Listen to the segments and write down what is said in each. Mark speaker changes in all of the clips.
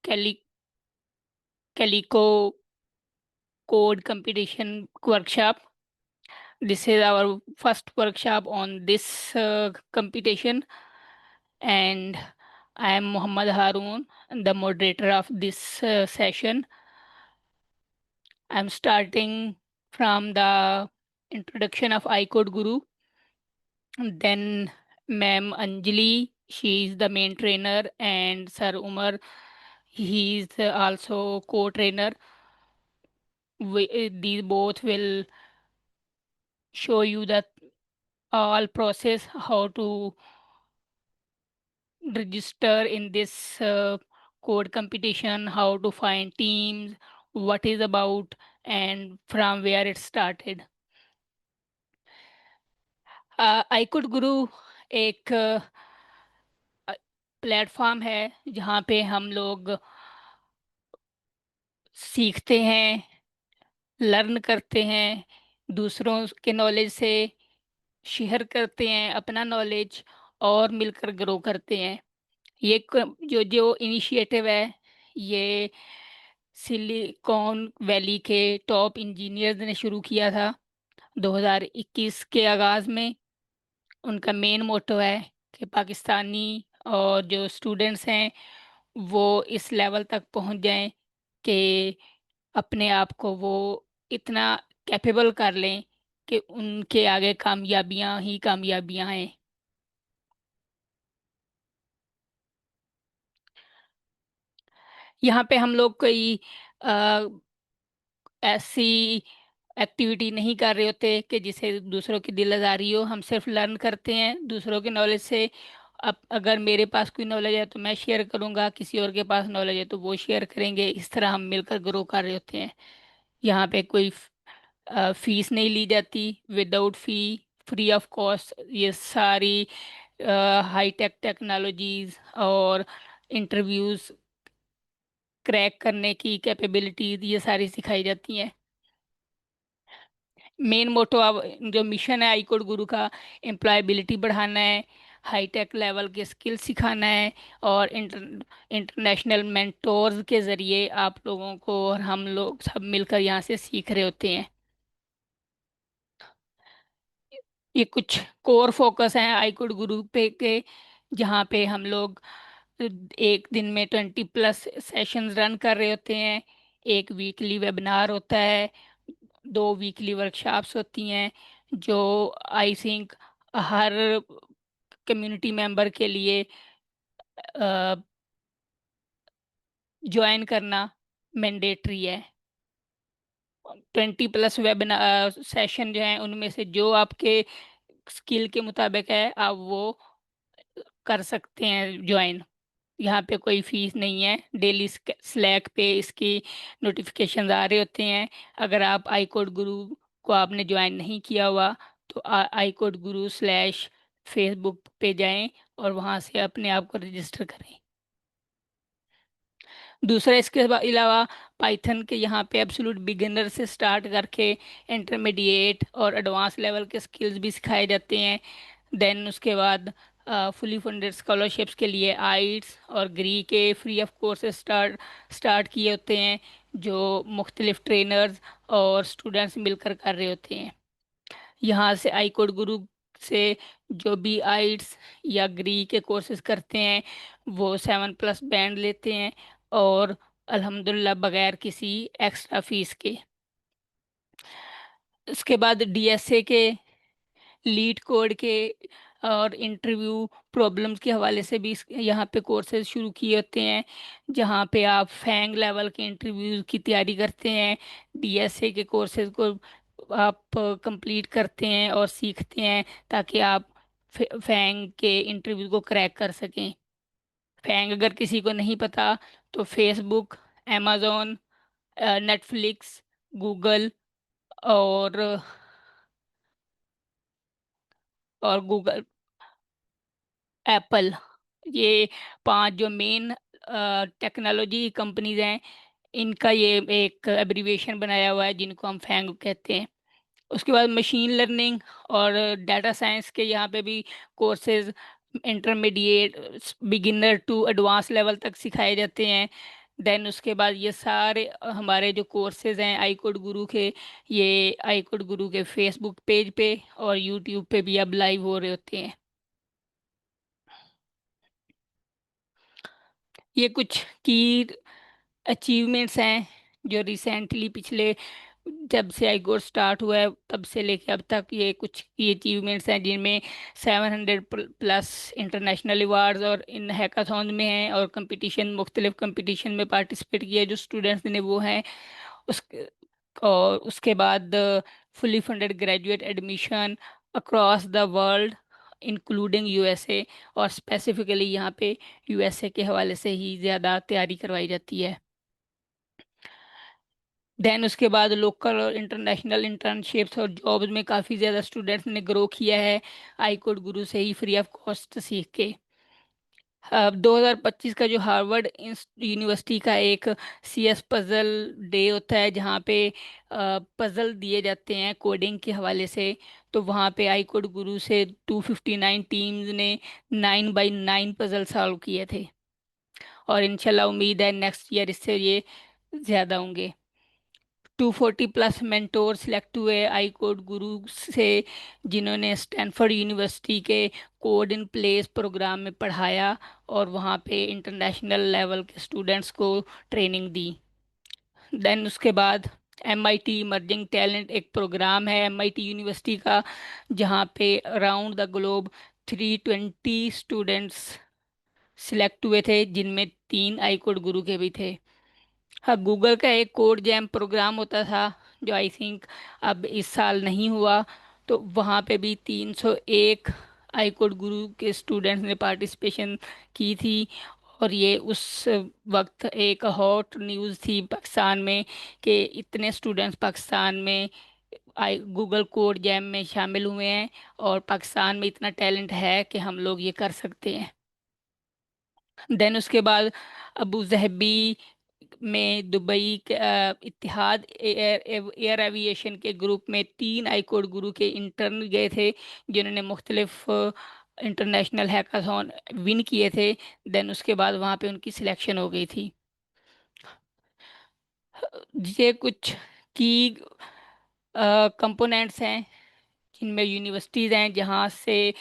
Speaker 1: Cali Calico Code Competition Workshop. This is our first workshop on this competition, and I am Muhammad Haroon, the moderator of this session. I'm starting from the introduction of iCode Guru. Then Ma'am Anjali, she is the main trainer, and Sir Umar, he is also co-trainer. These both will show you the all process how to register in this code competition, how to find teams, what is about, and from where it started. iCode Guru एक platform है जहाँ पे हम लोग सीखते हैं, learn करते हैं, दूसरों के नॉलेज से शेयर करते हैं अपना नॉलेज, और मिलकर ग्रो करते हैं। ये जो जो इनिशिएटिव है, ये सिलिकॉन वैली के टॉप इंजीनियर्स ने शुरू किया था 2021 के आगाज़ में। उनका मेन मोटो है कि पाकिस्तानी और जो स्टूडेंट्स हैं वो इस लेवल तक पहुंच जाएं कि अपने आप को वो इतना कैपेबल कर लें कि उनके आगे कामयाबियां ही कामयाबियां हैं। यहाँ पे हम लोग कोई ऐसी एक्टिविटी नहीं कर रहे होते कि जिसे दूसरों की दिल आज़ारी हो। हम सिर्फ लर्न करते हैं दूसरों के नॉलेज से। अब अगर मेरे पास कोई नॉलेज है तो मैं शेयर करूंगा, किसी और के पास नॉलेज है तो वो शेयर करेंगे। इस तरह हम मिलकर ग्रो कर रहे होते हैं। यहाँ पे कोई फीस नहीं ली जाती, without fee, free of cost ये सारी हाई टेक टेक्नोलॉजीज और इंटरव्यूज क्रैक करने की कैपेबिलिटीज ये सारी सिखाई जाती हैं। मेन मोटो अब जो मिशन है आईकोड गुरु का, एम्प्लॉयबिलिटी बढ़ाना है, हाईटेक लेवल के स्किल सिखाना है, और इंटरनेशनल मेंटोर्स के ज़रिए आप लोगों को और हम लोग सब मिलकर यहाँ से सीख रहे होते हैं। ये कुछ कोर फोकस हैं आईकोड गुरु पे के, जहाँ पे हम लोग एक दिन में 20+ सेशंस रन कर रहे होते हैं। एक वीकली वेबिनार होता है, 2 वीकली वर्कशॉप्स होती हैं, जो I think her community member के लिए ज्वाइन करना मैंडेटरी है। 20+ वेबिनार सेशन जो हैं उनमें से जो आपके स्किल के मुताबिक है आप वो कर सकते हैं ज्वाइन। यहाँ पे कोई फीस नहीं है। डेली स्लैक पे इसकी नोटिफिकेशन आ रहे होते हैं। अगर आप आईकोड गुरु को आपने ज्वाइन नहीं किया हुआ तो आईकोड गुरु स्लैश फेसबुक पे जाएं और वहाँ से अपने आप को रजिस्टर करें। दूसरा इसके अलावा पाइथन के यहाँ पे एब्सोल्यूट बिगिनर से स्टार्ट करके इंटरमीडिएट और एडवांस लेवल के स्किल्स भी सिखाए जाते हैं। देन उसके बाद फुली फंडेड स्कॉलरशिप्स के लिए आइट्स और ग्री के फ्री ऑफ कोर्सेज स्टार्ट किए होते हैं, जो मुख्तलिफ ट्रेनर्स और स्टूडेंट्स मिलकर कर रहे होते हैं। यहाँ से आईकोड गुरु से जो भी आइट्स या ग्री के कोर्सेज करते हैं वो 7+ बैंड लेते हैं, और अल्हम्दुलिल्लाह बगैर किसी एक्स्ट्रा फीस के। उसके बाद डीएसए के, लीड कोड के और इंटरव्यू प्रॉब्लम्स के हवाले से भी यहाँ पे कोर्सेज शुरू किए होते हैं, जहाँ पे आप फैंग लेवल के इंटरव्यूज की तैयारी करते हैं। डीएसए के कोर्सेज को आप कंप्लीट करते हैं और सीखते हैं ताकि आप फैंग के इंटरव्यू को क्रैक कर सकें। फैंग अगर किसी को नहीं पता तो फेसबुक, amazon, नेटफ्लिक्स, गूगल और गूगल, एप्पल, ये 5 जो मेन टेक्नोलॉजी कंपनीज हैं, इनका ये एक एब्रीविएशन बनाया हुआ है जिनको हम फैंग कहते हैं। उसके बाद मशीन लर्निंग और डाटा साइंस के यहाँ पे भी courses intermediate, beginner to advance level तक सिखाए जाते हैं। देन उसके बाद ये सारे हमारे जो कोर्सेज हैं आई कोड गुरु के, ये आई कोड गुरु के फेसबुक पेज पे और यूट्यूब पे भी अब लाइव हो रहे होते हैं। ये कुछ की अचीवमेंट्स हैं जो रिसेंटली पिछले, जब से आई कोड स्टार्ट हुआ है तब से लेके अब तक, ये कुछ की अचीवमेंट्स हैं जिनमें 700 प्लस इंटरनेशनल अवार्ड्स और इन हैकाथॉन में हैं, और कंपटीशन, मुख्तलिफ कंपटीशन में पार्टिसिपेट किया जो स्टूडेंट्स ने वो हैं। उस और उसके बाद fully funded graduate admission across the world including USA, और स्पेसिफिकली यहाँ पे यूएसए के हवाले से ही ज़्यादा तैयारी करवाई जाती है। देन उसके बाद लोकल और इंटरनेशनल इंटर्नशिप्स और जॉब्स में काफ़ी ज़्यादा स्टूडेंट्स ने ग्रो किया है आई कोड गुरु से ही फ्री ऑफ कॉस्ट सीख के। अब 2025 का जो हार्वर्ड यूनिवर्सिटी का एक सीएस पजल डे होता है जहाँ पे पजल दिए जाते हैं कोडिंग के हवाले से, तो वहाँ पे आई कोड गुरु से 259 टीम्स ने 9 बाई 9 पजल सॉल्व किए थे, और इंशाल्लाह उम्मीद है नेक्स्ट ईयर इससे ये ज़्यादा होंगे। 240 प्लस मेंटोर सिलेक्ट हुए आई कोड गुरु से, जिन्होंने स्टैनफोर्ड यूनिवर्सिटी के कोड इन प्लेस प्रोग्राम में पढ़ाया और वहाँ पे इंटरनेशनल लेवल के स्टूडेंट्स को ट्रेनिंग दी। देन उसके बाद एमआईटी इमर्जिंग टैलेंट एक प्रोग्राम है एमआईटी यूनिवर्सिटी का, जहाँ पे around the globe 320 students select हुए थे, जिनमें 3 आई कोड गुरु के भी थे। हाँ, गूगल का एक कोड जैम प्रोग्राम होता था जो आई थिंक अब इस साल नहीं हुआ, तो वहाँ पे भी 301 आई कोड गुरु के स्टूडेंट्स ने पार्टिसिपेशन की थी, और ये उस वक्त एक हॉट न्यूज़ थी पाकिस्तान में कि इतने स्टूडेंट्स पाकिस्तान में आई गूगल कोड जैम में शामिल हुए हैं, और पाकिस्तान में इतना टैलेंट है कि हम लोग ये कर सकते हैं। देन उसके बाद अबू जहबी में दुबई के इत्तिहाद एयर एविएशन के ग्रुप में 3 आई कोड गुरु के इंटर्न गए थे, जिन्होंने मुख्तलिफ इंटरनेशनल हैकाथॉन विन किए थे। देन उसके बाद वहाँ पे उनकी सिलेक्शन हो गई थी। ये कुछ की कंपोनेंट्स हैं जिनमें यूनिवर्सिटीज़ हैं जहाँ से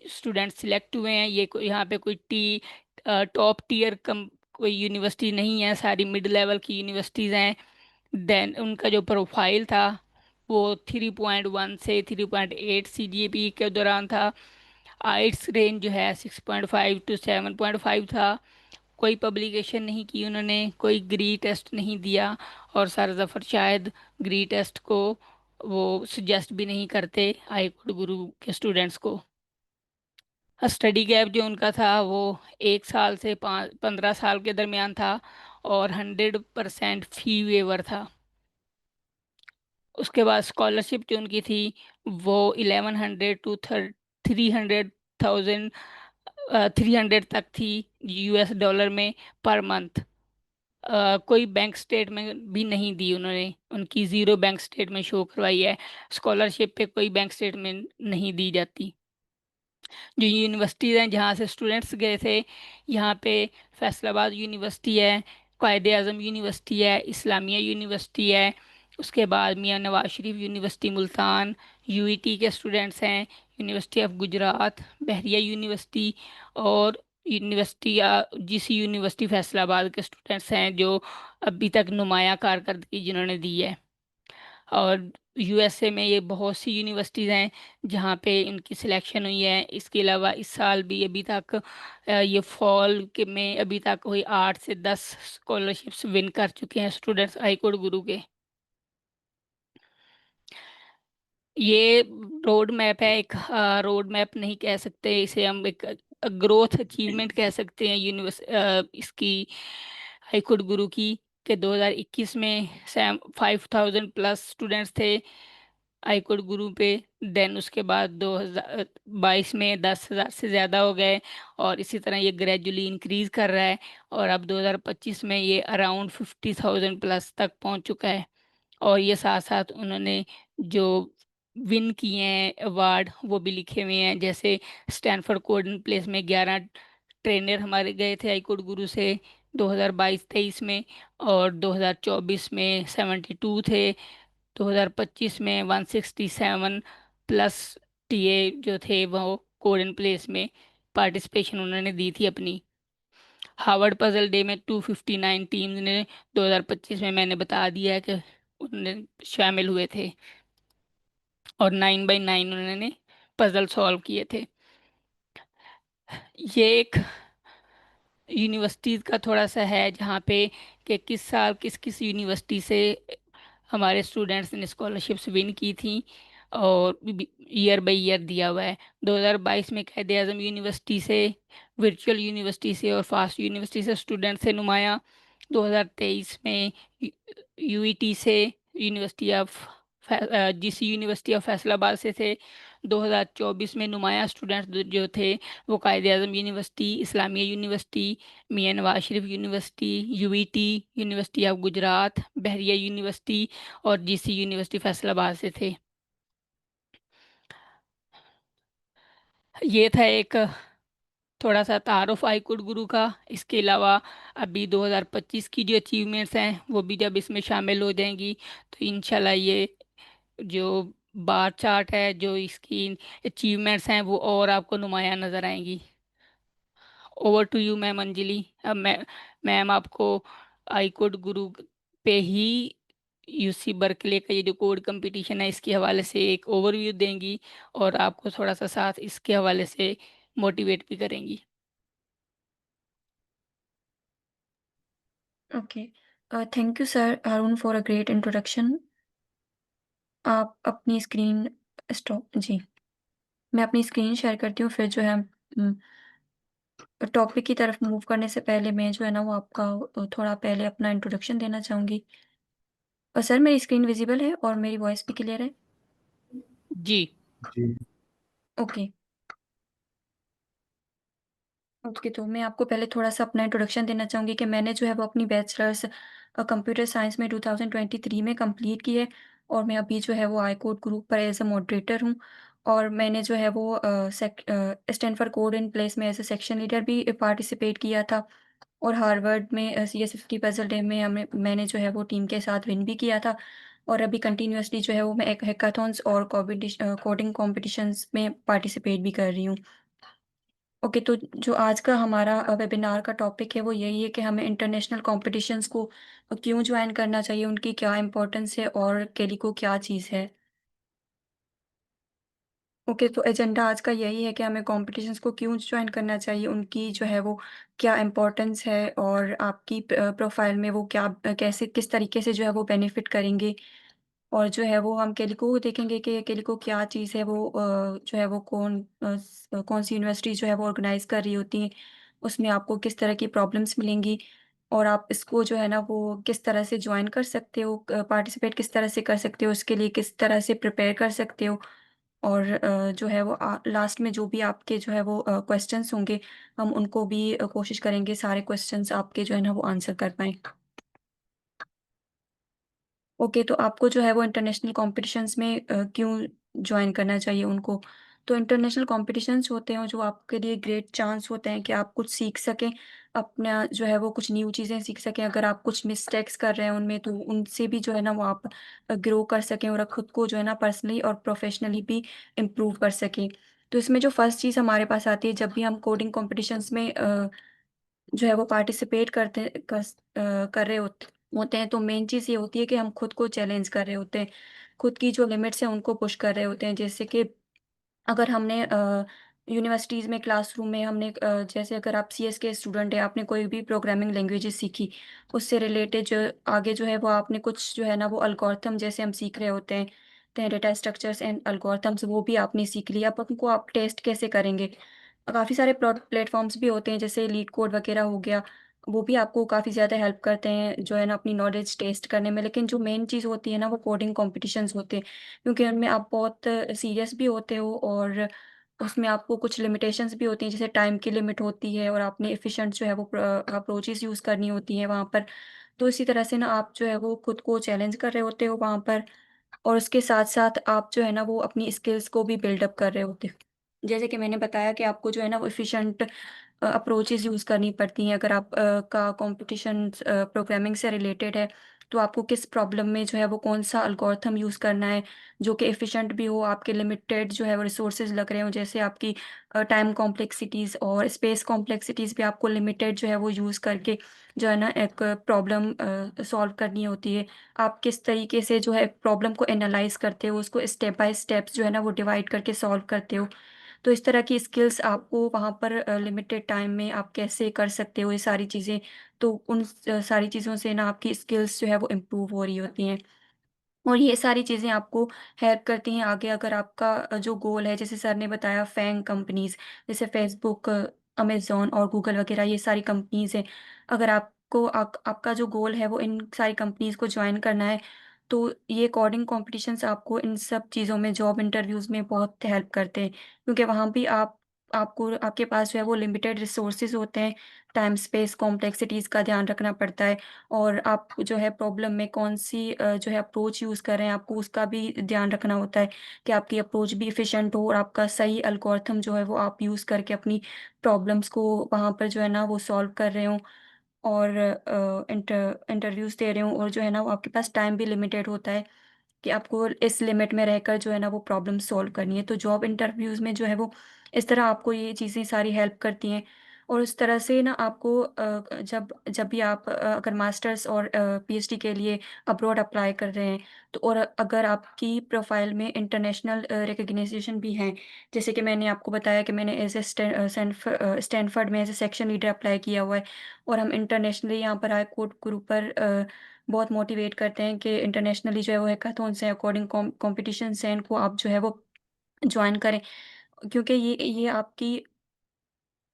Speaker 1: स्टूडेंट सिलेक्ट हुए हैं। यहाँ पे कोई टॉप टीयर कम कोई यूनिवर्सिटी नहीं है, सारी मिड लेवल की यूनिवर्सिटीज़ हैं। देन उनका जो प्रोफाइल था वो 3.1 से 3.8 CGPA के दौरान था। आइट्स रेंज जो है 6.5 टू 7.5 था। कोई पब्लिकेशन नहीं की उन्होंने, कोई ग्री टेस्ट नहीं दिया, और सर जफर शायद ग्री टेस्ट को वो सजेस्ट भी नहीं करते आई कोड गुरु के स्टूडेंट्स को। स्टडी गैप जो उनका था वो 1 साल से 15 साल के दरमियान था, और 100% फी वेवर था। उसके बाद स्कॉलरशिप जो उनकी थी वो 1100 टू 300,000 300 तक थी US डॉलर में पर मंथ। कोई बैंक स्टेटमेंट भी नहीं दी उन्होंने, उनकी ज़ीरो बैंक स्टेटमेंट शो करवाई है। स्कॉलरशिप पे कोई बैंक स्टेटमेंट नहीं दी जाती। जो यूनिवर्सिटीज़ हैं जहाँ से स्टूडेंट्स गए थे, यहाँ पे फैसलाबाद यूनिवर्सिटी है, कायद आज़म यूनिवर्सिटी है, इस्लामिया यूनिवर्सिटी है, उसके बाद मियां नवाज शरीफ यूनिवर्सिटी मुल्तान, यूईटी के स्टूडेंट्स हैं, university of Gujrat, Bahria university, और यूनिवर्सिटी जीसी यूनिवर्सिटी फैसलाबाद के स्टूडेंट्स हैं जो अभी तक नुमाया कारकर्दगी जिन्होंने दी है। और यूएसए में ये बहुत सी यूनिवर्सिटीज़ हैं जहाँ पे इनकी सिलेक्शन हुई है। इसके अलावा इस साल भी अभी तक ये फॉल के में अभी तक कोई 8 से 10 स्कॉलरशिप्स विन कर चुके हैं स्टूडेंट्स आई कोड गुरु के। ये रोड मैप है, एक रोड मैप नहीं कह सकते इसे, हम एक ग्रोथ अचीवमेंट कह सकते हैं इसकी आई कोड गुरु की, कि 2021 में 5000 प्लस स्टूडेंट्स थे आई कोड गुरु पे। देन उसके बाद 2022 में 10,000 से ज़्यादा हो गए, और इसी तरह ये ग्रेजुअली इंक्रीज कर रहा है, और अब 2025 में ये अराउंड 50,000 प्लस तक पहुंच चुका है। और ये साथ साथ उन्होंने जो विन किए हैं अवार्ड वो भी लिखे हुए हैं, जैसे स्टैनफोर्ड कोड इन प्लेस में 11 ट्रेनर हमारे गए थे आई कोड गुरु से। 2022-23 में, और 2024 में 72 थे, 2025 में 167 प्लस टीए जो थे वो कोड इन प्लेस में पार्टिसिपेशन उन्होंने दी थी अपनी। हार्वर्ड पजल डे में 259 टीम्स ने 2025 में, मैंने बता दिया है कि उनने शामिल हुए थे, और 9 बाई 9 उन्होंने पजल सॉल्व किए थे। ये एक यूनिवर्सिटीज़ का थोड़ा सा है जहाँ पे कि किस साल किस किस यूनिवर्सिटी से हमारे स्टूडेंट्स ने स्कॉलरशिप्स विन की थी, और ईयर बाय ईयर दिया हुआ है। 2022 में कायदे आज़म यूनिवर्सिटी से, वर्चुअल यूनिवर्सिटी से और फास्ट यूनिवर्सिटी से स्टूडेंट से नुमाया। 2023 में यूईटी से, university of GC university of Faisalabad से थे। 2024 में नुमाया स्टूडेंट्स जो थे वो Quaid-e Azam university, Islamia university, Mian Nawaz Sharif university, UET, university of Gujrat, Bahria university और जीसी यूनिवर्सिटी फैसलाबाद से थे। ये था एक थोड़ा सा तारुफ हाईकोर्ट गुरु का। इसके अलावा अभी 2025 की जो अचीवमेंट्स हैं वो भी जब इसमें शामिल हो जाएंगी तो इंशाल्लाह ये जो बार चार्ट है, जो इसकी अचीवमेंट्स हैं वो और आपको नुमाया नजर आएंगी। Over to you ma'am Anjali. अब मैम आपको आई कोड गुरु पे ही यूसी बर्कले का ये जो कोड कंपटीशन है इसके हवाले से एक ओवरव्यू देंगी, और आपको थोड़ा सा साथ इसके हवाले से मोटिवेट भी करेंगी।
Speaker 2: Okay, thank you sir Arun for a great introduction. आप अपनी स्क्रीन स्टॉप जी, मैं अपनी स्क्रीन शेयर करती हूँ, फिर जो है टॉपिक की तरफ मूव करने से पहले मैं जो है ना वो आपका थोड़ा पहले अपना इंट्रोडक्शन देना चाहूँगी। सर मेरी स्क्रीन विज़िबल है और मेरी वॉइस भी क्लियर है?
Speaker 1: जी।
Speaker 3: जी।
Speaker 2: ओके। ओके, तो मैं आपको पहले थोड़ा-सा अपना इंट्रोडक्शन देना चाहूँगी कि मैंने जो है वो अपनी बैचलर्स कंप्यूटर साइंस में 2023 में कंप्लीट की है, और मैं अभी जो है वो आई कोड ग्रुप पर एज़ अ मॉडरेटर हूँ, और मैंने जो है वो stand for code in place में एज़ अ सेक्शन लीडर भी पार्टिसिपेट किया था, और हार्वर्ड में CS50 पज़ल डे में मैंने जो है वो टीम के साथ विन भी किया था, और अभी कंटिन्यूअसली जो है वो मैं एक हैकाथॉन्स और कोडिंग कॉम्पिटिशन्स में पार्टिसिपेट भी कर रही हूँ। ओके, तो जो आज का हमारा वेबिनार का टॉपिक है वो यही है कि हमें इंटरनेशनल कॉम्पिटिशन्स को क्यों ज्वाइन करना चाहिए, उनकी क्या इम्पोर्टेंस है और केलिको क्या चीज़ है। ओके, तो एजेंडा आज का यही है कि हमें कॉम्पिटिशन्स को क्यों ज्वाइन करना चाहिए, उनकी जो है वो क्या इम्पोर्टेंस है, और आपकी प्रोफाइल में वो क्या कैसे किस तरीके से जो है वो बेनिफिट करेंगे। और जो है वो हम केलिको को देखेंगे कि केलिको क्या चीज़ है, वो जो है वो कौन-सी यूनिवर्सिटी जो है वो ऑर्गेनाइज़ कर रही होती हैं, उसमें आपको किस तरह की प्रॉब्लम्स मिलेंगी, और आप इसको जो है ना वो किस तरह से जॉइन कर सकते हो, पार्टिसिपेट किस तरह से कर सकते हो, उसके लिए किस तरह से प्रिपेयर कर सकते हो। और जो है वो लास्ट में जो भी आपके जो है वो क्वेश्चंस होंगे, हम उनको भी कोशिश करेंगे सारे क्वेश्चंस आपके जो है ना वो आंसर कर पाएँ। ओके, तो आपको जो है वो इंटरनेशनल कॉम्पिटिशन्स में क्यों जॉइन करना चाहिए उनको? तो इंटरनेशनल कॉम्पिटिशन्स होते हैं जो आपके लिए ग्रेट चांस होते हैं कि आप कुछ सीख सकें, अपना जो है वो कुछ न्यू चीज़ें सीख सकें। अगर आप कुछ मिस्टेक्स कर रहे हैं उनमें, तो उनसे भी जो है ना वो आप ग्रो कर सकें, और खुद को जो है ना पर्सनली और प्रोफेशनली भी इम्प्रूव कर सकें। तो इसमें जो फर्स्ट चीज़ हमारे पास आती है जब भी हम कोडिंग कॉम्पिटिशन्स में जो है वो पार्टिसिपेट कर रहे होते हैं, तो मेन चीज़ ये होती है कि हम खुद को चैलेंज कर रहे होते हैं। खुद की जो लिमिट्स हैं उनको पुश कर रहे होते हैं। जैसे कि अगर हमने यूनिवर्सिटीज़ में क्लासरूम में हमने जैसे अगर आप सीएस के स्टूडेंट हैं, आपने कोई भी प्रोग्रामिंग लैंग्वेजेस सीखी, उससे रिलेटेड जो आगे जो है वो आपने कुछ जो है ना वो एल्गोरिथम जैसे हम सीख रहे होते हैं डेटा स्ट्रक्चर्स एंड एल्गोरिथम्स, वो भी आपने सीख लिया। अब उनको आप टेस्ट कैसे करेंगे? काफ़ी सारे प्लेटफ़ॉर्म्स भी होते हैं जैसे लीड कोड वगैरह हो गया, वो भी आपको काफ़ी ज़्यादा हेल्प करते हैं जो है ना अपनी नॉलेज टेस्ट करने में। लेकिन जो मेन चीज़ होती है ना वो कोडिंग कॉम्पिटिशन्स होते हैं, क्योंकि उनमें आप बहुत सीरियस भी होते हो, और उसमें आपको कुछ लिमिटेशंस भी होती हैं, जैसे टाइम की लिमिट होती है, और आपने एफिशिएंट जो है वो अप्रोचेज़ यूज़ करनी होती हैं वहाँ पर। तो इसी तरह से ना आप जो है वो खुद को चैलेंज कर रहे होते हो वहाँ पर, और उसके साथ-साथ आप जो है ना वो अपनी स्किल्स को भी बिल्ड अप कर रहे होते हो। जैसे कि मैंने बताया कि आपको जो है ना वो एफिशिएंट अप्रोचेज़ यूज़ करनी पड़ती हैं। अगर आप का कॉम्पिटिशन प्रोग्रामिंग से रिलेटेड है, तो आपको किस प्रॉब्लम में जो है वो कौन-सा एल्गोरिथम यूज़ करना है, जो कि एफ़िशिएंट भी हो, आपके लिमिटेड जो है वो रिसोर्सेज़ लग रहे हों, जैसे आपकी टाइम कॉम्प्लेक्सिटीज़ और स्पेस कॉम्प्लेक्सिटीज़ भी आपको लिमिटेड जो है वो यूज़ करके जो है ना एक प्रॉब्लम सॉल्व करनी होती है। आप किस तरीके से जो है प्रॉब्लम को एनालाइज़ करते हो, उसको स्टेप बाय स्टेप्स जो है ना वो डिवाइड करके सॉल्व करते हो। तो इस तरह की स्किल्स आपको वहाँ पर लिमिटेड टाइम में आप कैसे कर सकते हो ये सारी चीज़ें, तो उन सारी चीज़ों से ना आपकी स्किल्स जो है वो इम्प्रूव हो रही होती हैं। और ये सारी चीज़ें आपको हेल्प करती हैं आगे अगर आपका जो गोल है जैसे सर ने बताया फैंग कंपनीज़ जैसे फ़ेसबुक, अमेज़न और गूगल वग़ैरह ये सारी कंपनीज़ हैं। अगर आपको आपका जो गोल है वो इन सारी कंपनीज़ को जॉइन करना है, तो ये कोडिंग कॉम्पिटिशन्स आपको इन सब चीज़ों में जॉब इंटरव्यूज़ में बहुत हेल्प करते हैं। क्योंकि वहाँ भी आपको आपके पास जो है वो लिमिटेड रिसोर्सेज़ होते हैं, टाइम, स्पेस, कॉम्प्लेक्सिटीज़ का ध्यान रखना पड़ता है। और आप जो है प्रॉब्लम में कौन-सी जो है अप्रोच यूज़ कर रहे हैं, आपको उसका भी ध्यान रखना होता है कि आपकी अप्रोच भी एफ़िशिएंट हो और आपका सही एल्गोरिथम जो है वो आप यूज़ करके अपनी प्रॉब्लम्स को वहाँ पर जो है ना वो सॉल्व कर रहे हों और इंटरव्यूज़ दे रहे हों और जो है ना वो आपके पास टाइम भी लिमिटेड होता है कि आपको इस लिमिट में रहकर जो है ना वो प्रॉब्लम सॉल्व करनी है। तो जॉब इंटरव्यूज़ में जो है वो इस तरह आपको ये चीज़ें सारी हेल्प करती हैं और उस तरह से ना आपको जब जब भी आप अगर मास्टर्स और पीएचडी के लिए अब्रॉड अप्लाई कर रहे हैं, तो और अगर आपकी प्रोफ़ाइल में इंटरनेशनल रिकॉग्निशन भी हैं, जैसे कि मैंने आपको बताया कि मैंने एज़ ए स्टैनफोर्ड में as A section leader apply किया हुआ है और हम इंटरनेशनली यहाँ पर हाईकोर्ट ग्रुप पर बहुत मोटिवेट करते हैं कि इंटरनेशनली जो है वो हैकाथॉन्स हैं, अकॉर्डिंग कॉम्पिटिशन्स हैं, इनको आप जो है वो जॉइन करें। क्योंकि ये आपकी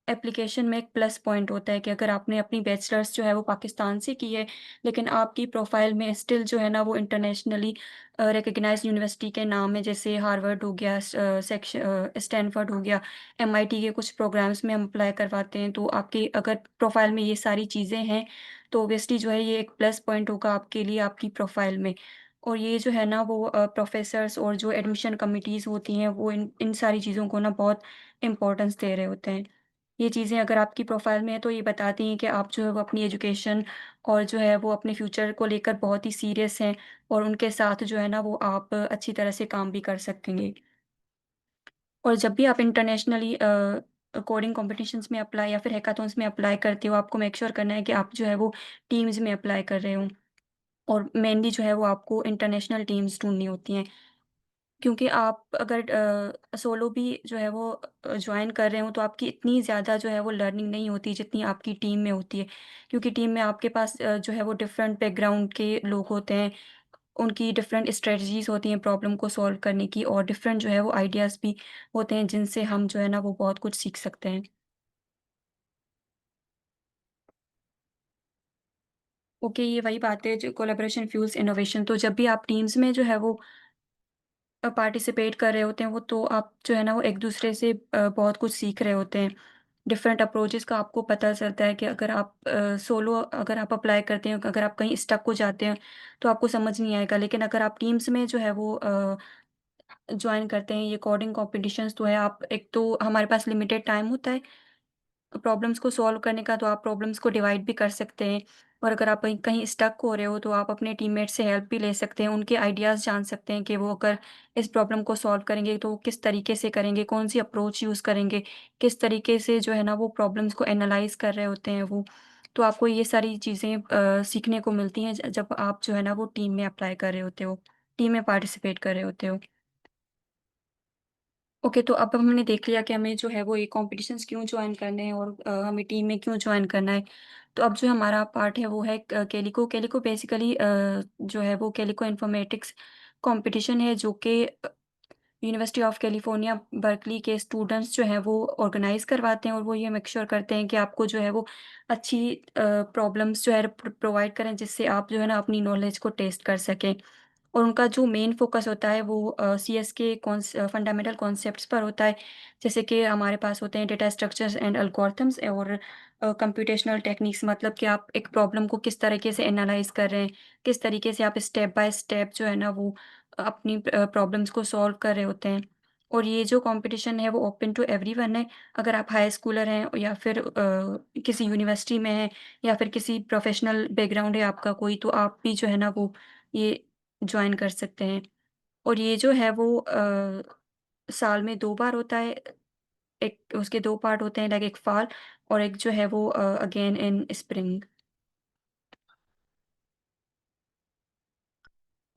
Speaker 2: एप्लीकेशन में एक प्लस पॉइंट होता है कि अगर आपने अपनी बैचलर्स जो है वो पाकिस्तान से की है, लेकिन आपकी प्रोफ़ाइल में स्टिल जो है ना वो इंटरनेशनली रिकॉग्नाइज़्ड यूनिवर्सिटी के नाम है, जैसे हार्वर्ड हो गया, स्टैनफोर्ड हो गया, एमआईटी के कुछ प्रोग्राम्स में हम अप्लाई करवाते हैं, तो आपकी अगर प्रोफ़ाइल में ये सारी चीज़ें हैं, तो ऑब्वियसली जो है ये एक प्लस पॉइंट होगा आपके लिए आपकी प्रोफ़ाइल में। और ये जो है ना वो प्रोफ़ेसर्स और जो एडमिशन कमिटीज़ होती हैं, वो इन इन सारी चीज़ों को ना बहुत इम्पोर्टेंस दे रहे होते हैं। ये चीज़ें अगर आपकी प्रोफ़ाइल में है तो ये बताती हैं कि आप जो है वो अपनी एजुकेशन और जो है वो अपने फ्यूचर को लेकर बहुत ही सीरियस हैं और उनके साथ जो है ना वो आप अच्छी तरह से काम भी कर सकेंगे। और जब भी आप इंटरनेशनली कोडिंग कॉम्पिटिशन्स में अप्लाई या फिर हैकाथॉन्स में अप्लाई करते हो, आपको मेक श्योर करना है कि आप जो है वो टीम्स में अप्लाई कर रहे हो और मेनली जो है वो आपको इंटरनेशनल टीम्स ढूँढनी होती हैं। क्योंकि आप अगर सोलो भी जो है वो जॉइन कर रहे हो तो आपकी इतनी ज़्यादा जो है वो लर्निंग नहीं होती जितनी आपकी टीम में होती है। क्योंकि टीम में आपके पास जो है वो डिफरेंट बैकग्राउंड के लोग होते हैं, उनकी डिफरेंट स्ट्रेटजीज़ होती हैं प्रॉब्लम को सॉल्व करने की और डिफरेंट जो है वो आइडियाज़ भी होते हैं जिनसे हम जो है ना वो बहुत कुछ सीख सकते हैं। ओके, ये वही बात है जो कोलैबोरेशन फ्यूल्स इनोवेशन। तो जब भी आप टीम्स में जो है वो पार्टिसिपेट कर रहे होते हैं वो तो आप जो है ना वो एक-दूसरे से बहुत कुछ सीख रहे होते हैं। डिफरेंट अप्रोचेज़ का आपको पता चलता है कि अगर आप सोलो अगर आप अप्लाई करते हैं, अगर आप कहीं स्टक हो जाते हैं, तो आपको समझ नहीं आएगा। लेकिन अगर आप टीम्स में जो है वो जॉइन करते हैं, ये कोडिंग कॉम्पिटिशन्स तो है, आप एक तो हमारे पास लिमिटेड टाइम होता है प्रॉब्लम्स को सॉल्व करने का, तो आप प्रॉब्लम्स को डिवाइड भी कर सकते हैं और अगर आप कहीं कहीं स्टक हो रहे हो तो आप अपने टीममेट से हेल्प भी ले सकते हैं, उनके आइडियाज़ जान सकते हैं कि वो अगर इस प्रॉब्लम को सॉल्व करेंगे तो वो किस तरीके से करेंगे, कौन-सी अप्रोच यूज़ करेंगे, किस तरीके से जो है ना वो प्रॉब्लम्स को एनालाइज़ कर रहे होते हैं वो। तो आपको ये सारी चीज़ें सीखने को मिलती हैं जब आप जो है ना वो टीम में अप्लाई कर रहे होते हो, टीम में पार्टिसिपेट कर रहे होते हो। ओके, तो अब हमने देख लिया कि हमें जो है वो ये कॉम्पिटिशन्स क्यों जॉइन करने हैं और हमें टीम में क्यों जॉइन करना है। तो अब जो हमारा पार्ट है वो है कैलिको। कैलिको बेसिकली जो है वो कैलिको इन्फॉर्मेटिक्स कॉम्पिटिशन है जो कि यूनिवर्सिटी ऑफ कैलिफोर्निया बर्कली के स्टूडेंट्स जो हैं वो ऑर्गेनाइज़ करवाते हैं और वो ये मेक श्योर करते हैं कि आपको जो है वो अच्छी प्रॉब्लम्स जो है प्रोवाइड करें जिससे आप जो है ना अपनी नॉलेज को टेस्ट कर सकें। और उनका जो मेन फ़ोकस होता है वो सीएस के फंडामेंटल कॉन्सेप्ट्स पर होता है। जैसे कि हमारे पास होते हैं डेटा स्ट्रक्चर्स एंड एल्गोरिथम्स और कंप्यूटेशनल टेक्निक्स मतलब कि आप एक प्रॉब्लम को किस तरीके से एनालाइज़ कर रहे हैं, किस तरीके से आप स्टेप बाय स्टेप जो है ना वो अपनी प्रॉब्लम्स को सॉल्व कर रहे होते हैं। और ये जो कॉम्पिटिशन है वो ओपन टू एवरीवन है। अगर आप हाई स्कूलर हैं या फिर किसी यूनिवर्सिटी में हैं या फिर किसी प्रोफ़ेशनल बैकग्राउंड है आपका कोई, तो आप भी जो है ना वो ये जॉइन कर सकते हैं। और ये जो है वो साल में 2 बार होता है। एक उसके 2 पार्ट होते हैं, लाइक एक fall और एक जो है वो अगेन इन स्प्रिंग।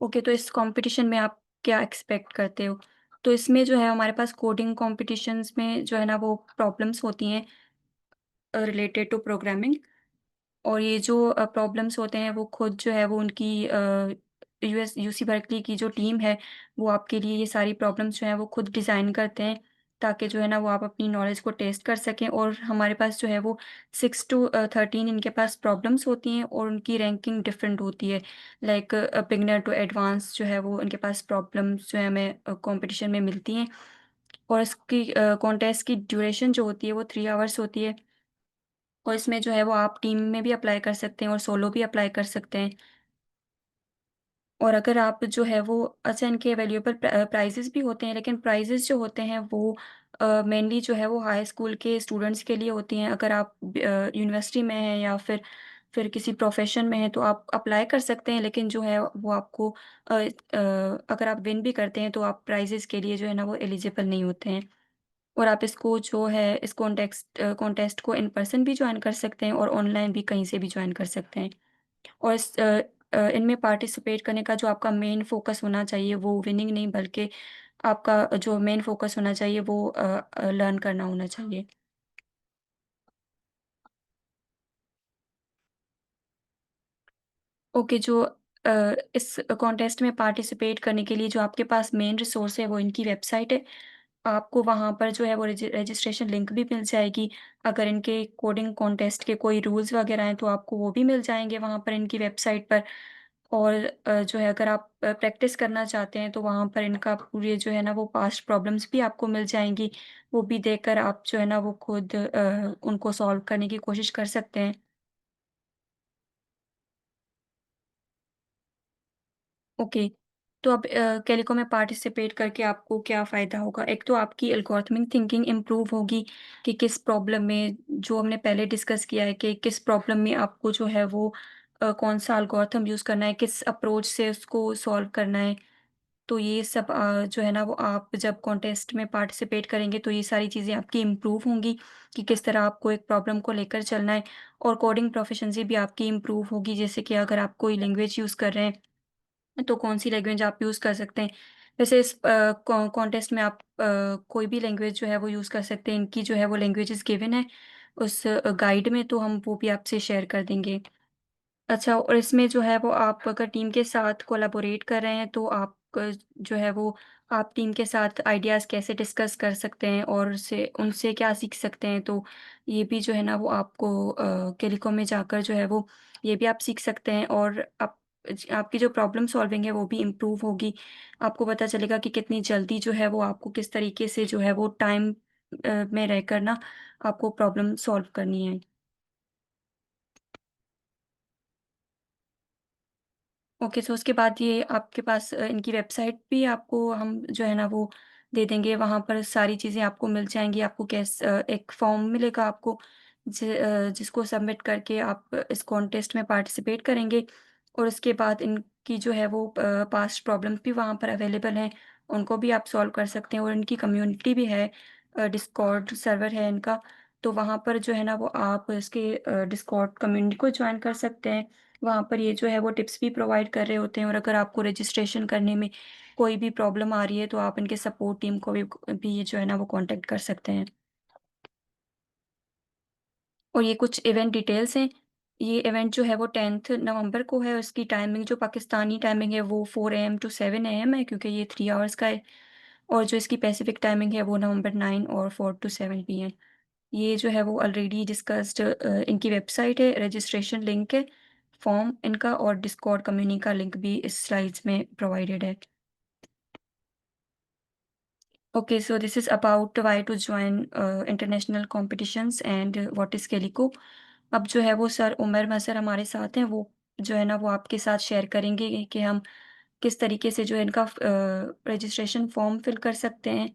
Speaker 2: ओके, तो इस कॉम्पिटिशन में आप क्या एक्सपेक्ट करते हो? तो इसमें जो है हमारे पास कोडिंग कॉम्पिटिशन्स में जो है ना वो प्रॉब्लम्स होती हैं रिलेटेड टू प्रोग्रामिंग। और ये जो प्रॉब्लम्स होते हैं वो खुद जो है वो उनकी यूसी बर्कली की जो टीम है, वो आपके लिए ये सारी प्रॉब्लम्स जो हैं वो खुद डिज़ाइन करते हैं, ताकि जो है ना वो आप अपनी नॉलेज को टेस्ट कर सकें। और हमारे पास जो है वो 6 टू 13 इनके पास प्रॉब्लम्स होती हैं और उनकी रैंकिंग डिफरेंट होती है। लाइक बिगिनर टू एडवांस जो है वो उनके पास प्रॉब्लम्स जो है हमें कॉम्पिटिशन में मिलती हैं। और इसकी कॉन्टेस्ट की ड्यूरेशन जो होती है वो 3 आवर्स होती है। और इसमें जो है वो आप टीम में भी अप्लाई कर सकते हैं और सोलो भी अप्लाई कर सकते हैं। और अगर आप जो है वो अच्छा, इनके अवेलेबल प्राइज़ेज़ भी होते हैं, लेकिन प्राइज़ेज़ जो होते हैं वो मेनली जो है वो हाई स्कूल के स्टूडेंट्स के लिए होती हैं। अगर आप यूनिवर्सिटी में हैं या फिर किसी प्रोफ़ेशन में हैं तो आप अप्लाई कर सकते हैं, लेकिन जो है वो आपको अगर आप विन भी करते हैं तो आप प्राइज़ेज़ के लिए जो है ना वो एलिजिबल नहीं होते हैं। और आप इसको जो है इस कॉन्टेस्ट को इन पर्सन भी जॉइन कर सकते हैं और ऑनलाइन भी कहीं से भी जॉइन कर सकते हैं। और इनमें पार्टिसिपेट करने का जो आपका मेन फ़ोकस होना चाहिए वो विनिंग नहीं, बल्कि आपका जो मेन फ़ोकस होना चाहिए वो लर्न करना होना चाहिए। ओके, जो इस कॉन्टेस्ट में पार्टिसिपेट करने के लिए जो आपके पास मेन रिसोर्स है वो इनकी वेबसाइट है। आपको वहाँ पर जो है वो रजिस्ट्रेशन लिंक भी मिल जाएगी। अगर इनके कोडिंग कॉन्टेस्ट के कोई रूल्स वगैरह हैं तो आपको वो भी मिल जाएँगे वहाँ पर इनकी वेबसाइट पर। और जो है अगर आप प्रैक्टिस करना चाहते हैं तो वहाँ पर इनका पूरे जो है ना वो पास्ट प्रॉब्लम्स भी आपको मिल जाएँगी। वो भी देखकर आप जो है ना वो खुद उनको सॉल्व करने की कोशिश कर सकते हैं। ओके। तो अब कैलिको में पार्टिसिपेट करके आपको क्या फ़ायदा होगा? एक तो आपकी एल्गोरिथमिक थिंकिंग इम्प्रूव होगी कि किस प्रॉब्लम में, जो हमने पहले डिस्कस किया है कि किस प्रॉब्लम में आपको जो है वो कौन-सा एल्गोरिथम यूज़ करना है, किस अप्रोच से उसको सॉल्व करना है। तो ये सब जो है ना वो आप जब कॉन्टेस्ट में पार्टिसिपेट करेंगे तो ये सारी चीज़ें आपकी इम्प्रूव होंगी कि किस तरह आपको एक प्रॉब्लम को लेकर चलना है। और कोडिंग प्रोफिशिएंसी भी आपकी इम्प्रूव होगी, जैसे कि अगर आप कोई लैंग्वेज यूज़ कर रहे हैं तो कौन-सी लैंग्वेज आप यूज़ कर सकते हैं। वैसे इस कॉन्टेस्ट में आप कोई भी लैंग्वेज जो है वो यूज़ कर सकते हैं। इनकी जो है वो लैंग्वेजेस गिवन है उस गाइड में, तो हम वो भी आपसे शेयर कर देंगे। अच्छा, और इसमें जो है वो आप अगर टीम के साथ कोलैबोरेट कर रहे हैं तो आप जो है वो आप टीम के साथ आइडियाज़ कैसे डिस्कस कर सकते हैं और उससे उनसे क्या सीख सकते हैं। तो ये भी जो है ना वो आपको टेलीकॉम में जाकर जो है वो ये भी आप सीख सकते हैं। और आप आपकी जो प्रॉब्लम सॉल्विंग है वो भी इम्प्रूव होगी। आपको पता चलेगा कि कितनी जल्दी जो है वो आपको किस तरीके से जो है वो टाइम में रहकर ना आपको प्रॉब्लम सॉल्व करनी है। ओके, सो उसके बाद ये आपके पास इनकी वेबसाइट भी आपको हम जो है ना वो दे देंगे। वहाँ पर सारी चीज़ें आपको मिल जाएँगी। आपको एक फॉर्म मिलेगा आपको जिसको सबमिट करके आप इस कॉन्टेस्ट में पार्टिसिपेट करेंगे। और उसके बाद इनकी जो है वो पास्ट प्रॉब्लम्स भी वहाँ पर अवेलेबल हैं, उनको भी आप सॉल्व कर सकते हैं। और इनकी कम्युनिटी भी है, डिस्कॉर्ड सर्वर है इनका, तो वहाँ पर जो है ना वो आप इसके डिस्कॉर्ड कम्युनिटी को जॉइन कर सकते हैं। वहाँ पर ये जो है वो टिप्स भी प्रोवाइड कर रहे होते हैं। और अगर आपको रजिस्ट्रेशन करने में कोई भी प्रॉब्लम आ रही है तो आप इनके सपोर्ट टीम को भी ये जो है ना वो कॉन्टैक्ट कर सकते हैं। और ये कुछ इवेंट डिटेल्स हैं। ये इवेंट जो है वो 10th नवंबर को है। उसकी टाइमिंग जो पाकिस्तानी टाइमिंग है वो 4 एएम टू 7 एएम है, क्योंकि ये 3 आवर्स का है। और जो इसकी पैसिफिक टाइमिंग है वो नवंबर 9 और 4 टू 7 पीएम। ये जो है वो ऑलरेडी डिस्कस्ड इनकी वेबसाइट है, रजिस्ट्रेशन लिंक है, फॉर्म इनका और डिस्कॉर्ड कम्युनिटी का लिंक भी इस स्लाइड्स में प्रोवाइडेड है। Okay, so this is about why to join international competitions and what is कैलिको। अब जो है वो सर उमर मज़हर हमारे साथ हैं, वो जो है ना वो आपके साथ शेयर करेंगे कि हम किस तरीके से जो है इनका रजिस्ट्रेशन फॉर्म फिल कर सकते हैं।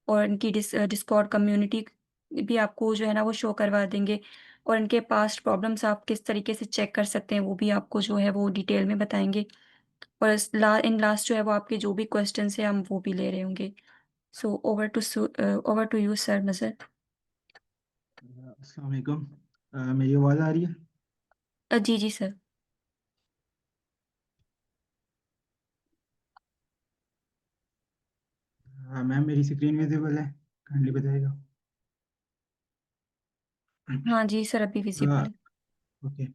Speaker 2: और इनकी डिस्कॉर्ड कम्युनिटी भी आपको जो है ना वो शो करवा देंगे, और इनके पास्ट प्रॉब्लम्स आप किस तरीके से चेक कर सकते हैं वो भी आपको जो है वो डिटेल में बताएँगे। और इन लास्ट जो है वो आपके जो भी क्वेश्चंस हैं हम वो भी ले रहे होंगे। So over to you sir Nazar.
Speaker 3: अस्सलाम वालेकुम। मेरी आवाज़ आ रही है?
Speaker 2: जी, जी सर।
Speaker 3: मैम मेरी स्क्रीन विजिबल है? काइंडली बताइएगा।
Speaker 2: हाँ जी सर, अभी विज़िबल है।
Speaker 3: ओके।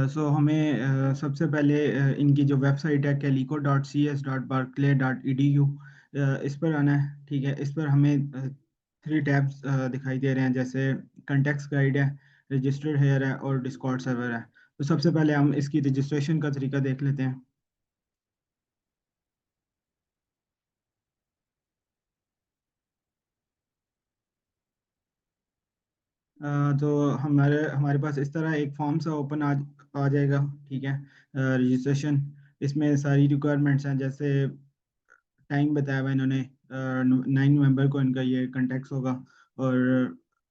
Speaker 3: सो हमें सबसे पहले इनकी जो वेबसाइट है calico.cs.berkeley.edu, इस पर आना है। ठीक है, इस पर हमें 3 टैब्स दिखाई दे रहे हैं, जैसे कंटेक्स्ट गाइड है, रजिस्टर्ड हेयर है और डिस्कॉर्ड सर्वर है। तो सबसे पहले हम इसकी रजिस्ट्रेशन का तरीका देख लेते हैं। तो हमारे हमारे पास इस तरह एक फॉर्म सा ओपन आ जाएगा। ठीक है, रजिस्ट्रेशन, इसमें सारी रिक्वायरमेंट्स हैं, जैसे टाइम बताया हुआ है इन्होंने, 9 नवंबर को इनका ये कंटेक्ट होगा। और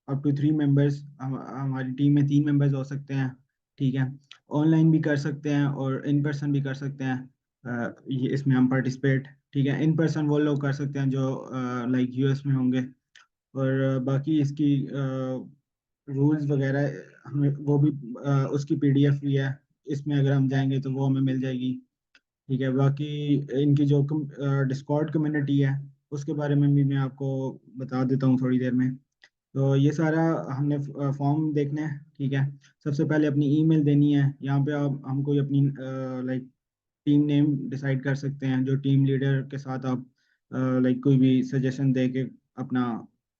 Speaker 3: अप टू 3 मेंबर्स, हमारी टीम में 3 मेंबर्स हो सकते हैं। ठीक है, ऑनलाइन भी कर सकते हैं और इन पर्सन भी कर सकते हैं। ये इसमें हम पार्टिसिपेट, ठीक है, इन पर्सन वो लोग कर सकते हैं जो लाइक यूएस में होंगे। और बाकी इसकी रूल्स वगैरह हमें वो भी उसकी पीडीएफ भी है, इसमें अगर हम जाएंगे तो वो हमें मिल जाएगी। ठीक है, बाकी इनकी जो डिस्कॉर्ड कम्युनिटी है उसके बारे में भी मैं आपको बता देता हूँ थोड़ी देर में। तो ये सारा हमने फॉर्म देखना है। ठीक है, सबसे पहले अपनी ईमेल देनी है। यहाँ पे आप हम कोई अपनी लाइक टीम नेम डिसाइड कर सकते हैं, जो टीम लीडर के साथ आप लाइक कोई भी सजेशन दे के अपना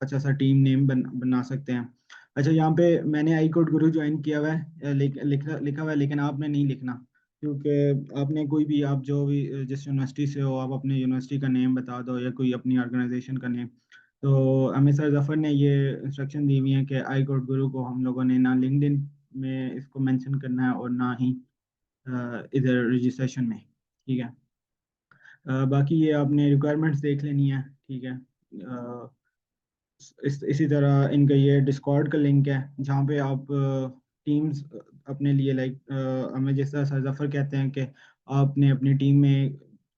Speaker 3: अच्छा सा टीम नेम बना सकते हैं। अच्छा, यहाँ पे मैंने आई कोड गुरु ज्वाइन किया हुआ है, लिखा हुआ है, लेकिन आपने नहीं लिखना, क्योंकि आपने कोई भी, आप जो भी जिस यूनिवर्सिटी से हो, आप अपने यूनिवर्सिटी का नेम बता दो या कोई अपनी ऑर्गेनाइजेशन का नेम। तो हमें सर जफर ने ये इंस्ट्रक्शन दी हुई है कि आई कोड गुरु को हम लोगों ने ना लिंक्डइन में इसको मेंशन करना है और ना ही इधर रजिस्ट्रेशन में। ठीक है, बाकी ये आपने रिक्वायरमेंट्स देख लेनी है। ठीक है, इसी तरह इनका ये डिस्कॉर्ड का लिंक है, जहाँ पे आप टीम्स अपने लिए लाइक हमें जैसा सर जफर कहते हैं कि आपने अपनी टीम में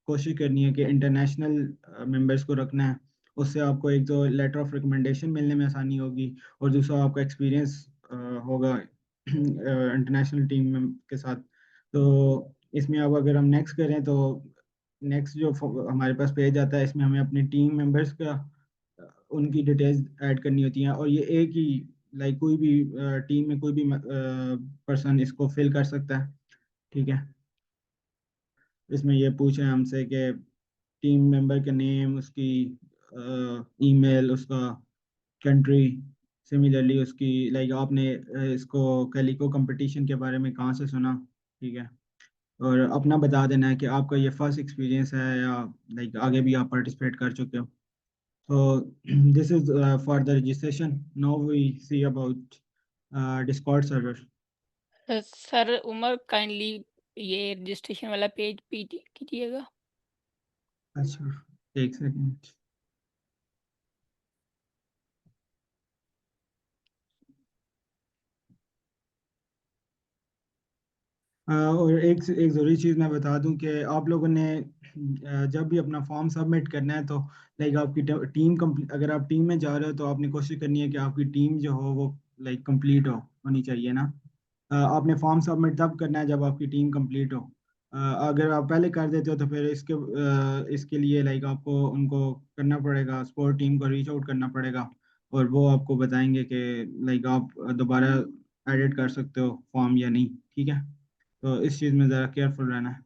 Speaker 3: कोशिश करनी है कि इंटरनेशनल मेंबर्स को रखना है। उससे आपको एक तो लेटर ऑफ रिकमेंडेशन मिलने में आसानी होगी, और दूसरा आपका एक्सपीरियंस होगा इंटरनेशनल टीम में के साथ। तो इसमें अब अगर हम नेक्स्ट करें तो नेक्स्ट जो हमारे पास पेज आता है, इसमें हमें अपनी टीम मेंबर्स का उनकी डिटेल्स ऐड करनी होती हैं, और ये एक ही लाइक कोई भी टीम में कोई भी पर्सन इसको फिल कर सकता है। ठीक है, इसमें ये पूछ रहे हैं हमसे कि टीम मेंबर का नेम, उसकी ईमेल, उसका कंट्री, सिमिलरली उसकी लाइक आपने इसको कैलिको कंपटीशन के बारे में कहाँ से सुना। ठीक है, और अपना बता देना है कि आपका ये फर्स्ट एक्सपीरियंस है या लाइक आगे भी आप पार्टिसिपेट कर चुके हो। So this is for the registration. Now we see about Discord server.
Speaker 1: Sir Umar, kindly ये रजिस्ट्रेशन वाला पेज पीट कीजिएगा।
Speaker 3: अच्छा, एक सेकंड। और एक ज़रूरी चीज़ मैं बता दूं कि आप लोगों ने जब भी अपना फॉर्म सबमिट करना है तो लाइक आपकी टीम कंप्लीट, अगर आप टीम में जा रहे हो तो आपने कोशिश करनी है कि आपकी टीम जो हो वो लाइक कंप्लीट होनी चाहिए ना। आपने फॉर्म सबमिट तब करना है जब आपकी टीम कंप्लीट हो। अगर आप पहले कर देते हो तो फिर इसके लिए लाइक आपको उनको करना पड़ेगा, स्पोर्ट टीम को रीच आउट करना पड़ेगा, और वो आपको बताएंगे कि लाइक आप दोबारा एडिट कर सकते हो फॉर्म या नहीं। ठीक है, तो इस चीज़ में ज़रा केयरफुल रहना है।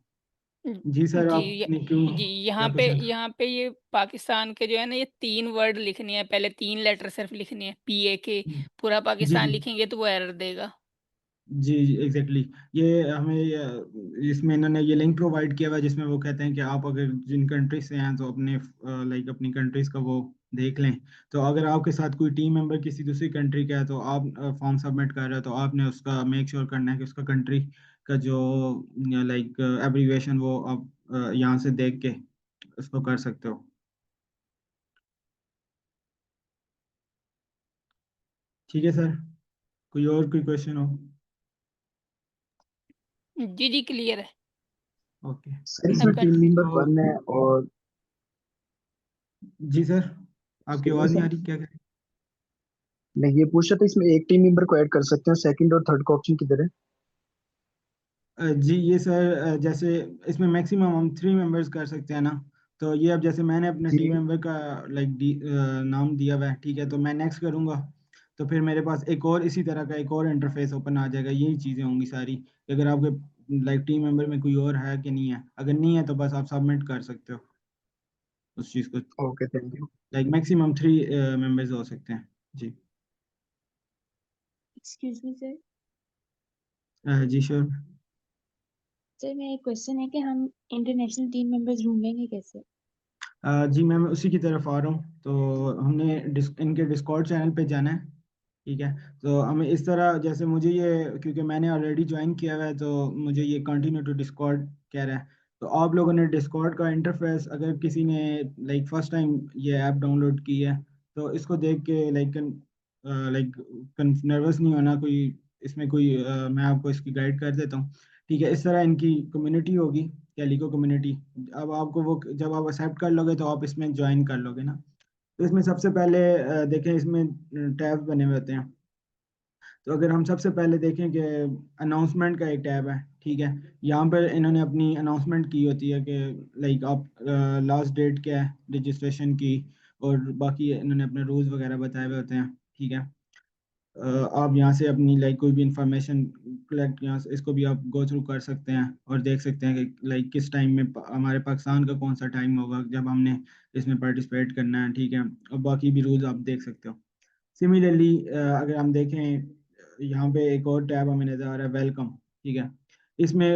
Speaker 3: जी सर,
Speaker 1: जी
Speaker 3: आपने क्यों,
Speaker 1: जी,
Speaker 3: क्या पूछना था?
Speaker 1: यहाँ पे ये पाकिस्तान के जो है ना, ये 3 वर्ड लिखने हैं, पहले 3 लेटर सिर्फ लिखने हैं, PAK। पूरा
Speaker 3: जी
Speaker 1: पाकिस्तान
Speaker 3: जी
Speaker 1: लिखेंगे तो वो एरर देगा।
Speaker 3: जी जी एग्जैक्टली। ये हमें इसमें इन्होंने ये लिंक प्रोवाइड किया हुआ है, जिसमें वो कहते हैं कि आप अगर जिन कंट्रीज से हैं तो अपने लाइक अपनी कंट्रीज का वो देख लें। तो अगर आपके साथ कोई टीम मेंबर किसी दूसरी कंट्री का है तो आप फॉर्म सबमिट कर रहे हो तो आपने उसका मेक श्योर करना है कि उसका कंट्री का जो लाइक एब्रीविएशन वो आप यहाँ से देख के उसको कर सकते हो। ठीक है सर, कोई और कोई क्वेश्चन हो?
Speaker 1: जी जी क्लियर है।
Speaker 3: ओके।
Speaker 4: सर
Speaker 1: अब
Speaker 4: इसमें टीम मेंबर
Speaker 3: तो
Speaker 4: 1 है और
Speaker 3: जी सर, आपकी
Speaker 4: सुनिए
Speaker 3: आवाज़ नहीं आ
Speaker 4: सर,
Speaker 3: रही, क्या कह रहे
Speaker 4: मैं ये पूछ रहा था इसमें एक टीम मेंबर को ऐड कर सकते हैं, सेकंड और थर्ड का ऑप्शन किधर है?
Speaker 3: जी ये सर, जैसे इसमें मैक्सिमम हम 3 मेंबर्स कर सकते हैं ना। तो ये अब जैसे मैंने अपने
Speaker 4: जी
Speaker 3: टीम मेंबर का लाइक नाम दिया हुआ है, ठीक है, तो मैं नेक्स्ट करूँगा, तो फिर मेरे पास एक और इसी तरह का एक और इंटरफेस ओपन आ जाएगा। यही चीज़ें होंगी सारी कि अगर आपके लाइक टीम मेंबर में कोई और है कि नहीं है, अगर नहीं है तो बस आप सबमिट कर सकते हो उस चीज़ को।
Speaker 4: Okay, thank you.
Speaker 3: Like maximum 3 members हो सकते हैं। जी।
Speaker 5: Excuse me sir.
Speaker 3: जी श्योर।
Speaker 5: सर मेरा एक क्वेश्चन है कि हम इंटरनेशनल टीम मेंबर्स ढूंढेंगे कैसे?
Speaker 3: जी मैं उसी की तरफ आ रहा हूँ। तो हमने इनके डिस्कॉर्ड चैनल पे जाना है, ठीक है। तो हमें इस तरह, जैसे मुझे ये, क्योंकि मैंने ऑलरेडी ज्वाइन किया हुआ है, तो मुझे ये कंटिन्यू टू डिस्कॉर्ड कह रहा है। तो आप लोगों ने डिस्कॉर्ड का इंटरफेस, अगर किसी ने लाइक फर्स्ट टाइम ये ऐप डाउनलोड की है, तो इसको देख के लाइक नर्वस नहीं होना कोई, इसमें कोई मैं आपको इसकी गाइड कर देता हूँ, ठीक है। इस तरह इनकी कम्युनिटी होगी, कैलिको कम्युनिटी। अब आपको वो जब आप एक्सेप्ट कर लोगे तो आप इसमें ज्वाइन कर लोगे ना। तो इसमें सबसे पहले देखें, इसमें टैब बने हुए होते हैं। तो अगर हम सबसे पहले देखें कि अनाउंसमेंट का एक टैब है, ठीक है। यहाँ पर इन्होंने अपनी अनाउंसमेंट की होती है कि लाइक आप लास्ट डेट क्या है रजिस्ट्रेशन की, और बाकी इन्होंने अपने रूल्स वगैरह बताए हुए होते हैं, ठीक है। आप यहाँ से अपनी लाइक कोई भी इंफॉर्मेशन कलेक्ट, यहाँ से इसको भी आप गो थ्रू कर सकते हैं और देख सकते हैं कि लाइक किस टाइम में हमारे पाकिस्तान का कौन सा टाइम होगा जब हमने इसमें पार्टिसिपेट करना है, ठीक है। और बाकी भी रूल्स आप देख सकते हो। सिमिलरली अगर हम देखें, यहाँ पे एक और टैब हमें नज़र आ रहा है, वेलकम, ठीक है। इसमें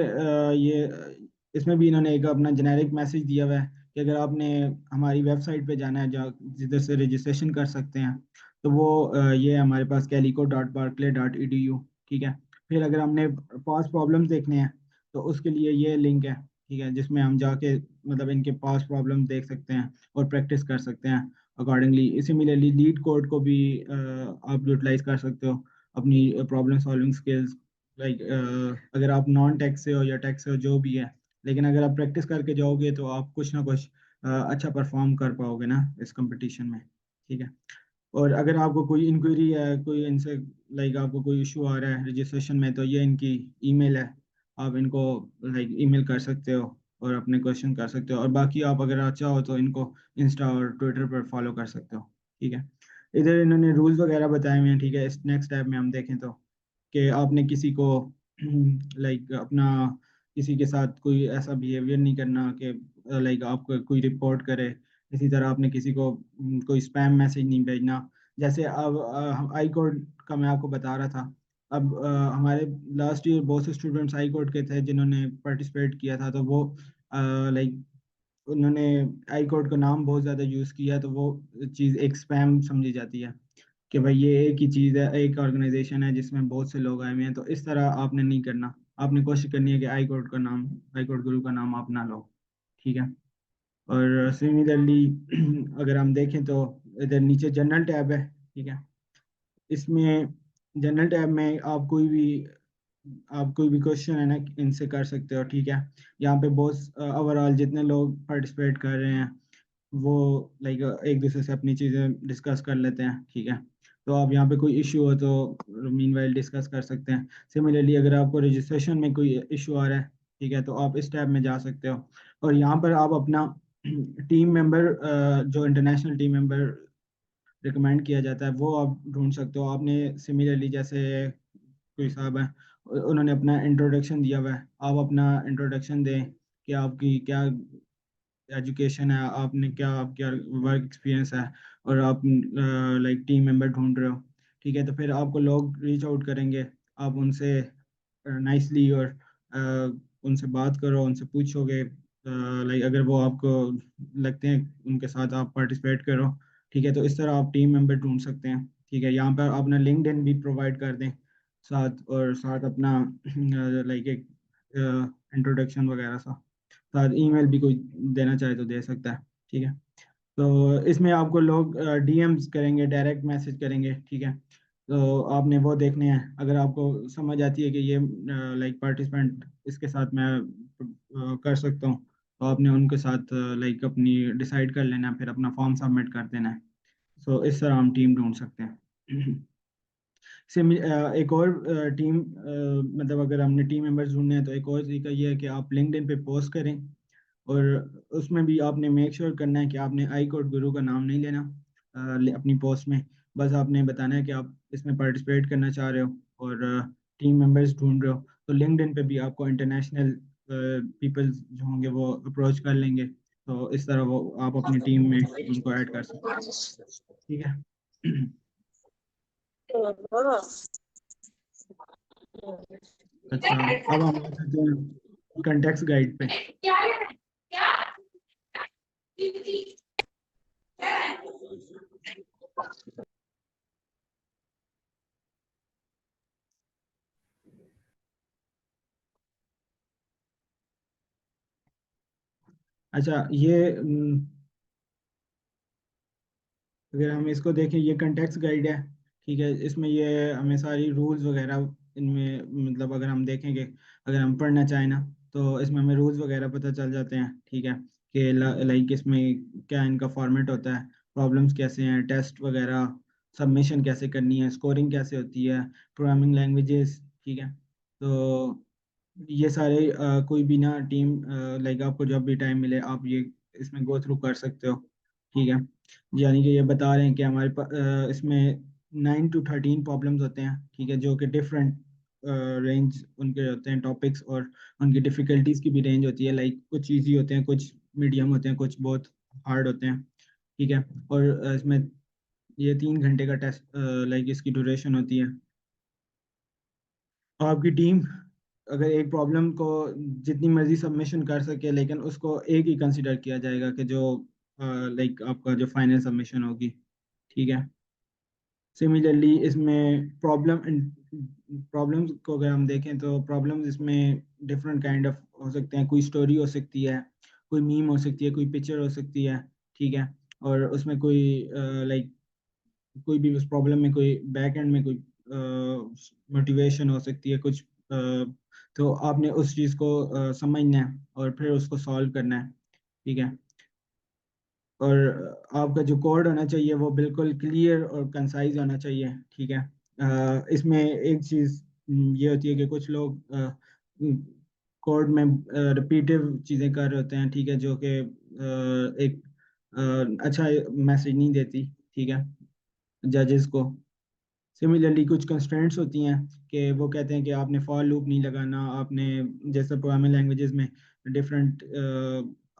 Speaker 3: इसमें भी इन्होंने एक अपना जेनेरिक मैसेज दिया हुआ है कि अगर आपने हमारी वेबसाइट पे जाना है जहाँ जिधर से रजिस्ट्रेशन कर सकते हैं, तो वो ये है हमारे पास calico.berkeley.edu, ठीक है। फिर अगर हमने पास प्रॉब्लम्स देखने हैं, तो उसके लिए ये लिंक है, ठीक है, जिसमें हम जाके मतलब इनके पास प्रॉब्लम देख सकते हैं और प्रैक्टिस कर सकते हैं अकॉर्डिंगली। सिमिलरली लीड कोड को भी आप यूटिलाइज कर सकते हो अपनी प्रॉब्लम सॉल्विंग स्किल्स। लाइक अगर आप नॉन टेक से हो या टेक से हो, जो भी है, लेकिन अगर आप प्रैक्टिस करके जाओगे तो आप कुछ ना कुछ अच्छा परफॉर्म कर पाओगे ना इस कंपटीशन में, ठीक है। और अगर आपको कोई इंक्वायरी है, कोई इनसे लाइक आपको कोई इशू आ रहा है रजिस्ट्रेशन में, तो ये इनकी ईमेल है, आप इनको लाइक ईमेल कर सकते हो और अपने क्वेश्चन कर सकते हो। और बाकी आप अगर चाहो तो इनको इंस्टा और ट्विटर पर फॉलो कर सकते हो, ठीक है। इधर इन्होंने रूल्स वगैरह बताए हुए हैं, ठीक है। इस नेक्स्ट टैब में हम देखें तो कि आपने किसी को लाइक अपना किसी के साथ कोई ऐसा बिहेवियर नहीं करना कि लाइक आपको कोई रिपोर्ट करे। इसी तरह आपने किसी को कोई स्पैम मैसेज नहीं भेजना। जैसे अब आई कोड का मैं आपको बता रहा था। अब हमारे लास्ट ईयर बहुत से स्टूडेंट्स आई कोड के थे जिन्होंने पार्टिसिपेट किया था, तो वो लाइक उन्होंने आई कोड का नाम बहुत ज़्यादा यूज़ किया, तो वो चीज़ एक स्पैम समझी जाती है कि भाई ये एक ही चीज़ है, एक ऑर्गेनाइजेशन है जिसमें बहुत से लोग आए हुए हैं। तो इस तरह आपने नहीं करना, आपने कोशिश करनी है कि आई कोड का नाम, आई कोड गुरु का नाम आप ना लो, ठीक है। और सिमिलरली अगर हम देखें तो इधर नीचे जनरल टैब है, ठीक है। इसमें जनरल टैब में आप कोई भी क्वेश्चन है ना इनसे कर सकते हो, ठीक है। यहाँ पे बहुत ओवरऑल जितने लोग पार्टिसिपेट कर रहे हैं वो लाइक एक दूसरे से अपनी चीज़ें डिस्कस कर लेते हैं, ठीक है। तो आप यहाँ पे कोई इशू हो तो मीनवाइल डिस्कस कर सकते हैं। सिमिलरली अगर आपको रजिस्ट्रेशन में कोई इशू आ रहा है, ठीक है, तो आप इस टैब में जा सकते हो और यहाँ पर आप अपना टीम मेंबर, जो इंटरनेशनल टीम मेंबर रिकमेंड किया जाता है, वो आप ढूंढ सकते हो। आपने सिमिलरली जैसे कोई साहब है, उन्होंने अपना इंट्रोडक्शन दिया हुआ है, आप अपना इंट्रोडक्शन दें कि आपकी क्या एजुकेशन है, आपने क्या वर्क एक्सपीरियंस है, और आप लाइक टीम मेंबर ढूंढ रहे हो, ठीक है। तो फिर आपको लोग रीच आउट करेंगे, आप उनसे नाइसली और उनसे बात करो, उनसे पूछोगे लाइक अगर वो आपको लगते हैं उनके साथ आप पार्टिसिपेट करो, ठीक है। तो इस तरह आप टीम मेंबर ढूंढ सकते हैं, ठीक है। यहाँ पर अपना लिंक्डइन भी प्रोवाइड कर दें साथ, और साथ अपना लाइक एक इंट्रोडक्शन वगैरह सा, साथ ईमेल भी कोई देना चाहे तो दे सकता है, ठीक है। तो इसमें आपको लोग डीएम्स करेंगे, डायरेक्ट मैसेज करेंगे, ठीक है। तो आपने वो देखने हैं। अगर आपको समझ आती है कि ये लाइक पार्टिसिपेंट इसके साथ मैं कर सकता हूँ, तो आपने उनके साथ लाइक अपनी डिसाइड कर लेना है, फिर अपना फॉर्म सबमिट कर देना है। सो इस तरह हम टीम ढूंढ सकते हैं। एक और टीम मतलब अगर हमने टीम मेंबर्स ढूंढने हैं तो एक और तरीका ये है कि आप लिंक्डइन पे पोस्ट करें, और उसमें भी आपने मेक श्योर करना है कि आपने आई कोड गुरु का नाम नहीं लेना अपनी पोस्ट में। बस आपने बताना है कि आप इसमें पार्टिसिपेट करना चाह रहे हो और टीम मेंबर्स ढूंढ रहे हो। तो लिंक्डइन पे भी आपको इंटरनेशनल पीपल्स जो होंगे वो अप्रोच कर लेंगे, तो इस तरह वो आप अपनी टीम में उनको ऐड कर सकते हैं। ठीक है। अच्छा, अब हम आ जाते हैं कंटेक्स्ट गाइड पे। अच्छा, ये अगर हम इसको देखें, ये कंटेक्स्ट गाइड है। ठीक है, इसमें ये हमें सारी रूल्स वगैरह इनमें, मतलब अगर हम देखेंगे, अगर हम पढ़ना चाहें ना, तो इसमें हमें रूल्स वगैरह पता चल जाते हैं। ठीक है, कि लाइक इसमें क्या इनका फॉर्मेट होता है, प्रॉब्लम्स कैसे हैं, टेस्ट वगैरह, सबमिशन कैसे करनी है, स्कोरिंग कैसे होती है, प्रोग्रामिंग लैंग्वेजेस। ठीक है, तो ये सारे कोई भी ना टीम लाइक आपको जब भी टाइम मिले आप ये इसमें गो थ्रू कर सकते हो। ठीक है, यानी कि ये बता रहे हैं कि हमारे पास इसमें 9 to 13 प्रॉब्लम्स होते हैं। ठीक है, जो कि डिफरेंट रेंज उनके होते हैं टॉपिक्स, और उनकी डिफ़िकल्टीज की भी रेंज होती है। लाइक कुछ इजी होते हैं, कुछ मीडियम होते हैं, कुछ बहुत हार्ड होते हैं। ठीक है, और इसमें ये 3 घंटे का टेस्ट लाइक इसकी ड्यूरेशन होती है। आपकी टीम अगर एक प्रॉब्लम को जितनी मर्जी सबमिशन कर सके, लेकिन उसको एक ही कंसिडर किया जाएगा कि जो लाइक आपका जो फाइनल सबमिशन होगी। ठीक है, सिमिलरली इसमें प्रॉब्लम्स को अगर हम देखें तो प्रॉब्लम्स इसमें डिफरेंट काइंड ऑफ हो सकते हैं। कोई स्टोरी हो सकती है, कोई मीम हो सकती है, कोई पिक्चर हो सकती है। ठीक है, और उसमें कोई लाइक कोई भी उस प्रॉब्लम में कोई बैक एंड में कोई मोटिवेशन हो सकती है कुछ। तो आपने उस चीज़ को समझना है और फिर उसको सॉल्व करना है। ठीक है, और आपका जो कोड होना चाहिए वो बिल्कुल क्लियर और कंसाइज होना चाहिए। ठीक है, इसमें एक चीज़ ये होती है कि कुछ लोग कोड में रिपीटिव चीज़ें कर रहे होते हैं। ठीक है, जो कि एक अच्छा मैसेज नहीं देती। ठीक है, जजेस को। सिमिलरली कुछ कंस्ट्रेंट्स होती हैं कि वो कहते हैं कि आपने फॉर लूप नहीं लगाना, आपने जैसे प्रोग्रामिंग लैंग्वेजेस में डिफरेंट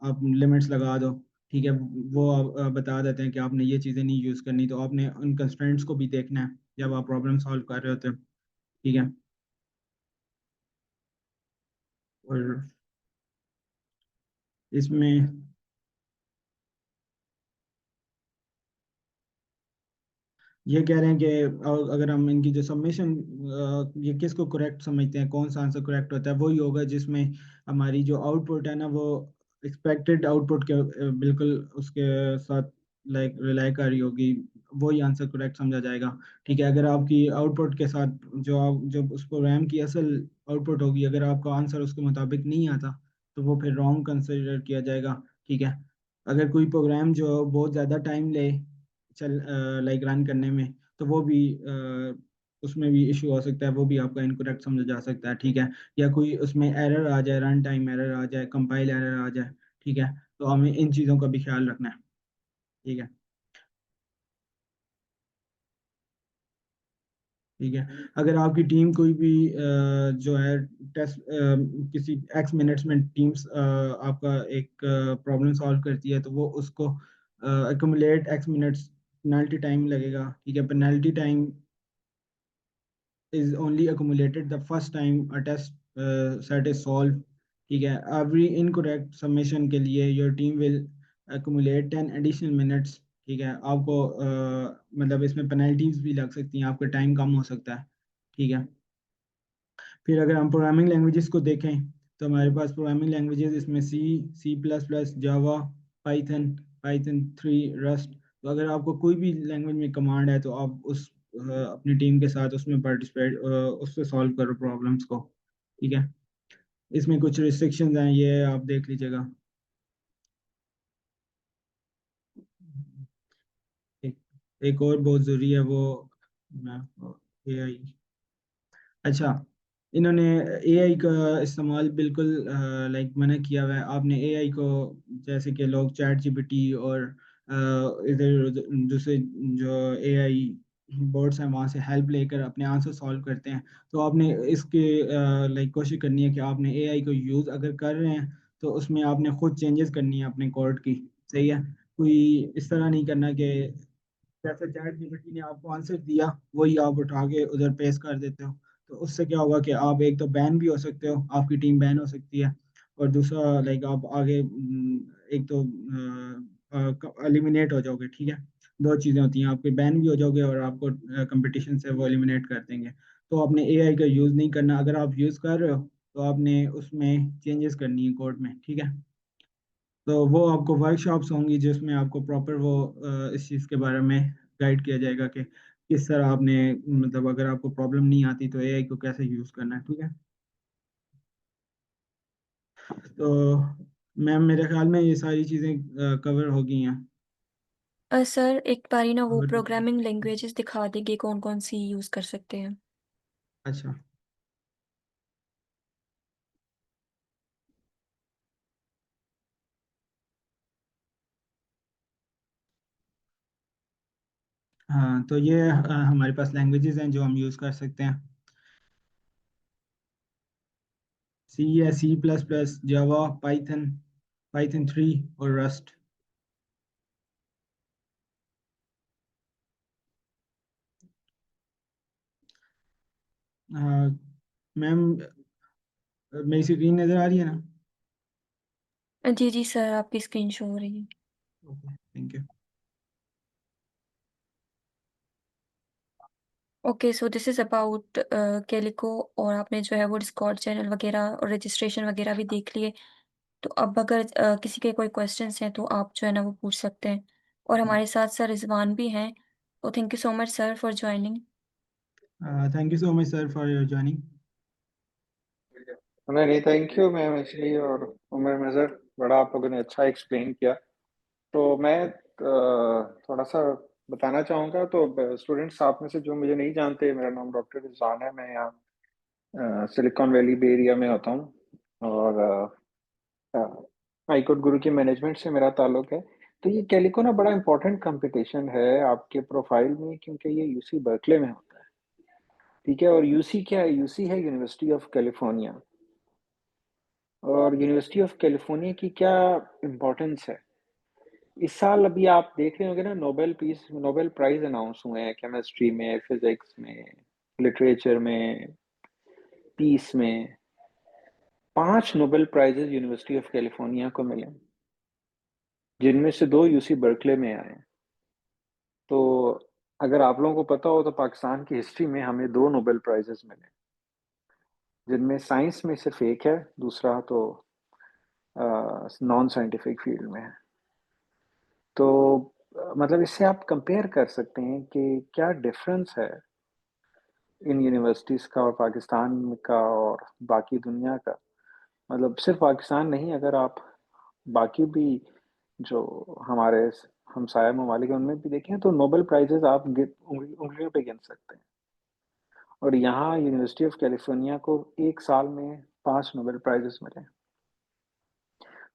Speaker 3: आप लिमिट्स लगा दो। ठीक है, वो बता देते हैं कि आपने ये चीज़ें नहीं यूज़ करनी, तो आपने उन कंस्ट्रेंट्स को भी देखना है जब आप प्रॉब्लम सॉल्व कर रहे होते हो। ठीक है, और इसमें ये कह रहे हैं कि अगर हम इनकी जो सबमिशन, ये किसको करेक्ट समझते हैं, कौन सा आंसर करेक्ट होता है, वही होगा जिसमें हमारी जो आउटपुट है ना वो एक्सपेक्टेड आउटपुट के बिल्कुल उसके साथ लाइक रिलाई कर रही होगी, वही आंसर करेक्ट समझा जाएगा। ठीक है, अगर आपकी आउटपुट के साथ जो आप जब उस प्रोग्राम की असल आउटपुट होगी, अगर आपका आंसर उसके मुताबिक नहीं आता, तो वो फिर रॉन्ग कंसिडर किया जाएगा। ठीक है, अगर कोई प्रोग्राम जो बहुत ज़्यादा टाइम ले चल लाइक रन करने में, तो वो भी उसमें भी इशू हो सकता है, वो भी आपका इनकरेक्ट समझा जा सकता है। ठीक है, या कोई उसमें एरर आ जाए, रन टाइम एरर आ जाए, कंपाइल एरर आ जाए। ठीक है, तो हमें इन चीज़ों का भी ख्याल रखना है। ठीक है, ठीक है, अगर आपकी टीम कोई भी जो है टेस्ट किसी एक्स मिनट्स में टीम्स आपका एक प्रॉब्लम सॉल्व करती है, तो वो उसको accumulate x minutes penalty time लगेगा। ठीक है, penalty time is only accumulated the first time a test set is solved. ठीक है, every incorrect submission के लिए your team will accumulate 10 additional minutes. ठीक है, आपको मतलब इसमें पेनल्टीज भी लग सकती हैं, आपका टाइम कम हो सकता है। ठीक है, फिर अगर हम प्रोग्रामिंग लैंग्वेजेस को देखें, तो हमारे पास प्रोग्रामिंग लैंग्वेजेस इसमें C++, जावा, पाइथन, पाइथन 3, रस्ट। तो अगर आपको कोई भी लैंग्वेज में कमांड है, तो आप अपनी टीम के साथ उसमें पार्टिसिपेट, उससे सॉल्व करो प्रॉब्लम्स को, ठीक है। इसमें कुछ रिस्ट्रिक्शंस हैं, ये आप देख लीजिएगा। एक, एक और बहुत ज़रूरी है वो AI। अच्छा, इन्होंने AI का इस्तेमाल बिल्कुल लाइक मना किया हुआ है। आपने AI को, जैसे कि लोग चैट जीपीटी और इधर दूसरे जो AI बोर्ड्स हैं वहाँ से हेल्प लेकर अपने आंसर सॉल्व करते हैं, तो आपने इसके लाइक कोशिश करनी है कि आपने AI को यूज़ अगर कर रहे हैं तो उसमें आपने खुद चेंजेस करनी है अपने कोड की, सही है। कोई इस तरह नहीं करना कि जैसे चैट जीपीटी ने आपको आंसर दिया वही आप उठा के उधर पेस्ट कर देते हो, तो उससे क्या होगा कि आप एक तो बैन भी हो सकते हो, आपकी टीम बैन हो सकती है, और दूसरा लाइक आप आगे एक तो एलिमिनेट हो जाओगे, ठीक है। दो चीज़ें होती हैं, आपके बैन भी हो जाओगे और आपको कंपटीशन से वो एलिमिनेट कर देंगे। तो आपने AI का यूज़ नहीं करना, अगर आप यूज़ कर रहे हो तो आपने उसमें चेंजेस करनी है कोड में, ठीक है। तो वो आपको वर्कशॉप्स होंगी जिसमें आपको प्रॉपर वो इस चीज़ के बारे में गाइड किया जाएगा कि किस तरह आपने, मतलब अगर आपको प्रॉब्लम नहीं आती तो AI को कैसे यूज़ करना है, ठीक है। तो मैम मेरे ख्याल में ये सारी चीज़ें कवर हो गई हैं।
Speaker 2: सर एक बारी ना वो
Speaker 3: और
Speaker 2: प्रोग्रामिंग लैंग्वेजेस दिखा देंगे कौन कौन सी यूज़ कर सकते हैं।
Speaker 3: अच्छा, हाँ, तो ये हमारे पास लैंग्वेजेस हैं जो हम यूज़ कर सकते हैं। सी है, C++, जावा, पाइथन, पाइथन 3 और रस्ट। मैम मेरी स्क्रीन नज़र आ रही है ना?
Speaker 2: जी जी सर, आपकी स्क्रीन शो हो रही है।
Speaker 3: Okay, thank you.
Speaker 2: Okay, so this is about calico, और आपने जो है वो डिस्कॉर्ड चैनल वगैरह और रजिस्ट्रेशन वगैरह भी देख लिए। तो अब अगर किसी के कोई क्वेश्चंस हैं तो आप जो है ना वो पूछ सकते हैं। और हमारे साथ सर रिजवान भी हैं। तो thank you so much sir for joining.
Speaker 3: Thank you so much sir for your joining.
Speaker 6: नहीं नहीं, थैंक यू मैम, इसलिए और उमर नज़र, बड़ा आप लोगों ने अच्छा एक्सप्लेन किया। तो मैं थोड़ा सा बताना चाहूँगा। तो स्टूडेंट्स आप में से जो मुझे नहीं जानते, मेरा नाम डॉक्टर रिजवान है। मैं यहाँ सिलिकॉन वैली बे एरिया में होता हूँ, और हाईकोर्ट गुरु की मैनेजमेंट से मेरा ताल्लुक है। तो ये कैलिको ना बड़ा इंपॉर्टेंट कंपटीशन है आपके प्रोफाइल में, क्योंकि ये यूसी बर्कले में होता है, ठीक है। और यूसी क्या है? यूसी है यूनिवर्सिटी ऑफ कैलिफोर्निया। और यूनिवर्सिटी ऑफ कैलिफोर्निया की क्या इम्पोर्टेंस है? इस साल अभी आप देख रहे होंगे ना, नोबेल प्राइज अनाउंस हुए हैं, केमिस्ट्री में, फिजिक्स में, लिटरेचर में, पीस में। 5 Nobel prizes university of California को मिले, जिनमें से 2 यूसी बर्कले में आए। तो अगर आप लोगों को पता हो तो पाकिस्तान की हिस्ट्री में हमें 2 नोबेल प्राइजेस मिले, जिनमें साइंस में सिर्फ एक है, दूसरा तो नॉन साइंटिफिक फील्ड में है। तो मतलब इससे आप कंपेयर कर सकते हैं कि क्या डिफरेंस है इन यूनिवर्सिटीज़ का और पाकिस्तान का और बाकी दुनिया का। मतलब सिर्फ पाकिस्तान नहीं, अगर आप बाकी भी जो हमारे हमसाया ममालिक हैं उनमें भी देखें तो नोबेल प्राइजेस आप उंगलियों पे गिन सकते हैं। और यहाँ यूनिवर्सिटी ऑफ कैलिफोर्निया को एक साल में 5 नोबेल प्राइजेस मिले।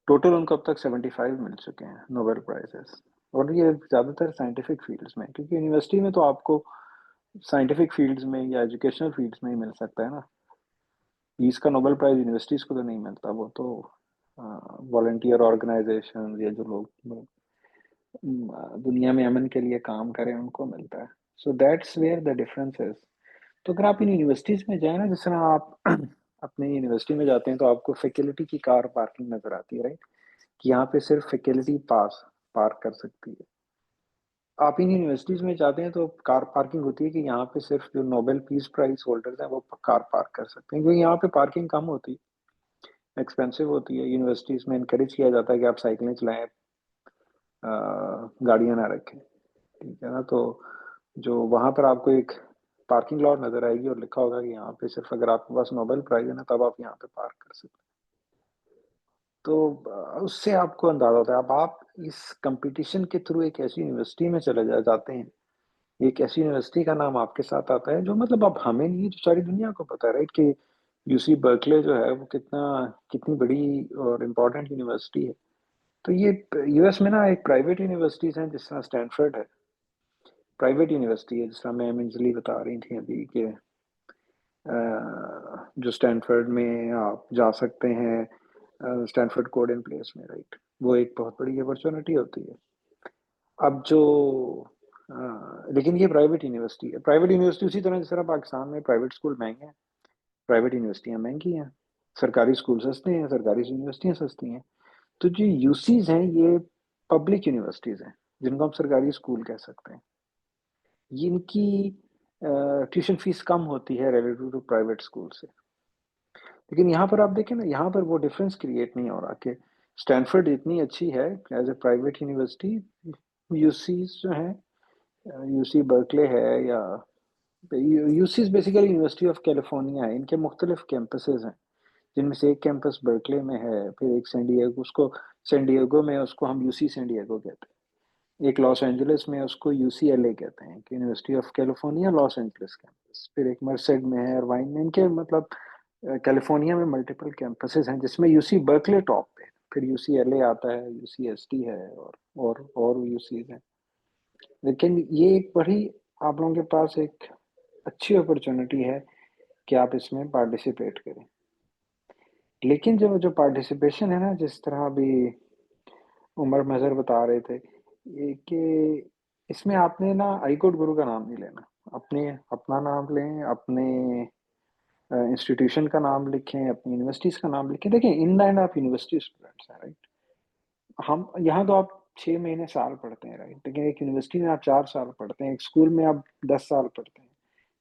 Speaker 6: टोटल उनको अब तक 75 मिल चुके हैं नोबेल प्राइजेस। और ये ज़्यादातर साइंटिफिक फील्ड्स में, क्योंकि यूनिवर्सिटी में तो आपको साइंटिफिक फील्ड्स में या एजुकेशनल फील्ड्स में ही मिल सकता है ना। पीस का नोबेल प्राइज यूनिवर्सिटीज़ को तो नहीं मिलता, वो तो वॉलंटियर ऑर्गेनाइजेशन या जो लोग दुनिया में अमन के लिए काम करें उनको मिलता है। So that's where the difference is. तो अगर आप इन यूनिवर्सिटीज़ में जाए ना, जिस तरह आप अपने यूनिवर्सिटी में जाते हैं तो आपको फैकल्टी की कार पार्किंग नजर आती है, राइट, कि यहाँ पे सिर्फ फैकल्टी पास पार्क कर सकती है। आप इन यूनिवर्सिटीज में जाते हैं तो कार पार्किंग होती है कि यहाँ पे सिर्फ जो नोबेल पीस प्राइज होल्डर्स हैं वो कार पार्क कर सकते हैं, क्योंकि यहाँ पे पार्किंग कम होती है, एक्सपेंसिव होती है। यूनिवर्सिटीज में इनकरेज किया जाता है कि आप साइकिलें चलाएं, गाड़ियाँ ना रखें, ठीक है ना। तो जो वहाँ पर आपको एक पार्किंग लॉट नज़र आएगी और लिखा होगा कि यहाँ पे सिर्फ अगर आपके पास नोबेल प्राइज़ है ना, तब आप यहाँ पे पार्क कर सकते हैं। तो उससे आपको अंदाज़ा होता है। अब आप इस कॉम्पिटिशन के थ्रू एक ऐसी यूनिवर्सिटी में चले जाते हैं, एक ऐसी यूनिवर्सिटी का नाम आपके साथ आता है जो मतलब अब हमें नहीं, जो सारी दुनिया को पता है, राइट, कि यूसी बर्कले जो है वो कितनी बड़ी और इम्पोर्टेंट यूनिवर्सिटी है। तो ये यूएस में ना एक प्राइवेट यूनिवर्सिटीज़ हैं, जिस तरह स्टैनफोर्ड है, प्राइवेट यूनिवर्सिटी है, जिस तरह मैम अंजलि बता रही थी अभी कि जो स्टैनफोर्ड में आप जा सकते हैं, स्टैनफोर्ड कोड इन प्लेस में, राइट, वो एक बहुत बड़ी अपॉर्चुनिटी होती है। अब जो लेकिन ये प्राइवेट यूनिवर्सिटी है। प्राइवेट यूनिवर्सिटी उसी तरह जिस तरह पाकिस्तान में प्राइवेट स्कूल महंगे हैं, प्राइवेट यूनिवर्सिटियाँ महंगी हैं, सरकारी स्कूल सस्ते हैं, सरकारी यूनिवर्सिटियाँ सस्ती हैं। तो जो यूसीज हैं ये पब्लिक यूनिवर्सिटीज़ हैं, जिनको हम सरकारी स्कूल कह सकते हैं। इनकी ट्यूशन फीस कम होती है रिलेटिव टू प्राइवेट स्कूल से। लेकिन यहाँ पर आप देखें ना, यहाँ पर वो डिफरेंस क्रिएट नहीं हो रहा कि स्टैनफोर्ड इतनी अच्छी है as a private university, UCs जो है, यूसी बर्कले है या UCs basically university of California है, इनके मुख्तलिफ कैंपसेस हैं, जिनमें से एक कैंपस बर्कले में है, फिर एक सैन डिएगो में उसको हम यूसी सैन डिएगो कहते हैं, एक लॉस एंजलिस में उसको यूसीएलए कहते हैं, कि university of California Los Angeles campus, फिर एक मर्सेड में है, अर्वाइन में, इनके मतलब कैलिफोर्निया में मल्टीपल कैंपसेस हैं, जिसमें यूसी बर्कले टॉप पे, फिर यूसीएलए आता है, यूसीएसटी है, और यूसीज हैं। लेकिन ये एक बड़ी आप लोगों के पास एक अच्छी अपॉर्चुनिटी है कि आप इसमें पार्टिसिपेट करें। लेकिन जो पार्टिसिपेशन है ना, जिस तरह अभी उमर मजहर बता रहे थे, ये कि इसमें आपने ना आई कोड गुरु का नाम नहीं लेना, अपना नाम लें, अपने इंस्टीट्यूशन का नाम लिखें, अपनी यूनिवर्सिटीज का नाम लिखें। देखिए, इन द एंड आप यूनिवर्सिटी स्टूडेंट्स हैं, राइट। हम यहाँ तो आप 6 महीने साल पढ़ते हैं, राइट, लेकिन एक यूनिवर्सिटी में आप 4 साल पढ़ते हैं, एक स्कूल में आप 10 साल पढ़ते हैं,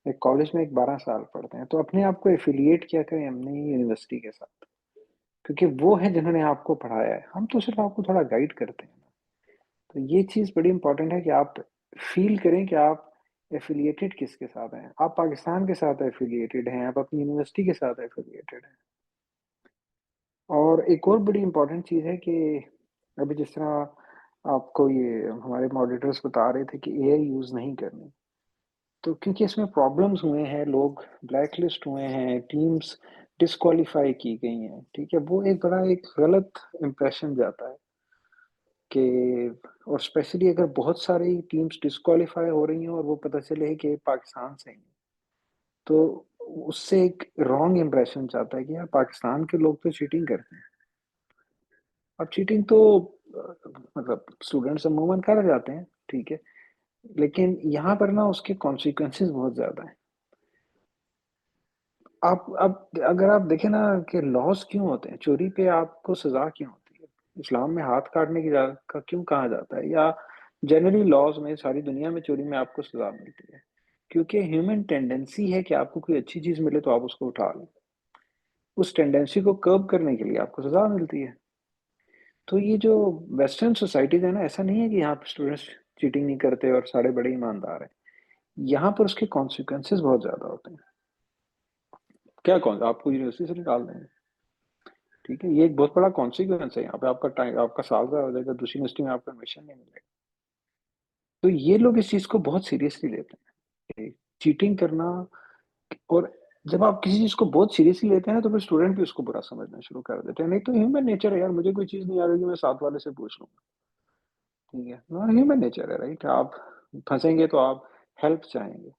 Speaker 6: एक कॉलेज में एक 12 साल पढ़ते हैं। तो अपने आप को एफिलिएट किया करें अपनी यूनिवर्सिटी के साथ, क्योंकि वो है जिन्होंने आपको पढ़ाया है, हम तो सिर्फ आपको थोड़ा गाइड करते हैं। तो ये चीज़ बड़ी इंपॉर्टेंट है कि आप फील करें कि आप एफिलिएटेड किसके साथ हैं। आप पाकिस्तान के साथ एफिलिएटेड हैं, आप अपनी यूनिवर्सिटी के साथ एफिलिएटेड हैं। और एक और बड़ी इंपॉर्टेंट चीज़ है कि अभी जिस तरह आपको ये हमारे मॉडरेटर्स बता रहे थे कि एआई यूज़ नहीं करनी, तो क्योंकि इसमें प्रॉब्लम्स हुए हैं, लोग ब्लैक लिस्ट हुए हैं, टीम्स डिस्क्वालीफाई की गई हैं, ठीक है, वो एक गलत इंप्रेशन जाता है कि, और स्पेशली अगर बहुत सारी टीम्स डिस्क्वालीफाई हो रही हैं और वो पता चले कि पाकिस्तान से हैं, तो उससे एक रॉन्ग इंप्रेशन जाता है कि यार पाकिस्तान के लोग तो चीटिंग करते हैं। अब चीटिंग तो मतलब स्टूडेंट्स अमूमन कर जाते हैं, ठीक है, लेकिन यहाँ पर ना उसके कॉन्सिक्वेंसेस बहुत ज़्यादा हैं। आप अब अगर आप देखें ना कि लॉस क्यों होते हैं, चोरी पे आपको सज़ा क्यों होती है? इस्लाम में हाथ काटने की का क्यों कहा जाता है, या जनरली लॉज में सारी दुनिया में चोरी में आपको सज़ा मिलती है? क्योंकि ह्यूमन टेंडेंसी है कि आपको कोई अच्छी चीज़ मिले तो आप उसको उठा लें। उस टेंडेंसी को कर्ब करने के लिए आपको सज़ा मिलती है। तो ये जो वेस्टर्न सोसाइटीज़ है ना, ऐसा नहीं है कि यहाँ पे स्टूडेंट्स चीटिंग नहीं करते और सारे बड़े ईमानदार हैं। यहाँ पर उसके कॉन्सिक्वेंसेस बहुत ज़्यादा होते हैं। क्या कौन आपको यूनिवर्सिटी से निकाल देंगे, ठीक है, ये एक बहुत बड़ा कॉन्सिक्वेंस है। यहाँ पे आपका साल ज़ाया हो जाएगा, दूसरी यूनिवर्सिटी में आपको एडमिशन नहीं मिलेगा। तो ये लोग इस चीज़ को बहुत सीरियसली लेते हैं, चीटिंग करना। और जब आप किसी चीज़ को बहुत सीरियसली लेते हैं ना, तो फिर स्टूडेंट भी उसको बुरा समझना शुरू कर देते हैं। नहीं तो ह्यूमन नेचर है यार, मुझे कोई चीज़ नहीं आ रही, मैं साथ वाले से पूछ लूँगा, ठीक है, ह्यूमन नेचर है, राइट। आप फंसेंगे तो आप हेल्प चाहेंगे,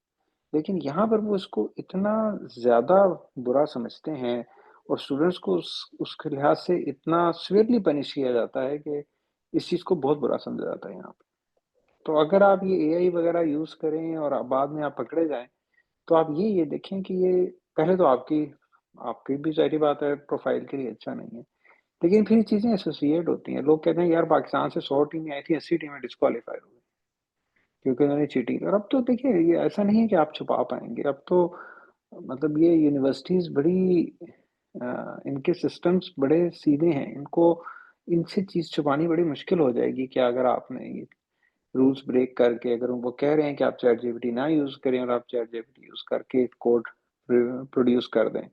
Speaker 6: लेकिन यहाँ पर वो इसको इतना ज़्यादा बुरा समझते हैं और स्टूडेंट्स को उसके लिहाज से इतना सीवियरली पनिश किया जाता है कि इस चीज़ को बहुत बुरा समझा जाता है यहाँ पे। तो अगर आप ये एआई वगैरह यूज़ करें और बाद में आप पकड़े जाएँ, तो आप ये देखें कि ये पहले तो आपकी भी ज़ाहिर-सी बात है प्रोफ़ाइल के लिए अच्छा नहीं है। लेकिन फिर ये चीज़ें एसोसिएट होती हैं। लोग कहते हैं यार पाकिस्तान से 100 टीमें आई थी, 80 टीमें डिस्क्वालीफाई हो गई, क्योंकि उन्होंने चीटिंग की। और अब तो देखिए ये ऐसा नहीं है कि आप छुपा पाएँगे। अब तो मतलब ये यूनिवर्सिटीज़ बड़ी इनके सिस्टम्स बड़े सीधे हैं। इनसे चीज़ छुपानी बड़ी मुश्किल हो जाएगी कि अगर आपने ये रूल्स ब्रेक करके अगर वो कह रहे हैं कि आप चैट जीपीटी ना यूज करें और आप चैट जीपीटी यूज करके कोड प्रोड्यूस कर दें,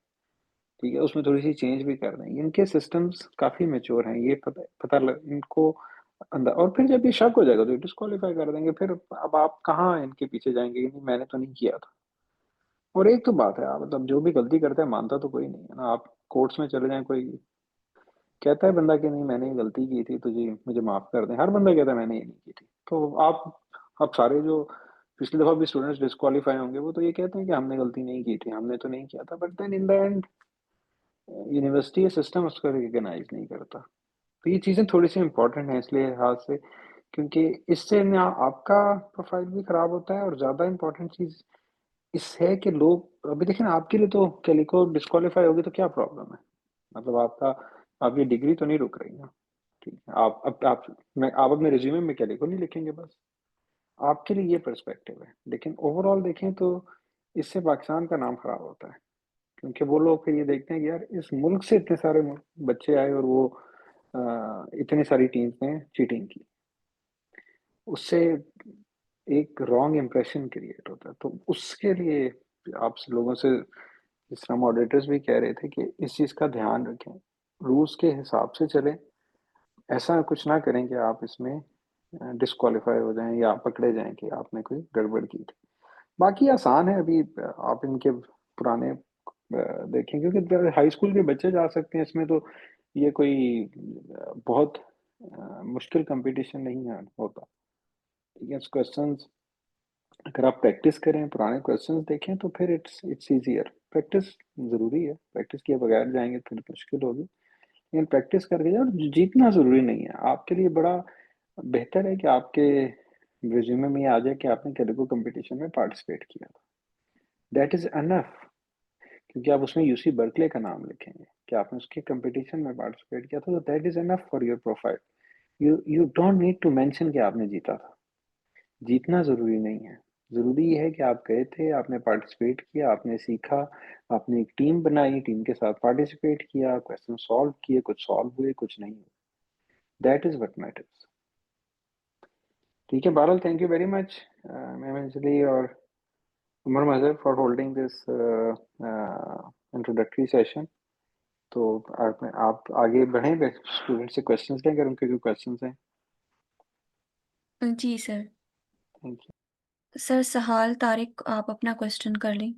Speaker 6: ठीक है, उसमें थोड़ी सी चेंज भी कर दें, इनके सिस्टम्स काफी मेच्योर हैं, ये इनको अंदर, और फिर जब ये शक हो जाएगा तो ये डिस्क्वालीफाई कर देंगे, फिर अब आप कहाँ इनके पीछे जाएंगे कि नहीं मैंने तो नहीं किया था। और एक तो बात है, आप मतलब जो भी गलती करता है मानता तो कोई नहीं है ना, आप कोर्ट्स में चले जाएं, कोई कहता है बंदा कि नहीं मैंने ये गलती की थी तो जी मुझे माफ कर दें, हर बंदा कहता है मैंने ये नहीं की थी, तो आप सारे जो पिछली दफा भी स्टूडेंट्स डिस्क्वालीफाई होंगे वो तो ये कहते हैं कि हमने गलती नहीं की थी, हमने तो नहीं किया था, but then in the end university system उसको रिकॉग्नाइज नहीं करता। तो ये चीजें थोड़ी सी इंपॉर्टेंट है इसलिए हाथ से, क्योंकि इससे ना आपका प्रोफाइल भी खराब होता है, और ज्यादा इंपॉर्टेंट चीज इस है कि लोग अभी देखें ना, आपके लिए तो कैलिको डिस्क्वालीफाई होगी तो क्या प्रॉब्लम है, मतलब आपकी डिग्री तो नहीं रुक रही ना, ठीक है, आप अपने रिज्यूमे में कैलिको नहीं लिखेंगे बस, आपके लिए ये पर्सपेक्टिव है, लेकिन ओवरऑल देखें तो इससे पाकिस्तान का नाम खराब होता है, क्योंकि वो लोग फिर ये देखते हैं कि यार इस मुल्क से इतने सारे बच्चे आए और वो इतनी सारी टीम्स ने चीटिंग की, उससे एक रॉन्ग इम्प्रेशन क्रिएट होता है, तो उसके लिए आप लोगों से, जिस तरह मॉडरेटर्स भी कह रहे थे कि इस चीज़ का ध्यान रखें, रूल्स के हिसाब से चलें, ऐसा कुछ ना करें कि आप इसमें डिस्क्वालीफाई हो जाएं या पकड़े जाएं कि आपने कोई गड़बड़ की थी। बाकी आसान है, अभी आप इनके पुराने देखें, क्योंकि हाई स्कूल के बच्चे जा सकते हैं इसमें, तो ये कोई बहुत मुश्किल कंपटीशन नहीं है होता, ठीक है, क्वेश्चंस अगर आप प्रैक्टिस करें, पुराने क्वेश्चंस देखें, तो फिर इट्स इजियर, प्रैक्टिस जरूरी है, प्रैक्टिस किए बगैर जाएंगे तो फिर मुश्किल होगी, लेकिन प्रैक्टिस करके जाओ, और जीतना जरूरी नहीं है, आपके लिए बड़ा बेहतर है कि आपके रिज्यूमे में ये आ जाए कि आपने तेलुगु कंपटीशन में पार्टिसिपेट किया था, दैट इज अनफ, क्योंकि आप उसमें यूसी बर्कले का नाम लिखेंगे कि आपने उसके कंपटीशन में पार्टिसिपेट किया था, तो that is enough for your profile, you don't need to mention कि आपने जीता था, जीतना जरूरी नहीं है, जरूरी ये है कि आप गए थे, आपने पार्टिसिपेट किया, आपने सीखा, आपने एक टीम बनाई, टीम के साथ पार्टिसिपेट किया, क्वेश्चन सॉल्व किए, कुछ सॉल्व हुए कुछ नहीं हुए, दैट इज व्हाट मैटर्स, ठीक है। बहरहाल thank you very much ma'am Anjali और Umar Mazhar for holding this introductory session. तो आप आगे बढ़ें, स्टूडेंट से क्वेश्चंस लें अगर उनके कोई क्वेश्चंस हैं।
Speaker 2: जी sir.
Speaker 6: Thank you.
Speaker 2: Sir Sahal Tariq, आप अपना क्वेश्चन कर लें।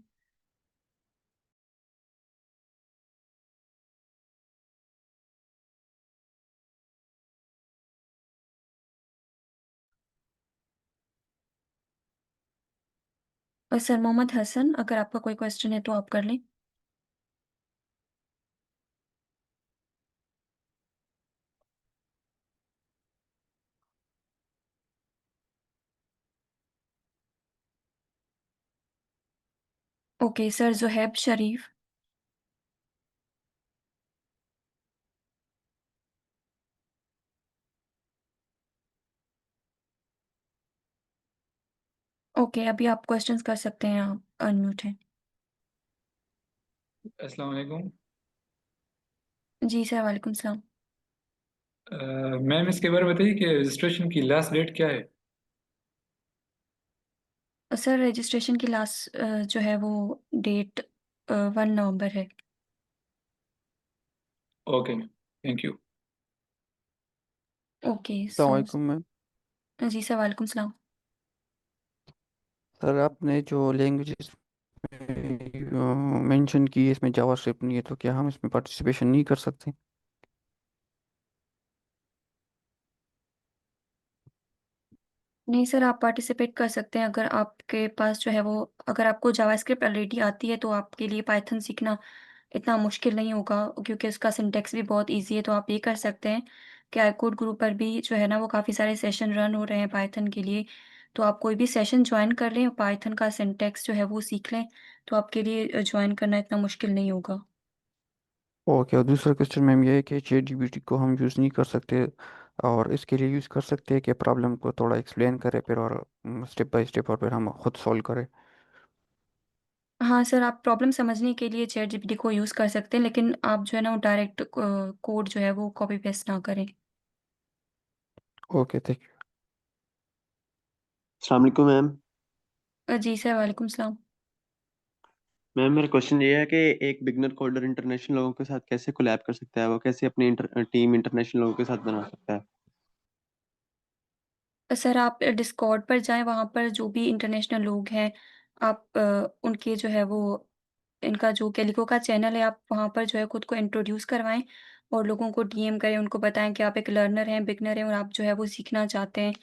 Speaker 2: और सर मोहम्मद हसन, अगर आपका कोई क्वेश्चन है तो आप कर लें। ओके सर, जुहैब शरीफ। ओके, अभी आप क्वेश्चंस कर सकते हैं, आप अनम्यूट हैं।
Speaker 7: अस्सलाम वालेकुम।
Speaker 2: जी सर, वालेकुम सलाम।
Speaker 7: मैम इसके बारे में बताइए कि रजिस्ट्रेशन की लास्ट डेट क्या है।
Speaker 2: सर रजिस्ट्रेशन की लास्ट जो है वो डेट 1 नवंबर है।
Speaker 7: Okay thank you.
Speaker 2: ओके
Speaker 8: अस्सलाम
Speaker 2: सो
Speaker 8: वालेकुम मैम।
Speaker 2: जी सर, वालेकुम सलाम।
Speaker 8: सर आपने जो लैंग्वेजेस मेंशन की है इसमें जावास्क्रिप्ट नहीं है, तो क्या हम इसमें पार्टिसिपेशन नहीं कर सकते?
Speaker 2: नहीं सर, आप पार्टिसिपेट कर सकते हैं अगर आपके पास जो है वो, अगर आपको जावास्क्रिप्ट ऑलरेडी आती है तो आपके लिए पाइथन सीखना इतना मुश्किल नहीं होगा, क्योंकि उसका सिंटेक्स भी बहुत इजी है, तो आप ये कर सकते हैं कि आईकोड ग्रुप पर भी जो है ना वो काफ़ी सारे सेशन रन हो रहे हैं पाइथन के लिए, तो आप कोई भी सेशन ज्वाइन कर लें, पाइथन का सिंटेक्स जो है वो सीख लें, तो आपके लिए ज्वाइन करना इतना मुश्किल नहीं होगा।
Speaker 8: ओके, और दूसरा क्वेश्चन मैम ये है कि चैट जीपीटी को हम यूज़ नहीं कर सकते, और इसके लिए यूज़ कर सकते हैं कि प्रॉब्लम को थोड़ा एक्सप्लेन करें फिर, और स्टेप बाय स्टेप, और फिर हम खुद सॉल्व करें।
Speaker 2: हाँ सर, आप प्रॉब्लम समझने के लिए चैट जीपीटी को यूज़ कर सकते हैं, लेकिन आप जो है ना वो डायरेक्ट कोड जो है वो कॉपी पेस्ट ना करें।
Speaker 8: ओके थैंक
Speaker 9: अस्सलाम वालेकुम मैम।
Speaker 2: जी सर, वालेकुम सलाम।
Speaker 9: मैम मेरा क्वेश्चन ये है कि एक बिगनर कोडर इंटरनेशनल लोगों के साथ कैसे कोलैब कर सकता है, वो कैसे अपनी टीम इंटरनेशनल लोगों के साथ बना सकता है।
Speaker 2: सर आप डिस्कॉर्ड पर जाएँ, वहाँ पर जो भी इंटरनेशनल लोग हैं, आप उनके जो है वो इनका जो कैलिको का चैनल है, आप वहाँ पर जो है खुद को इंट्रोड्यूस करवाएँ और लोगों को डीएम करें, उनको बताएँ कि आप एक लर्नर हैं, बिगिनर हैं और आप जो है वो सीखना चाहते हैं।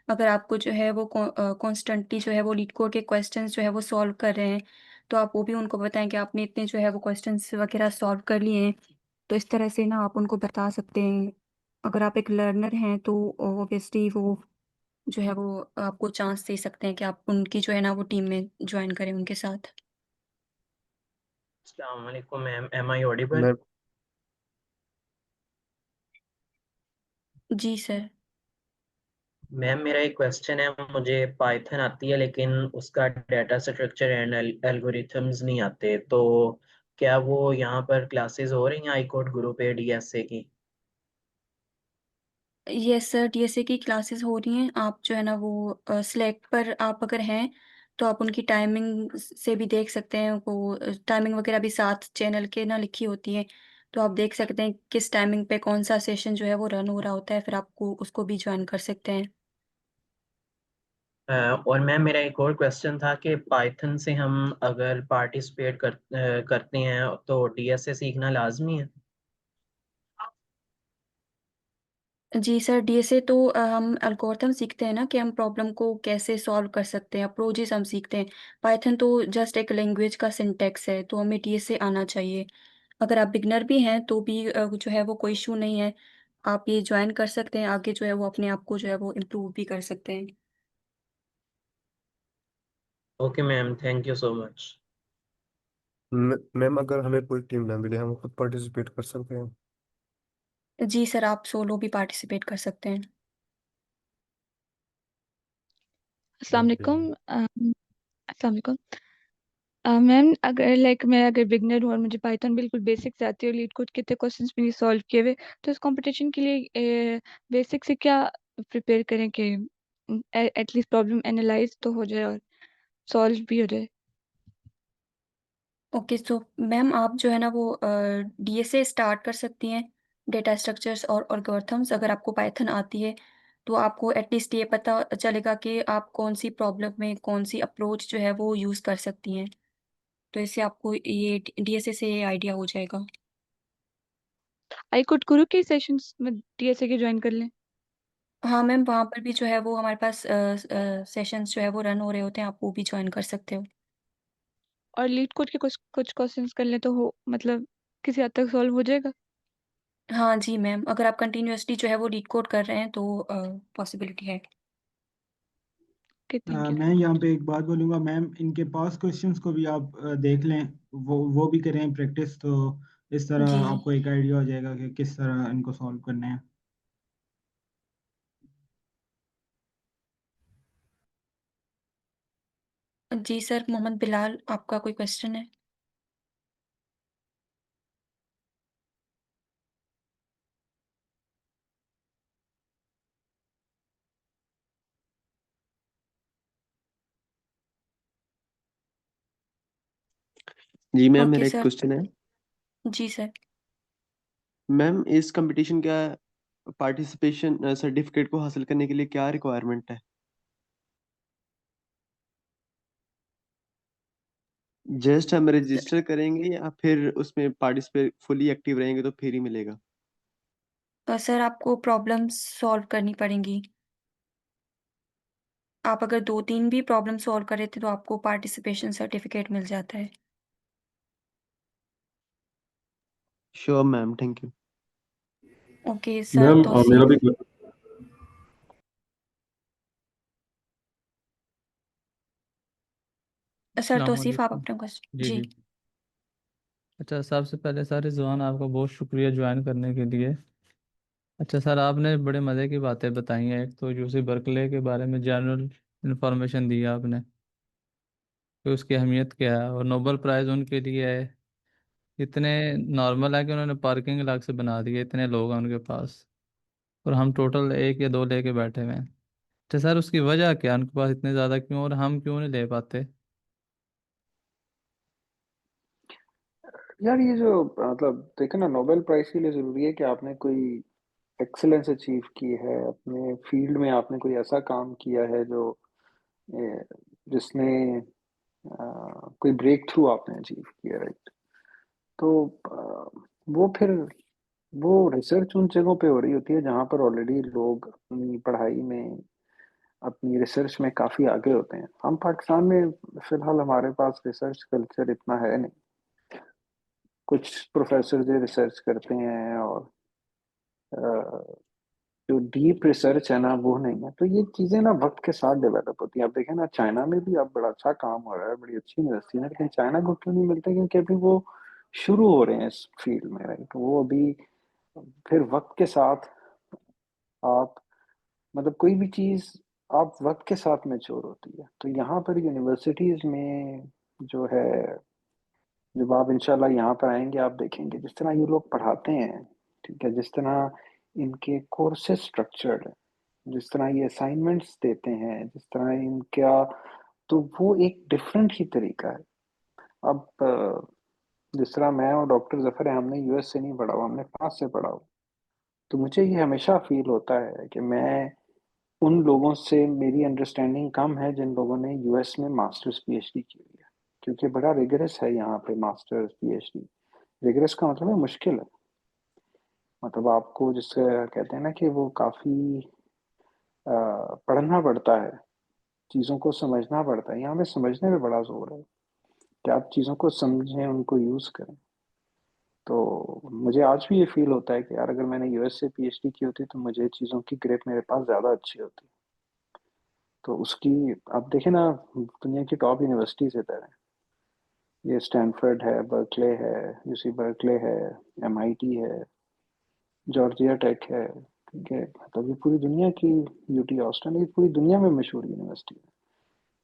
Speaker 2: अगर आपको जो है वो कॉन्स्टेंटली जो है वो लीड कोड के क्वेश्चंस जो है वो सॉल्व कर रहे हैं, तो आप वो भी उनको बताएँ कि आपने इतने जो है वो क्वेश्चंस वगैरह सॉल्व कर लिए हैं। तो इस तरह से ना आप उनको बता सकते हैं। अगर आप एक लर्नर हैं, तो ऑब्वियसली वो जो है वो आपको चांस दे सकते हैं कि आप उनकी जो है ना वो टीम में जॉइन करें उनके साथ।
Speaker 10: अस्सलाम वालेकुम ma'am, am I audible?
Speaker 9: Ma'am
Speaker 2: जी सर।
Speaker 10: मैम मेरा एक क्वेश्चन है, मुझे पाइथन आती है लेकिन उसका डेटा स्ट्रक्चर एंड एल्गोरिथम्स नहीं आते, तो क्या वो यहाँ पर क्लासेस हो रही हैं आई कोड गुरु पे डीएसए की?
Speaker 2: यस सर, डीएसए की क्लासेस हो रही हैं। आप जो है ना वो स्लैक पर आप अगर हैं, तो आप उनकी टाइमिंग से भी देख सकते हैं। वो टाइमिंग वगैरह भी साथ चैनल के ना लिखी होती है। तो आप देख सकते हैं किस टाइमिंग पे कौन-सा सेशन जो है वो रन हो रहा होता है, फिर आपको उसको भी जॉइन कर सकते हैं।
Speaker 10: और मैम मेरा एक और क्वेश्चन था कि पाइथन से हम अगर पार्टिसिपेट करते हैं तो डीएसए सीखना लाजमी है?
Speaker 2: जी सर, डीएसए तो हम एल्गोरिथम सीखते हैं ना कि हम प्रॉब्लम को कैसे सॉल्व कर सकते हैं, अप्रोचेस हम सीखते हैं। पाइथन तो जस्ट एक लैंग्वेज का सिंटैक्स है, तो हमें डीएसए आना चाहिए। अगर आप बिगिनर भी हैं, तो भी जो है वो कोई इश्यू नहीं है। आप ये जॉइन कर सकते हैं, आगे जो है वो अपने आप को जो है वो इम्प्रूव भी कर सकते हैं।
Speaker 10: Okay ma'am, thank you so much.
Speaker 11: Ma'am अगर हमें कोई टीम ना मिले, हम खुद पार्टिसिपेट कर सकते हैं।
Speaker 2: जी सर, आप सोलो भी पार्टिसिपेट कर सकते हैं।
Speaker 12: अस्सलाम
Speaker 11: ओके।
Speaker 12: वालेकुम। अस्सलाम वालेकुम। मैम अगर मैं अगर बिगनर हूँ और मुझे पाइथन बिल्कुल बेसिक से आती है और लीड कोड के इतने क्वेश्चंस भी नहीं सॉल्व किए हुए, तो इस कंपटीशन के लिए बेसिक से क्या प्रिपेयर करें कि एटलीस्ट प्रॉब्लम एनालाइज तो हो जाए और सॉल्व भी हो जाए।
Speaker 2: ओके, सो मैम आप जो है ना वो डीएसए स्टार्ट कर सकती हैं, डेटा स्ट्रक्चर्स और एल्गोरिथम्स। अगर आपको पाइथन आती है, तो आपको एटलीस्ट ये पता चलेगा कि आप कौन-सी प्रॉब्लम में कौन-सी अप्रोच जो है वो यूज़ कर सकती हैं। तो इससे आपको ये डीएसए से आइडिया हो जाएगा।
Speaker 12: आई कुड गुरु के सेशंस में डीएसए के ज्वाइन कर लें।
Speaker 2: हाँ मैम, वहाँ पर भी जो है वो हमारे पास सेशंस जो है वो रन हो रहे होते हैं, आप वो भी जॉइन कर सकते हो।
Speaker 12: और लीड कोड के कुछ कुछ क्वेश्चंस कर लें तो हो किसी हद तक सॉल्व हो जाएगा।
Speaker 2: हाँ जी मैम, अगर आप कंटिन्यूअसली जो है वो रीड कोड कर रहे हैं, तो पॉसिबिलिटी है।
Speaker 12: Okay, thank you.
Speaker 3: मैं यहाँ पे एक बात बोलूँगा मैम, इनके पास क्वेश्चंस को भी आप देख लें, वो भी करें प्रैक्टिस, तो इस तरह
Speaker 2: जी।
Speaker 3: आपको एक आइडिया हो जाएगा कि किस तरह इनको सॉल्व करने हैं।
Speaker 2: जी सर, मोहम्मद बिलाल, आपका कोई क्वेश्चन है?
Speaker 9: जी मैम
Speaker 2: ओके
Speaker 9: मेरा एक
Speaker 2: सर।
Speaker 9: क्वेश्चन है।
Speaker 2: जी सर।
Speaker 9: मैम इस कंपटीशन का पार्टिसिपेशन सर्टिफिकेट को हासिल करने के लिए क्या रिक्वायरमेंट है। जस्ट हम रजिस्टर करेंगे या फिर उसमें पार्टिसिपेट फुली एक्टिव रहेंगे तो फिर ही मिलेगा।
Speaker 2: सर आपको प्रॉब्लम्स सॉल्व करनी पड़ेंगी। आप अगर 2-3 भी प्रॉब्लम सॉल्व कर रहे थे, तो आपको पार्टिसिपेशन सर्टिफिकेट मिल जाता है।
Speaker 9: Sure ma'am, thank you.
Speaker 2: Okay sir,
Speaker 11: ma'am मेरा
Speaker 2: तौसीफ।
Speaker 11: भी
Speaker 2: सर
Speaker 13: अस्सलाम
Speaker 2: तौसीफ, आप
Speaker 13: वालेकुम।
Speaker 2: अपना क्वेश्चन
Speaker 13: जी
Speaker 2: जी।
Speaker 13: जी। अच्छा, सबसे पहले सर रिजवान आपका बहुत शुक्रिया ज्वाइन करने के लिए। अच्छा सर, आपने बड़े मज़े की बातें बताई हैं। एक तो यूसी बर्कले के बारे में जनरल इंफॉर्मेशन दी आपने कि उसकी अहमियत क्या है, और नोबेल प्राइज़ उनके लिए है। इतने नॉर्मल है कि उन्होंने पार्किंग अलग से बना दी है, इतने लोग हैं उनके पास, और हम टोटल एक या दो लेके बैठे हुए हैं। तो सर उसकी वजह क्या है? उनके पास इतने ज़्यादा क्यों और हम क्यों नहीं ले पाते?
Speaker 6: यार ये जो मतलब देखे ना, नोबेल प्राइज के लिए जरूरी है कि आपने कोई एक्सेलेंस अचीव की है अपने फील्ड में, आपने कोई ऐसा काम किया है जो जिसने कोई ब्रेक थ्रू आपने अचीव किया, राइट? तो वो फिर वो रिसर्च उन जगहों पे हो रही होती है जहाँ पर ऑलरेडी लोग अपनी पढ़ाई में, अपनी रिसर्च में काफी आगे होते हैं। हम पाकिस्तान में फिलहाल हमारे पास रिसर्च कल्चर इतना है नहीं। कुछ प्रोफेसर जो रिसर्च करते हैं और अ, जो डीप रिसर्च है ना वो नहीं है। तो ये चीजें ना वक्त के साथ डेवलप होती हैं। आप देखें ना, चाइना में भी अब बड़ा अच्छा काम हो रहा है, बड़ी अच्छी यूनिवर्सिटी है, लेकिन चाइना को क्यों नहीं मिलता? क्योंकि अभी वो शुरू हो रहे हैं इस फील्ड में, राइट? वो अभी फिर वक्त के साथ आप मतलब कोई भी चीज आप वक्त के साथ मैच्योर होती है। तो यहाँ पर यूनिवर्सिटीज में जो है, जब आप इंशाल्लाह यहाँ पर आएंगे आप देखेंगे जिस तरह ये लोग पढ़ाते हैं, ठीक है, जिस तरह इनके कोर्सेज स्ट्रक्चर्ड है, जिस तरह ये असाइनमेंट्स देते हैं, जिस तरह इनका, तो वो एक डिफरेंट ही तरीका है। अब जिस तरह मैं और डॉक्टर जफर है, हमने यूएस से नहीं पढ़ा हुआ, हमने फ्रांस से पढ़ा हुआ। तो मुझे ये हमेशा फील होता है कि मैं उन लोगों से, मेरी अंडरस्टैंडिंग कम है जिन लोगों ने यूएस में मास्टर्स पीएचडी की हुई है, क्योंकि बड़ा रिगरस है यहाँ पे मास्टर्स पीएचडी। रिगरस का मतलब है मुश्किल है। मतलब आपको जिससे कहते हैं ना कि वो काफी पढ़ना पड़ता है, चीजों को समझना पड़ता है। यहाँ पे समझने पे बड़ा जोर है कि आप चीजों को समझें, उनको यूज करें। तो मुझे आज भी ये फील होता है कि यार अगर मैंने यूएस से पीएचडी की होती तो मुझे चीजों की ग्रिप मेरे पास ज्यादा अच्छी होती। तो उसकी आप देखें ना, दुनिया की टॉप यूनिवर्सिटीज इधर है। ये स्टैनफोर्ड है, बर्कले है, यूसी बर्कले है, एमआईटी है, जॉर्जिया टेक है, ठीक है। मतलब ये पूरी दुनिया की, यूटी ऑस्टिन, ये पूरी दुनिया में मशहूर यूनिवर्सिटी है।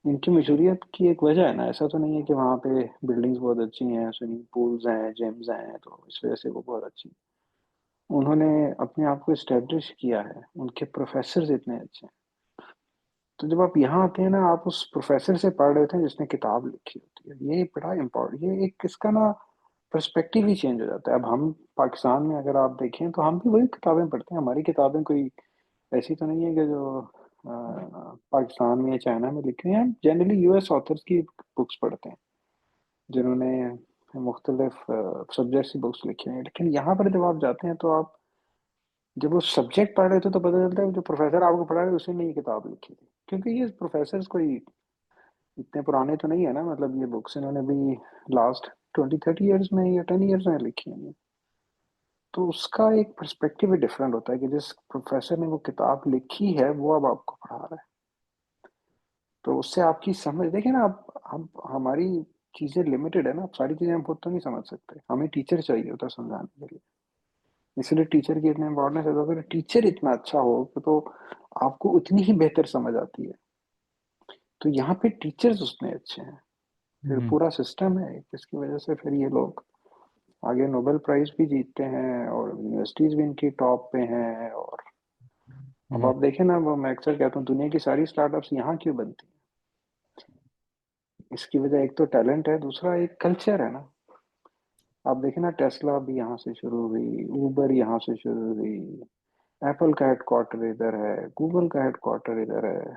Speaker 6: इनकी मशहूरियत की एक वजह है ना, ऐसा तो नहीं है कि वहाँ पे बिल्डिंग्स बहुत अच्छी हैं, स्विमिंग पूल्स हैं, जिम्स हैं, तो इस वजह से वो बहुत अच्छी हैं। उन्होंने अपने आप को इस्टेब्लिश किया है, उनके प्रोफेसर इतने अच्छे हैं। तो जब आप यहाँ आते हैं ना, आप उस प्रोफेसर से पढ़ रहे थे जिसने किताब लिखी होती है। ये बड़ा इम्पोर्टेंट, ये एक इसका ना पर्सपेक्टिव ही चेंज हो जाता है। अब हम पाकिस्तान में अगर आप देखें तो हम भी वही किताबें पढ़ते हैं। हमारी किताबें कोई ऐसी तो नहीं है कि जो पाकिस्तान में या चाइना में लिखी हैं। हम जनरली यूएस ऑथर्स की बुक्स पढ़ते हैं जिन्होंने मुख्तलिफ सब्जेक्ट्स की बुक्स लिखी हैं। लेकिन यहाँ पर जब आप जाते हैं तो आप जब वो सब्जेक्ट पढ़ रहे थे तो पता चलता है जो प्रोफेसर आपको पढ़ा रहे थे उसी ने ये किताब लिखी थी। क्योंकि ये प्रोफेसर कोई इतने पुराने तो नहीं है ना, मतलब ये बुक्स इन्होंने भी लास्ट 20-30 ईयर्स में या 10 ईयर्स में लिखी है। तो उसका एक पर्सपेक्टिव ही डिफरेंट होता है कि जिस प्रोफेसर ने वो किताब लिखी है वो अब आपको पढ़ा रहा है। तो उससे आपकी समझ, देखिए ना, आप हम हमारी चीजें लिमिटेड है ना, आप सारी चीजें हम खुद तो नहीं समझ सकते, हमें टीचर चाहिए होता है समझाने के लिए। इसलिए टीचर की इतनी इम्पोर्टेंस है। तो अगर टीचर इतना अच्छा हो तो आपको उतनी ही बेहतर समझ आती है। तो यहाँ पे टीचर्स उतने अच्छे हैं, फिर
Speaker 13: हम्म।
Speaker 6: पूरा सिस्टम है जिसकी वजह से फिर ये लोग आगे नोबेल प्राइज भी जीतते हैं और यूनिवर्सिटीज भी इनकी टॉप पे हैं। और अब
Speaker 13: हम्म।
Speaker 6: आप देखें ना, वो मैं अक्सर कहता हूँ दुनिया की सारी स्टार्टअप्स यहाँ क्यों बनती हैं? इसकी वजह एक तो टैलेंट है, दूसरा एक कल्चर है ना। आप देखें ना, टेस्ला भी यहाँ से शुरू हुई, उबर यहाँ से शुरू हुई, एप्पल का हेडक्वार्टर इधर है, गूगल का हेडक्वार्टर इधर है,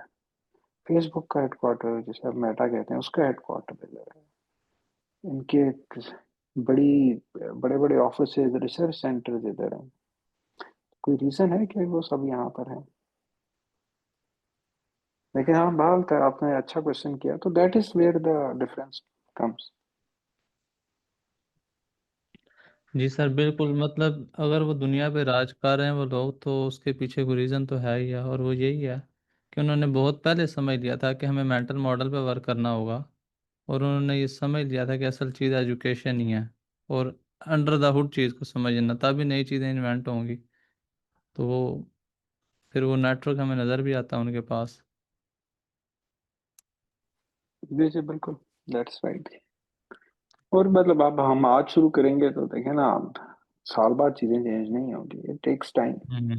Speaker 6: फेसबुक का हेडक्वार्टर जिसे आप मेटा कहते हैं उसका हेडक्वार्टर इधर है। इनके बड़ी बड़े बड़े ऑफिस, रिसर्च सेंटर्स इधर हैं। कोई रीजन है कि वो सब यहाँ पर है? लेकिन हाँ, बहरहाल आपने अच्छा क्वेश्चन किया, तो that is where the difference comes.
Speaker 13: जी सर बिल्कुल, मतलब अगर वो दुनिया पे राज कर रहे हैं वो लोग तो उसके पीछे कोई रीज़न तो है ही है, और वो यही है कि उन्होंने बहुत पहले समझ लिया था कि हमें मेंटल मॉडल पे वर्क करना होगा। और उन्होंने ये समझ लिया था कि असल चीज़ एजुकेशन ही है, और अंडर द हुड चीज़ को समझना, तभी नई चीज़ें इन्वेंट होंगी। तो वो फिर वो नेटवर्क हमें नज़र भी आता है उनके पास।
Speaker 6: जी जी बिल्कुल, दैट्स राइट। और मतलब अब हम आज शुरू करेंगे तो देखें ना, अब साल बाद चीजें चेंज नहीं होंगी, इट टेक्स टाइम।
Speaker 13: हम्म।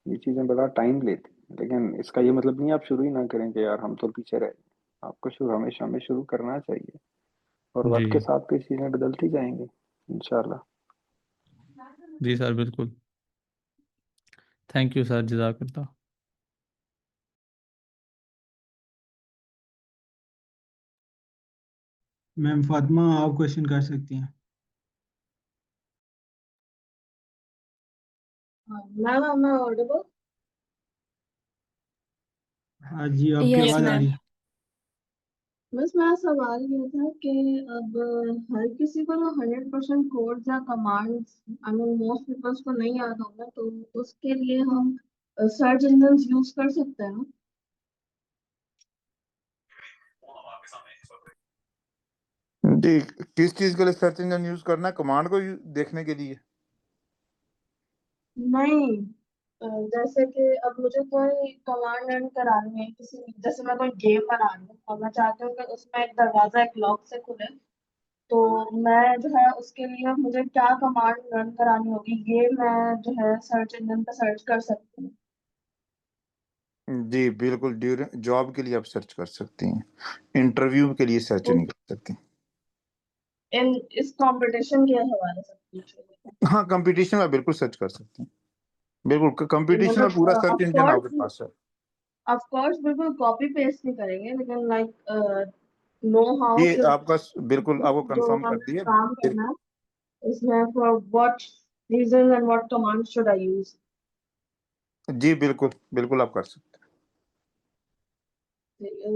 Speaker 6: ये चीजें बड़ा टाइम लेती हैं। लेकिन इसका ये मतलब नहीं आप शुरू ही ना करें कि यार हम तो पीछे रहे। आपको शुरू हमेशा हमें शुरू करना चाहिए, और
Speaker 13: जी
Speaker 6: वक्त के साथ भी चीज़ें बदलती जाएंगी इंशाल्लाह।
Speaker 13: जी सर, बिल्कुल। थैंक यू सर, जज़ाकल्लाह।
Speaker 3: मैम फातिमा आप क्वेश्चन कर सकती हैं।
Speaker 5: Ma'am am I audible?
Speaker 3: हाँ जी आपकी
Speaker 1: यस
Speaker 3: आवाज़ आ
Speaker 1: मैम।
Speaker 3: रही है।
Speaker 5: बस मेरा सवाल ये था कि अब हर किसी को ना 100% कोड्स या commands I mean most peoples को नहीं याद होगा, तो उसके लिए हम सर्च इंजन यूज कर सकते हैं ना?
Speaker 14: जी, किस चीज के लिए सर्च इंजन यूज करना है? कमांड को देखने के लिए?
Speaker 5: नहीं, जैसे कि अब मुझे कोई कमांड रन करानी है किसी, जैसे मैं कोई गेम बना रही हूँ और मैं चाहती हूँ कि उसमें एक दरवाजा एक लॉक से खुले, तो मैं जो है उसके लिए मुझे क्या कमांड रन करानी होगी, ये मैं जो है सर्च इंजन पे सर्च कर सकती हूँ।
Speaker 14: जी बिल्कुल, ड्यूरिंग जॉब के लिए आप सर्च कर सकती हैं, इंटरव्यू के लिए सर्च नहीं कर सकती।
Speaker 5: इन इस कंपटीशन के हवाले से पूछ रही हूँ।
Speaker 14: हाँ, कंपटीशन में बिल्कुल सर्च कर सकती हैं, बिल्कुल कंपटीशन में
Speaker 5: मतलब
Speaker 14: पूरा सर्च
Speaker 5: ऑफ
Speaker 14: इंजन
Speaker 5: कोर्स,
Speaker 14: आपके पास है।
Speaker 5: बिल्कुल कॉपी पेस्ट नहीं करेंगे, लेकिन लाइक नो हाउ
Speaker 14: ये
Speaker 5: कि
Speaker 14: आपका बिल्कुल आपको
Speaker 5: जो
Speaker 14: कंफर्म कर
Speaker 5: हमें
Speaker 14: दिया।
Speaker 5: काम करना है इसमें for what reason and what command should I use.
Speaker 14: जी बिल्कुल बिल्कुल आप कर सकते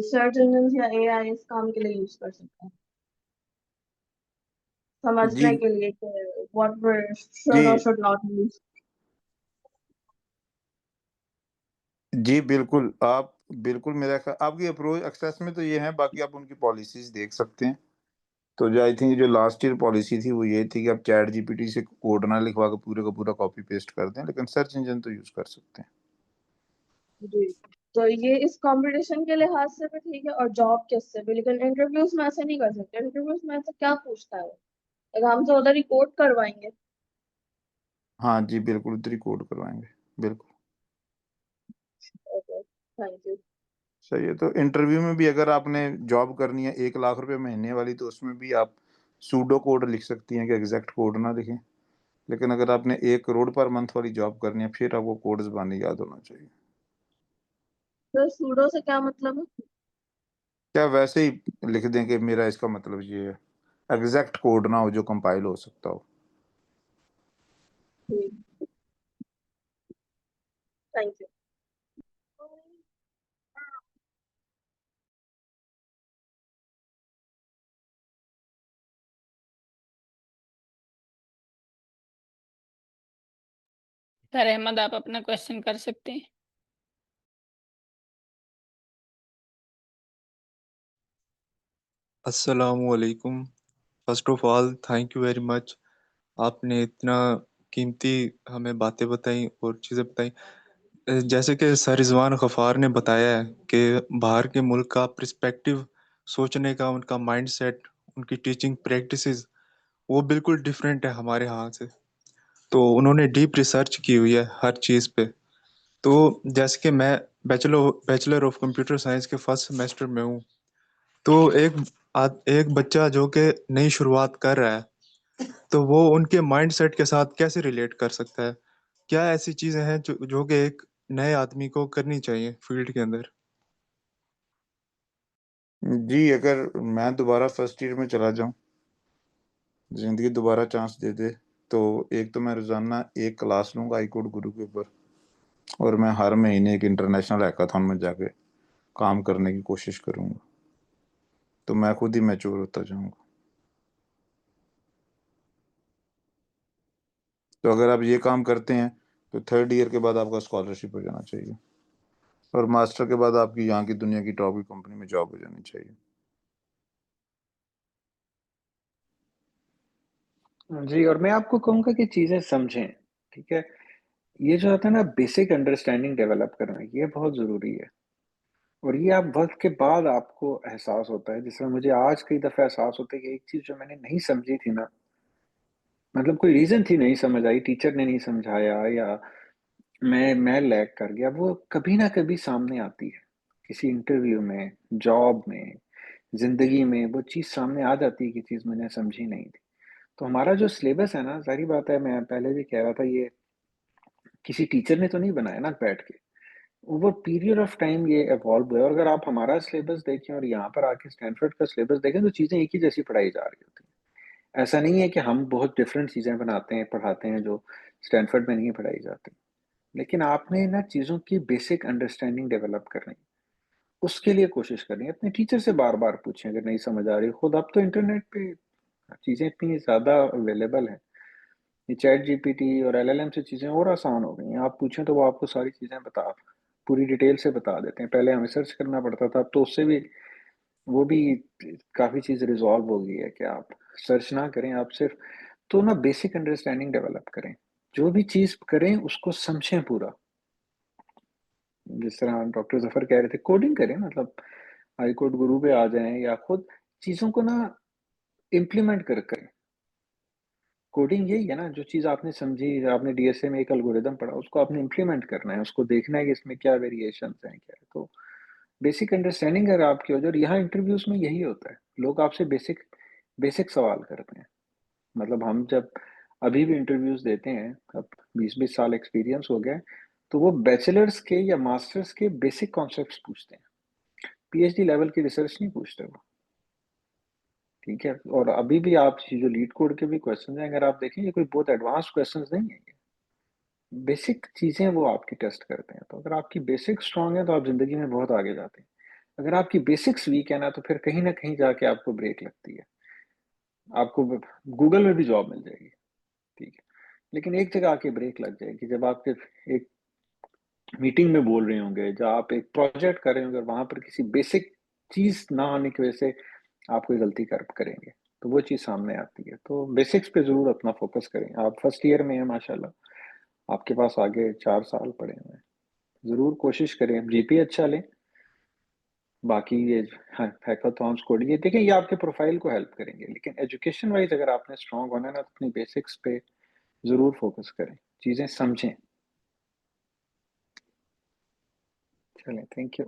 Speaker 5: सर्च इंजन या एआई इस काम के लिए यूज कर सकते हैं,
Speaker 14: हैं। जी
Speaker 5: समझने के लिए कि व्हाट वी शुड और
Speaker 14: जी
Speaker 5: शुड नॉट यूज।
Speaker 14: जी बिल्कुल, आप बिल्कुल मेरा आपकी अप्रोच एक्सेस में तो ये है, बाकी आप उनकी पॉलिसीज देख सकते हैं। तो जो आई थिंक जो लास्ट ईयर पॉलिसी थी वो ये थी कि आप चैट जीपीटी से कोड ना लिखवा के पूरे का पूरा कॉपी पेस्ट कर दें, लेकिन सर्च इंजन तो यूज कर सकते हैं।
Speaker 5: जी, तो ये इस कंपटीशन के लिहाज से भी ठीक है और जॉब के से भी, लेकिन इंटरव्यूज में ऐसे नहीं कर सकते। इंटरव्यूज में ऐसे क्या पूछता है वो, एक हमसे उधर ही कोड करवाएंगे।
Speaker 14: हाँ जी बिल्कुल, उधर ही कोड करवाएंगे, बिल्कुल
Speaker 5: ओके, थैंक यू।
Speaker 14: सही है। तो इंटरव्यू में भी अगर आपने जॉब करनी है 1 लाख रुपए महीने वाली, तो उसमें भी आप सूडो कोड लिख सकती हैं कि एग्जैक्ट कोड ना लिखें। लेकिन अगर आपने 1 करोड़ पर मंथ वाली जॉब करनी है, फिर आपको कोड जबानी याद होना चाहिए।
Speaker 5: तो सूडो से क्या मतलब है?
Speaker 14: क्या वैसे ही लिख दें कि मेरा इसका मतलब ये है, एग्जैक्ट कोड ना हो जो कंपाइल हो सकता हो।
Speaker 5: Thank you.
Speaker 1: सर अहमद आप अपना क्वेश्चन कर सकते हैं।
Speaker 15: अस्सलामुअलैकुम। First of all thank you very much. आपने इतना कीमती हमें बातें बताई और चीज़ें बताई। जैसे कि सर रिजवान गफ़ार ने बताया है कि बाहर के मुल्क का पर्सपेक्टिव, सोचने का उनका माइंडसेट, उनकी टीचिंग प्रैक्टिसेस वो बिल्कुल डिफरेंट है हमारे यहाँ से। तो उन्होंने डीप रिसर्च की हुई है हर चीज़ पे। तो जैसे कि मैं बैचलर ऑफ कंप्यूटर साइंस के फर्स्ट सेमेस्टर में हूँ। तो एक बच्चा जो कि नई शुरुआत कर रहा है, तो वो उनके माइंडसेट के साथ कैसे रिलेट कर सकता है? क्या ऐसी चीजें हैं जो कि एक नए आदमी को करनी चाहिए फील्ड के अंदर?
Speaker 14: जी, अगर मैं दोबारा फर्स्ट ईयर में चला जाऊं, जिंदगी दोबारा चांस दे दे, तो एक तो मैं रोजाना एक क्लास लूंगा आई कोड गुरु के ऊपर, और मैं हर महीने एक इंटरनेशनल हैकाथॉन में जाके काम करने की कोशिश करूंगा। तो मैं खुद ही मैच्योर होता जाऊंगा। तो अगर आप ये काम करते हैं तो 3rd ईयर के बाद आपका स्कॉलरशिप हो जाना चाहिए, और मास्टर के बाद आपकी यहाँ की दुनिया की टॉप की कंपनी में जॉब हो जानी चाहिए।
Speaker 6: जी, और मैं आपको कहूँगा कि चीज़ें समझें, ठीक है? ये जो होता है ना बेसिक अंडरस्टैंडिंग डेवलप करना, ये बहुत ज़रूरी है। और ये आप वक़्त के बाद आपको एहसास होता है, जिसमें मुझे आज कई दफ़ा एहसास होता है कि एक चीज़ जो मैंने नहीं समझी थी ना, मतलब कोई रीज़न थी नहीं समझ आई, टीचर ने नहीं समझाया या मैं लैग कर गया, वो कभी ना कभी सामने आती है, किसी इंटरव्यू में, जॉब में, जिंदगी में वो चीज़ सामने आ जाती है कि चीज़ मैंने समझी नहीं थी। तो हमारा जो सिलेबस है ना, ज़ाहिर बात है, मैं पहले भी कह रहा था, ये किसी टीचर ने तो नहीं बनाया ना बैठ के, ओवर पीरियड ऑफ टाइम ये इवॉल्व हुआ है। और अगर आप हमारा सिलेबस देखें और यहाँ पर आके स्टैनफोर्ड का सिलेबस देखें तो चीज़ें एक ही जैसी पढ़ाई जा रही होती हैं। ऐसा नहीं है कि हम बहुत डिफरेंट चीज़ें बनाते हैं, पढ़ाते हैं जो स्टैनफोर्ड में नहीं पढ़ाई जाती। लेकिन आपने ना चीज़ों की बेसिक अंडरस्टैंडिंग डेवलप करनी है, उसके लिए कोशिश करनी है। अपने टीचर से बार बार पूछें अगर नहीं समझ आ रही खुद। अब तो इंटरनेट पे चीज़ें इतनी ज़्यादा अवेलेबल है, ये चैट जीपीटी और एलएलएम से चीज़ें और आसान हो गई हैं। आप पूछें तो वो आपको सारी चीज़ें पूरी डिटेल से बता देते हैं। पहले हमें सर्च करना पड़ता था, अब तो उससे भी वो भी काफ़ी चीज़ रिजॉल्व हो गई है कि आप सर्च ना करें, आप सिर्फ तो ना बेसिक अंडरस्टैंडिंग डेवलप करें। जो भी चीज़ करें उसको समझें पूरा। जिस तरह डॉक्टर ज़फ़र कह रहे थे, कोडिंग करें, मतलब हाई कोड गुरु पे आ जाएँ या खुद चीज़ों को ना इम्प्लीमेंट करें। कोडिंग यही है ना, जो चीज़ आपने समझी, आपने डीएसए में एक एल्गोरिदम पढ़ा, उसको आपने इम्प्लीमेंट करना है, उसको देखना है कि इसमें क्या वेरिएशंस हैं, क्या है। तो बेसिक अंडरस्टैंडिंग अगर आपकी हो जाए, और यहाँ इंटरव्यूज़ में यही होता है, लोग आपसे बेसिक बेसिक सवाल करते हैं। मतलब हम जब अभी भी इंटरव्यूज़ देते हैं, अब 20-20 साल एक्सपीरियंस हो गया है, तो वो बैचलर्स के या मास्टर्स के बेसिक कॉन्सेप्ट्स पूछते हैं, पीएचडी लेवल की रिसर्च नहीं पूछते वो। ठीक है? और अभी भी आप ये जो लीड कोड के भी क्वेश्चन हैं, अगर आप देखें, ये कोई बहुत एडवांस क्वेश्चंस नहीं है ये। बेसिक चीज़ें वो आपकी टेस्ट करते हैं। तो अगर आपकी बेसिक स्ट्रांग है तो आप ज़िंदगी में बहुत आगे जाते हैं। अगर आपकी बेसिक्स वीक है ना, तो फिर कहीं न कहीं जाके आपको ब्रेक लगती है। आपको गूगल में भी जॉब मिल जाएगी, ठीक है? लेकिन एक जगह आके ब्रेक लग जाएगी, जब आप सिर्फ एक मीटिंग में बोल रहे होंगे, जब आप एक प्रोजेक्ट कर रहे होंगे, वहाँ पर किसी बेसिक चीज़ ना आने की वजह से आप कोई गलती करेंगे, तो वो चीज़ सामने आती है। तो बेसिक्स पे ज़रूर अपना फ़ोकस करें। आप फर्स्ट ईयर में हैं माशाल्लाह, आपके पास आगे 4 साल पड़े हुए हैं। ज़रूर कोशिश करें, जीपीए अच्छा लें। बाकी ये हैकाथॉन्स, कोडिंग, ये देखें, ये आपके प्रोफाइल को हेल्प करेंगे। लेकिन एजुकेशन वाइज अगर आपने स्ट्रांग होना है ना, तो अपनी बेसिक्स पे ज़रूर फोकस करें, चीज़ें समझें। चलें, थैंक यू।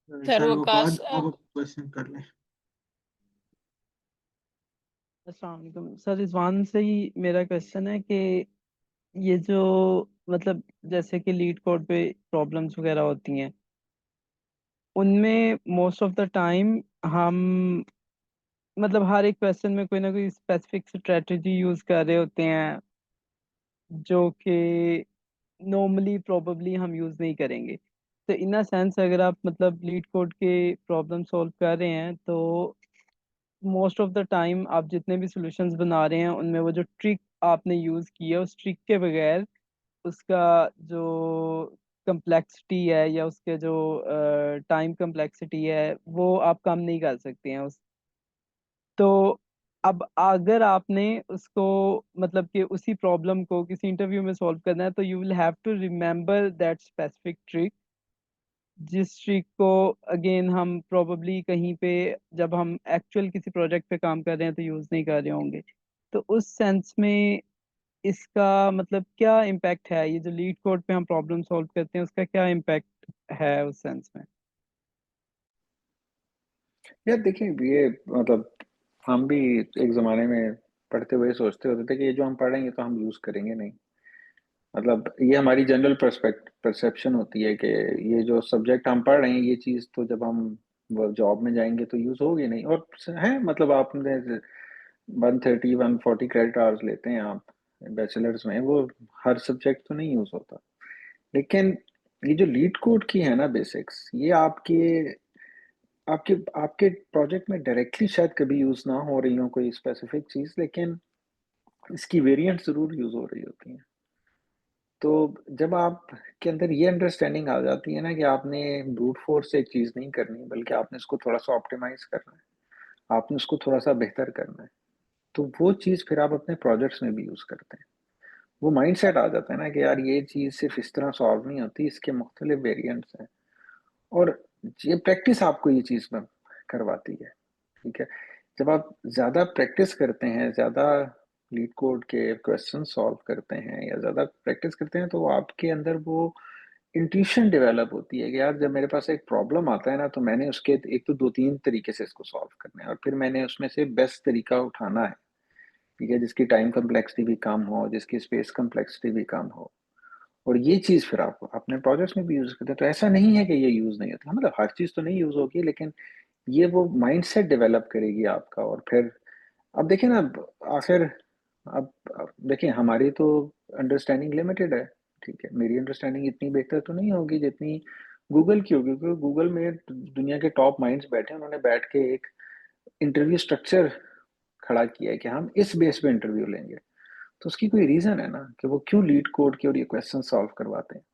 Speaker 3: सर
Speaker 1: सर्वकाश
Speaker 3: वफाद, आप क्वेश्चन कर लें।
Speaker 16: अस्सलाम वालेकुम सर, रिजवान से ही मेरा क्वेश्चन है कि ये जो मतलब जैसे कि लीड कोड पे प्रॉब्लम्स वगैरह होती हैं, उनमें मोस्ट ऑफ द टाइम हम मतलब हर एक क्वेश्चन में कोई ना कोई स्पेसिफिक स्ट्रेटजी यूज कर रहे होते हैं जो कि नॉर्मली प्रोबेबली हम यूज नहीं करेंगे। तो इन अ सेंस अगर आप मतलब लीड कोड के प्रॉब्लम सॉल्व कर रहे हैं तो मोस्ट ऑफ द टाइम आप जितने भी सॉल्यूशंस बना रहे हैं उनमें वो जो ट्रिक आपने यूज़ की है उस ट्रिक के बगैर उसका जो कम्प्लेक्सिटी है या उसके जो टाइम कम्प्लेक्सिटी है वो आप कम नहीं कर सकते हैं उस। तो अब अगर आपने उसको मतलब कि उसी प्रॉब्लम को किसी इंटरव्यू में सॉल्व करना है तो you will have to remember that specific trick, जिस ट्रिक को अगेन हम प्रोबेबली कहीं पे जब हम एक्चुअल किसी प्रोजेक्ट पे काम कर रहे हैं तो यूज़ नहीं कर रहे होंगे। तो उस सेंस में इसका मतलब क्या इम्पैक्ट है, ये जो लीड कोड पे हम प्रॉब्लम सॉल्व करते हैं उसका क्या इम्पैक्ट है उस सेंस में?
Speaker 6: यार देखिए, ये मतलब हम भी एक ज़माने में पढ़ते हुए सोचते होते थे कि ये जो हम पढ़ेंगे तो हम यूज़ करेंगे नहीं। मतलब ये हमारी जनरल परसेप्शन होती है कि ये जो सब्जेक्ट हम पढ़ रहे हैं, ये चीज़ तो जब हम वो जॉब में जाएंगे तो यूज़ होगी नहीं। और है, मतलब आपने 130-140 क्रेडिट आवर्स लेते हैं आप बैचलर्स में, वो हर सब्जेक्ट तो नहीं यूज़ होता। लेकिन ये जो लीड कोड की है ना बेसिक्स, ये आपके आपके आपके प्रोजेक्ट में डायरेक्टली शायद कभी यूज़ ना हो रही हो कोई स्पेसिफिक चीज़, लेकिन इसकी वेरिएंट ज़रूर यूज़ हो रही होती हैं। तो जब आप के अंदर ये अंडरस्टैंडिंग आ जाती है ना कि आपने ब्रूट फोर्स से एक चीज़ नहीं करनी, बल्कि आपने इसको थोड़ा-सा ऑप्टिमाइज़ करना है, आपने उसको थोड़ा-सा बेहतर करना है, तो वो चीज़ फिर आप अपने प्रोजेक्ट्स में भी यूज़ करते हैं। वो माइंडसेट आ जाता है ना कि यार ये चीज़ सिर्फ़ इस तरह सॉल्व नहीं होती, इसके मुख्तलिफ वेरिएंट्स हैं। और ये प्रैक्टिस आपको ये चीज़ करवाती है, ठीक है? जब आप ज़्यादा प्रैक्टिस करते हैं, ज़्यादा लीड कोड के क्वेश्चन सॉल्व करते हैं या ज़्यादा प्रैक्टिस करते हैं, तो आपके अंदर वो इंट्यूशन डेवलप होती है कि यार जब मेरे पास एक प्रॉब्लम आता है ना, तो मैंने उसके एक तो 2-3 तरीके से इसको सॉल्व करना है और फिर मैंने उसमें से बेस्ट तरीका उठाना है, ठीक है? जिसकी टाइम कॉम्प्लेक्सिटी भी कम हो, जिसकी स्पेस कॉम्प्लेक्सिटी भी कम हो। और ये चीज़ फिर आप अपने प्रोजेक्ट्स में भी यूज़ करते हैं। तो ऐसा नहीं है कि ये यूज़ नहीं होती, मतलब हर चीज़ तो नहीं यूज़ होगी, लेकिन ये वो माइंडसेट डेवलप करेगी आपका। और फिर अब देखिए ना, आखिर अब देखिए, हमारी तो अंडरस्टैंडिंग लिमिटेड है, ठीक है? मेरी अंडरस्टैंडिंग इतनी बेहतर तो नहीं होगी जितनी गूगल की होगी, क्योंकि गूगल में दुनिया के टॉप माइंड्स बैठे हैं, उन्होंने बैठ के एक इंटरव्यू स्ट्रक्चर खड़ा किया है कि हम इस बेस पे इंटरव्यू लेंगे। तो उसकी कोई रीज़न है ना कि वो क्यों लीड कोड की और ये क्वेश्चन सॉल्व करवाते हैं।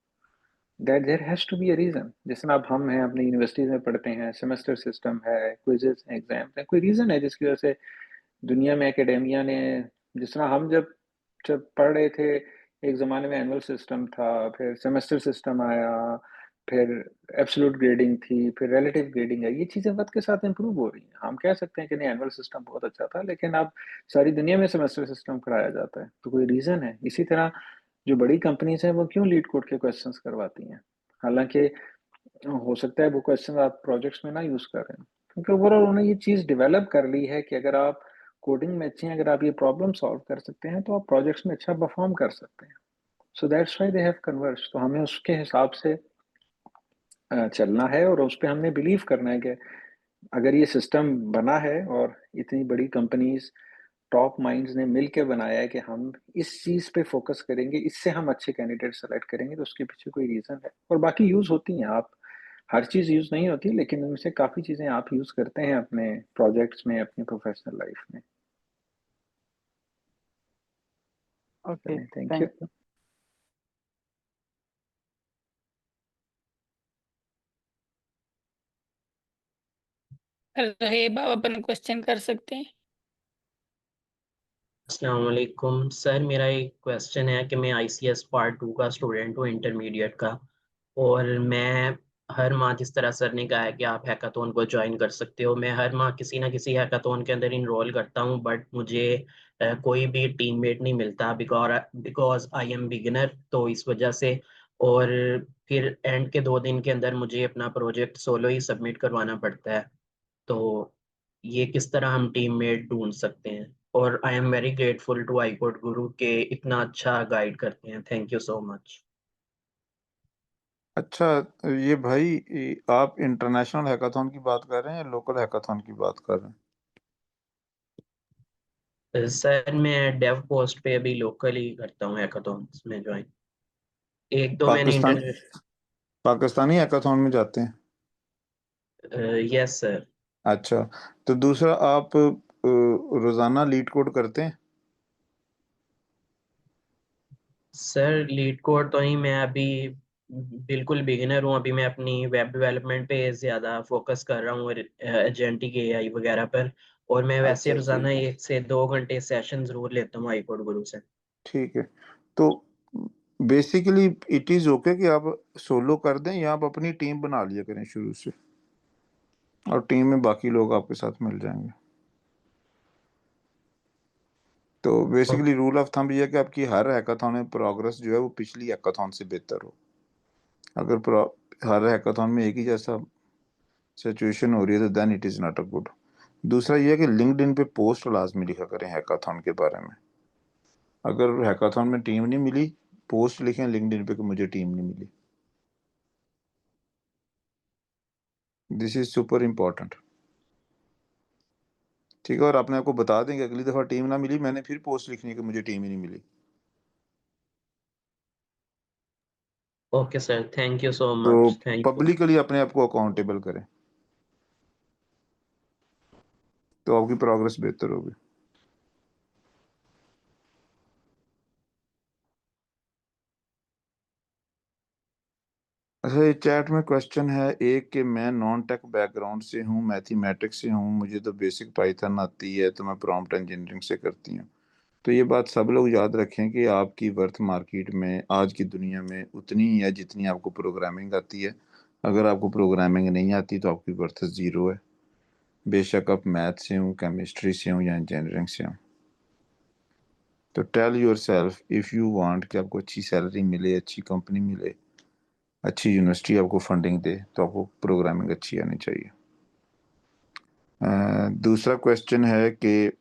Speaker 6: That there has to be a reason. जैसे ना अब हम हैं, अपनी यूनिवर्सिटीज़ में पढ़ते हैं, सेमेस्टर सिस्टम है, क्विज़ेज़ हैं, एग्ज़ाम्स हैं, कोई रीज़न है जिसकी वजह से दुनिया में एकेडेमिया ने, जिस तरह हम जब जब पढ़ रहे थे, एक ज़माने में एनुअल सिस्टम था, फिर सेमेस्टर सिस्टम आया, फिर एब्सोल्यूट ग्रेडिंग थी, फिर रिलेटिव ग्रेडिंग आई। ये चीज़ें वक़्त के साथ इम्प्रूव हो रही हैं। हम कह सकते हैं कि नहीं, एनुअल सिस्टम बहुत अच्छा था, लेकिन अब सारी दुनिया में सेमेस्टर सिस्टम कराया जाता है, तो कोई रीज़न है। इसी तरह जो बड़ी कंपनीज़ हैं, वो क्यों लीड कोड के क्वेश्चंस करवाती हैं? हालाँकि हो सकता है वो क्वेश्चन आप प्रोजेक्ट्स में ना यूज़ कर रहे हैं, क्योंकि ओवरऑल उन्होंने ये चीज़ डेवलप कर ली है कि अगर आप कोडिंग में अच्छे हैं, अगर आप ये प्रॉब्लम सॉल्व कर सकते हैं, तो आप प्रोजेक्ट्स में अच्छा परफॉर्म कर सकते हैं। So that's why they have converged. तो हमें उसके हिसाब से चलना है और उस पे हमने बिलीव करना है कि अगर ये सिस्टम बना है और इतनी बड़ी कंपनीज, टॉप माइंड्स ने मिल के बनाया है कि हम इस चीज़ पे फोकस करेंगे, इससे हम अच्छे कैंडिडेट सेलेक्ट करेंगे, तो उसके पीछे कोई रीज़न है। और बाकी यूज़ होती हैं, आप हर चीज़ यूज़ नहीं होती, लेकिन उनमें से काफ़ी चीज़ें आप यूज़ करते हैं अपने प्रोजेक्ट्स में, अपनी प्रोफेशनल लाइफ में।
Speaker 16: ओके,
Speaker 6: चलें, थैंक यू।
Speaker 16: Thank you.
Speaker 1: रहेब आप अपन क्वेश्चन कर सकते हैं।
Speaker 10: अस्सलाम वालेकुम सर, मेरा एक क्वेश्चन है कि मैं आईसीएस पार्ट 2 का स्टूडेंट हूँ, इंटरमीडिएट का। और मैं हर माह, जिस तरह सर ने कहा है कि आप हैकाथॉन को ज्वाइन कर सकते हो, मैं हर माह किसी ना किसी हैकाथॉन के अंदर इनरोल करता हूँ, बट मुझे कोई भी टीममेट नहीं मिलता, बिकॉज आई एम बिगिनर। तो इस वजह से, और फिर एंड के 2 दिन के अंदर मुझे अपना प्रोजेक्ट सोलो ही सबमिट करवाना पड़ता है। तो ये किस तरह हम टीममेट ढूंढ सकते हैं? और I am very grateful to I code guru के इतना अच्छा गाइड करते हैं। Thank you so much.
Speaker 14: अच्छा, ये भाई, आप इंटरनेशनल हैकाथॉन की बात कर रहे हैं या लोकल हैकाथॉन की बात कर रहे हैं?
Speaker 10: सर मैं डेव पोस्ट पे अभी लोकल ही करता हूँ हैकाथॉन्स में ज्वाइन। एक दो मैंने
Speaker 14: पाकिस्तान पाकिस्तानी हैकाथॉन में जाते हैं?
Speaker 10: Yes sir.
Speaker 14: अच्छा, तो दूसरा, आप रोजाना लीड कोड करते हैं?
Speaker 10: सर लीड कोड तो नहीं, मैं अभी बिल्कुल बिगिनर हूँ। अभी मैं अपनी वेब डेवलपमेंट पे ज़्यादा फोकस कर रहा हूँ और एजेंटिक एआई वगैरह पर। और मैं वैसे
Speaker 14: अच्छा,
Speaker 10: रोज़ाना
Speaker 14: ठीक है,
Speaker 10: 1 से 2 घंटे सेशन ज़रूर लेता हूँ आई कोड गुरु से।
Speaker 14: ठीक है। तो बेसिकली इट इज ओके कि आप सोलो कर दें या आप अपनी टीम बना लिया करें शुरू से, और टीम में बाकी लोग आपके साथ मिल जाएंगे। तो बेसिकली रूल ऑफ थंब ये है कि आपकी हर हैकाथॉन में प्रोग्रेस जो है वो पिछली हैकाथॉन से बेहतर हो। अगर हर हैकाथॉन में एक ही जैसा सिचुएशन हो रही है, तो then it is not a good. दूसरा ये है कि लिंक्डइन पे पोस्ट लाजमी लिखा करें हैकाथॉन के बारे में। अगर हैकाथॉन में टीम नहीं मिली, पोस्ट लिखें लिंक्डइन पे कि मुझे टीम नहीं मिली। दिस इज सुपर इम्पोर्टेंट, ठीक है? और अपने आपको बता देंगे अगली दफा टीम ना मिली, मैंने फिर पोस्ट लिखनी है कि मुझे टीम ही नहीं मिली।
Speaker 10: Okay sir, thank you so
Speaker 14: तो
Speaker 10: मच, थैंक यू।
Speaker 14: पब्लिकली अपने आप को अकाउंटेबल करें, तो आपकी प्रोग्रेस बेहतर होगी। अच्छा, ये चैट में क्वेश्चन है एक कि मैं नॉन टेक बैकग्राउंड से हूँ, मैथमेटिक्स से हूँ, मुझे तो बेसिक पाइथन आती है, तो मैं प्रॉम्प्ट इंजीनियरिंग से करती हूँ। तो ये बात सब लोग याद रखें कि आपकी वर्थ मार्केट में आज की दुनिया में उतनी ही है जितनी आपको प्रोग्रामिंग आती है। अगर आपको प्रोग्रामिंग नहीं आती तो आपकी वर्थ ज़ीरो है, बेशक आप मैथ से हो, केमिस्ट्री से हो या इंजीनियरिंग से हो। तो tell yourself if you want कि आपको अच्छी सैलरी मिले, अच्छी कंपनी मिले, अच्छी यूनिवर्सिटी आपको फंडिंग दे, तो आपको प्रोग्रामिंग अच्छी आनी चाहिए। दूसरा क्वेश्चन है कि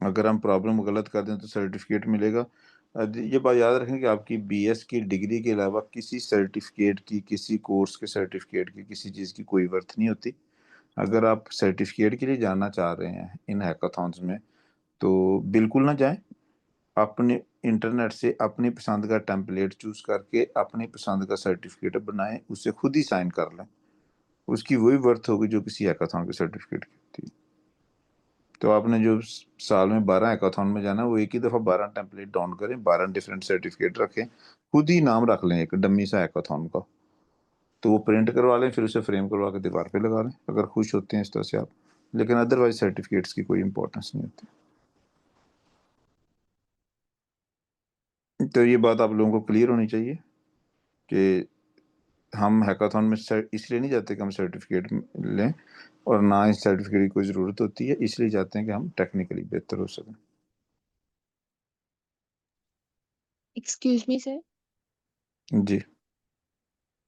Speaker 14: अगर हम प्रॉब्लम गलत कर दें तो सर्टिफिकेट मिलेगा। ये बात याद रखें कि आपकी बीएस की डिग्री के अलावा किसी सर्टिफिकेट की, किसी कोर्स के सर्टिफिकेट की, किसी चीज़ की कोई वर्थ नहीं होती। अगर आप सर्टिफिकेट के लिए जाना चाह रहे हैं इन हैकाथॉन्स में तो बिल्कुल ना जाएं। अपने इंटरनेट से अपनी पसंद का टेम्पलेट चूज करके अपनी पसंद का सर्टिफिकेट बनाएं, उसे खुद ही साइन कर लें। उसकी वही वर्थ होगी जो किसी हैकाथॉन के सर्टिफिकेट की होती है। तो आपने जो साल में 12 हैकाथॉन में जाना है वो एक ही दफ़ा 12 टेम्पलेट डाउन करें, 12 डिफरेंट सर्टिफिकेट रखें, खुद ही नाम रख लें एक डमी सा हैकाथॉन का, तो वो प्रिंट करवा लें, फिर उसे फ्रेम करवा के दीवार पे लगा लें अगर खुश होते हैं इस तरह से आप। लेकिन अदरवाइज सर्टिफिकेट्स की कोई इंपॉर्टेंस नहीं होती। तो ये बात आप लोगों को क्लियर होनी चाहिए कि हम हैकाथॉन में इसलिए नहीं जाते कि हम सर्टिफिकेट लें, और ना इस सर्टिफिकेट की कोई ज़रूरत होती है, इसलिए जाते हैं कि हम टेक्निकली बेहतर हो सकें।
Speaker 17: Excuse me sir.
Speaker 14: जी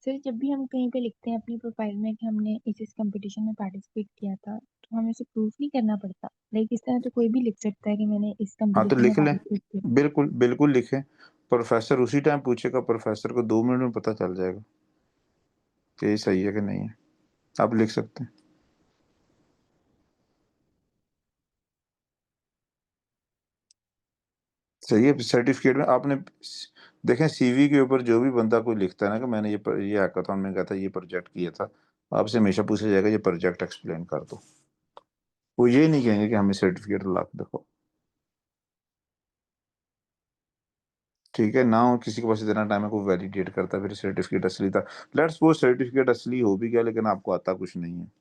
Speaker 17: सर जब भी हम कहीं पे लिखते हैं अपनी प्रोफाइल में कि हमने इस कंपटीशन में पार्टिसिपेट किया था, तो हमें उसे प्रूफ नहीं करना पड़ता। लाइक इस तरह तो कोई भी लिख सकता है कि मैंने इस
Speaker 14: हाँ, तो
Speaker 17: कंपटीशन में
Speaker 14: लिख लें,
Speaker 17: पार्टिसिपेट किया।
Speaker 14: बिल्कुल बिल्कुल लिखें। प्रोफेसर उसी टाइम पूछेगा, प्रोफेसर को 2 मिनट में पता चल जाएगा कि ये सही है कि नहीं है। आप लिख सकते हैं। सही है। सर्टिफिकेट में आपने देखें सीवी के ऊपर जो भी बंदा कोई लिखता है ना कि मैंने ये हैकाथॉन में गया था, ये प्रोजेक्ट किया था, आपसे हमेशा पूछा जाएगा ये प्रोजेक्ट एक्सप्लेन कर दो। वो ये नहीं कहेंगे कि हमें सर्टिफिकेट ला के दिखाओ। ठीक है ना, हो किसी के पास इतना टाइम है को वैलिडेट करता फिर सर्टिफिकेट असली था। लेट्स सपोज सर्टिफिकेट असली हो भी गया लेकिन आपको आता कुछ नहीं है,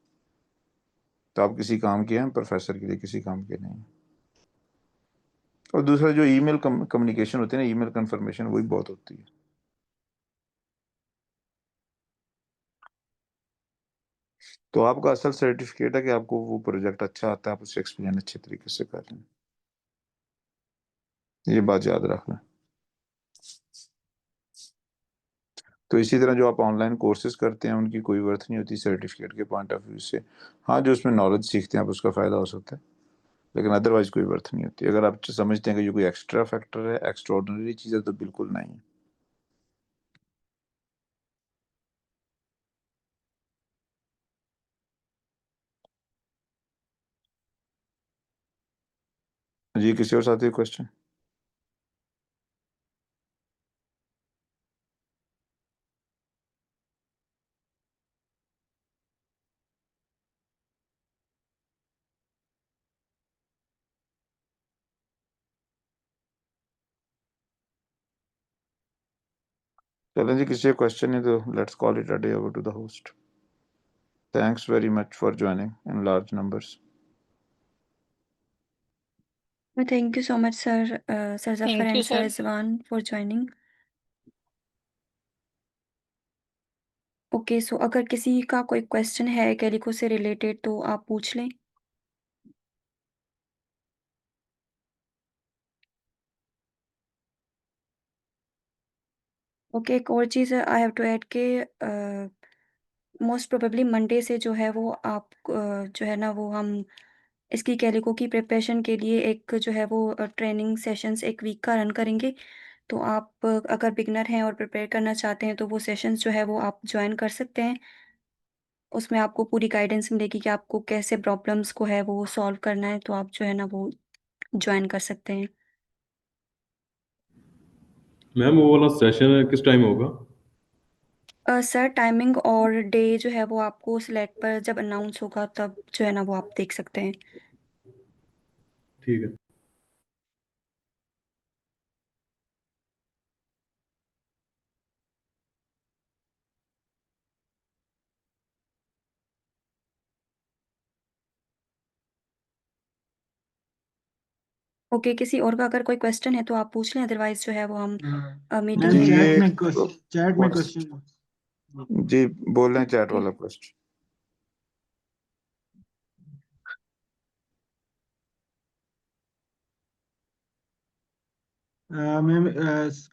Speaker 14: तो आप किसी काम के हैं, प्रोफेसर के लिए किसी काम के नहीं। और दूसरा जो ईमेल कम्युनिकेशन होती है ना, ईमेल कंफर्मेशन, वही बहुत होती है। तो आपका असल सर्टिफिकेट है कि आपको वो प्रोजेक्ट अच्छा आता है, आप उसे एक्सप्लेन अच्छे तरीके से कर रहे हैं। ये बात याद रखना। तो इसी तरह जो आप ऑनलाइन कोर्सेज करते हैं उनकी कोई वर्थ नहीं होती सर्टिफिकेट के पॉइंट ऑफ व्यू से। हाँ, जो उसमें नॉलेज सीखते हैं आप उसका फ़ायदा हो सकता है, लेकिन अदरवाइज कोई वर्थ नहीं होती। अगर आप समझते हैं कि ये कोई एक्स्ट्रा फैक्टर है, एक्स्ट्रा ऑर्डिनरी चीज़ है, तो बिल्कुल नहीं है। जी किसी और साथी क्वेश्चन? चलें जी, किसी क्वेश्चन है तो let's call it a day over to the host. Thanks very much for joining in large numbers.
Speaker 2: Thank you so much sir, sir Zafar
Speaker 1: thank
Speaker 2: and
Speaker 1: you
Speaker 2: sir
Speaker 1: sir.
Speaker 2: Rizwan for joining. Okay, so अगर किसी का कोई question है calico से related तो आप पूछ लें। ओके, एक और चीज़ आई हैव टू ऐड के मोस्ट प्रोबेबली मंडे से जो है वो आप जो है ना वो हम इसकी कैलिको की प्रिपरेशन के लिए एक जो है वो ट्रेनिंग सेशंस एक वीक का रन करेंगे। तो आप अगर बिगनर हैं और प्रिपेयर करना चाहते हैं तो वो सेशंस जो है वो आप ज्वाइन कर सकते हैं। उसमें आपको पूरी गाइडेंस मिलेगी कि आपको कैसे प्रॉब्लम्स को है वो सॉल्व करना है, तो आप जो है ना वो ज्वाइन कर सकते हैं।
Speaker 18: मैम वो वाला सेशन किस टाइम होगा?
Speaker 2: सर टाइमिंग और डे जो है वो आपको स्लैक पर जब अनाउंस होगा तब जो है ना वो आप देख सकते हैं।
Speaker 18: ठीक है।
Speaker 2: ओके, किसी और का अगर कोई क्वेश्चन है तो आप पूछ लें, अदरवाइज जो है वो हम मीटिंग
Speaker 3: मैम
Speaker 14: जी
Speaker 2: एंड
Speaker 14: ये
Speaker 3: चैट में क्वेश्चन
Speaker 14: जी बोल रहे हैं चैट वाला क्वेश्चन।
Speaker 3: मैम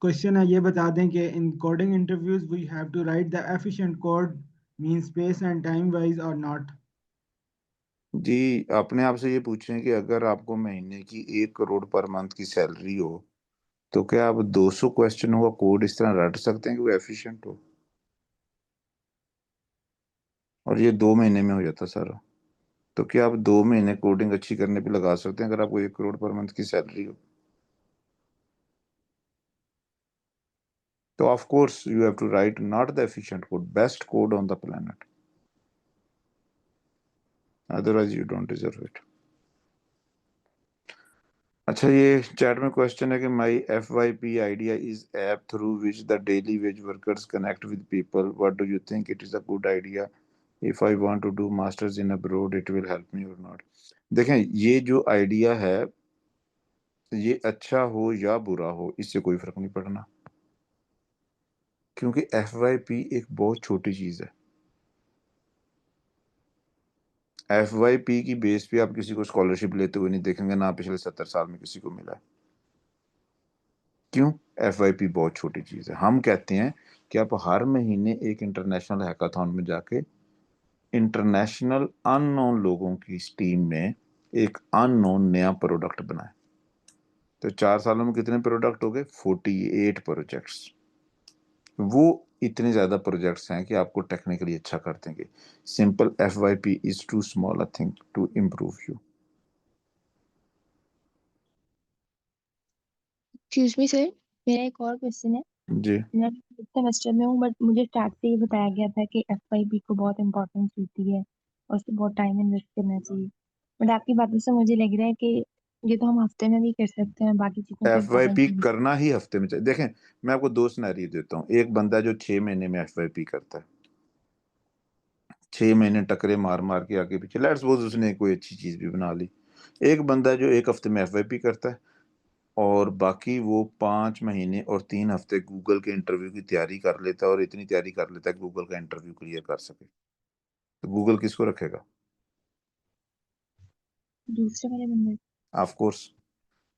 Speaker 3: क्वेश्चन है, ये बता दें कि in coding interviews we have to write the efficient code mean space and time wise और नॉट।
Speaker 14: जी, अपने आप से ये पूछें कि अगर आपको महीने की 1 करोड़ पर मंथ की सैलरी हो तो क्या आप 200 क्वेश्चनों का कोड इस तरह रट सकते हैं कि वो एफिशिएंट हो? और ये 2 महीने में हो जाता सारा। तो क्या आप 2 महीने कोडिंग अच्छी करने पे लगा सकते हैं अगर आपको 1 करोड़ पर मंथ की सैलरी हो? तो of course you have to write not the efficient code, best code on the planet, otherwise you don't deserve it. अच्छा, ये चैट में क्वेश्चन है कि my FYP idea is app through which the daily wage workers connect with people, what do you think it is a good idea? If I want to do masters in abroad it will help me और not? देखें, ये जो idea है ये अच्छा हो या बुरा हो इससे कोई फर्क नहीं पड़ना, क्योंकि FYP एक बहुत छोटी चीज है। FYP की बेस पे आप किसी को स्कॉलरशिप लेते हुए नहीं देखेंगे, ना पिछले 70 साल में किसी को मिला है। क्यों? FYP बहुत छोटी चीज है। हम कहते हैं कि आप हर महीने एक इंटरनेशनल हैकाथॉन में जाके इंटरनेशनल अननोन लोगों की टीम में एक अननोन नया प्रोडक्ट बनाए। तो 4 सालों में कितने प्रोडक्ट हो गए? 48 प्रोजेक्ट्स। वो इतने ज्यादा प्रोजेक्ट्स हैं कि आपको टेक्निकली अच्छा कर देंगे। Simple FYP is too small a thing to improve you.
Speaker 17: Excuse me sir, मेरा एक और क्वेश्चन है।
Speaker 14: जी,
Speaker 17: मैं फिफ्थ सेमेस्टर में हूँ, बट मुझे स्टार्ट से ही बताया गया था कि FYP को बहुत इंपॉर्टेंस होती है और उसको बहुत टाइम इन्वेस्ट करना चाहिए। बट आपकी बातों से मुझे लग रहा है कि ये तो हम हफ्ते में भी कर सकते हैं, बाकी चीजों को
Speaker 14: FYP
Speaker 17: इम्पोर्टेंस।
Speaker 14: करना ही हफ्ते में चाहिए। देखें, मैं आपको 2 सिनेरियो देता हूँ। एक बंदा जो 6 महीने में FYP करता है, 6 महीने टकरे मार मार के आगे पीछे, लेट्स सपोज उसने कोई अच्छी चीज भी बना ली। एक बंदा जो 1 हफ्ते में FYP करता है और बाकी वो 5 महीने और 3 हफ्ते गूगल के इंटरव्यू की तैयारी कर लेता है, और इतनी तैयारी कर लेता है गूगल का इंटरव्यू क्लियर कर सके। तो गूगल किसको रखेगा?
Speaker 17: दूसरे वाले बंदे।
Speaker 14: ऑफ कोर्स,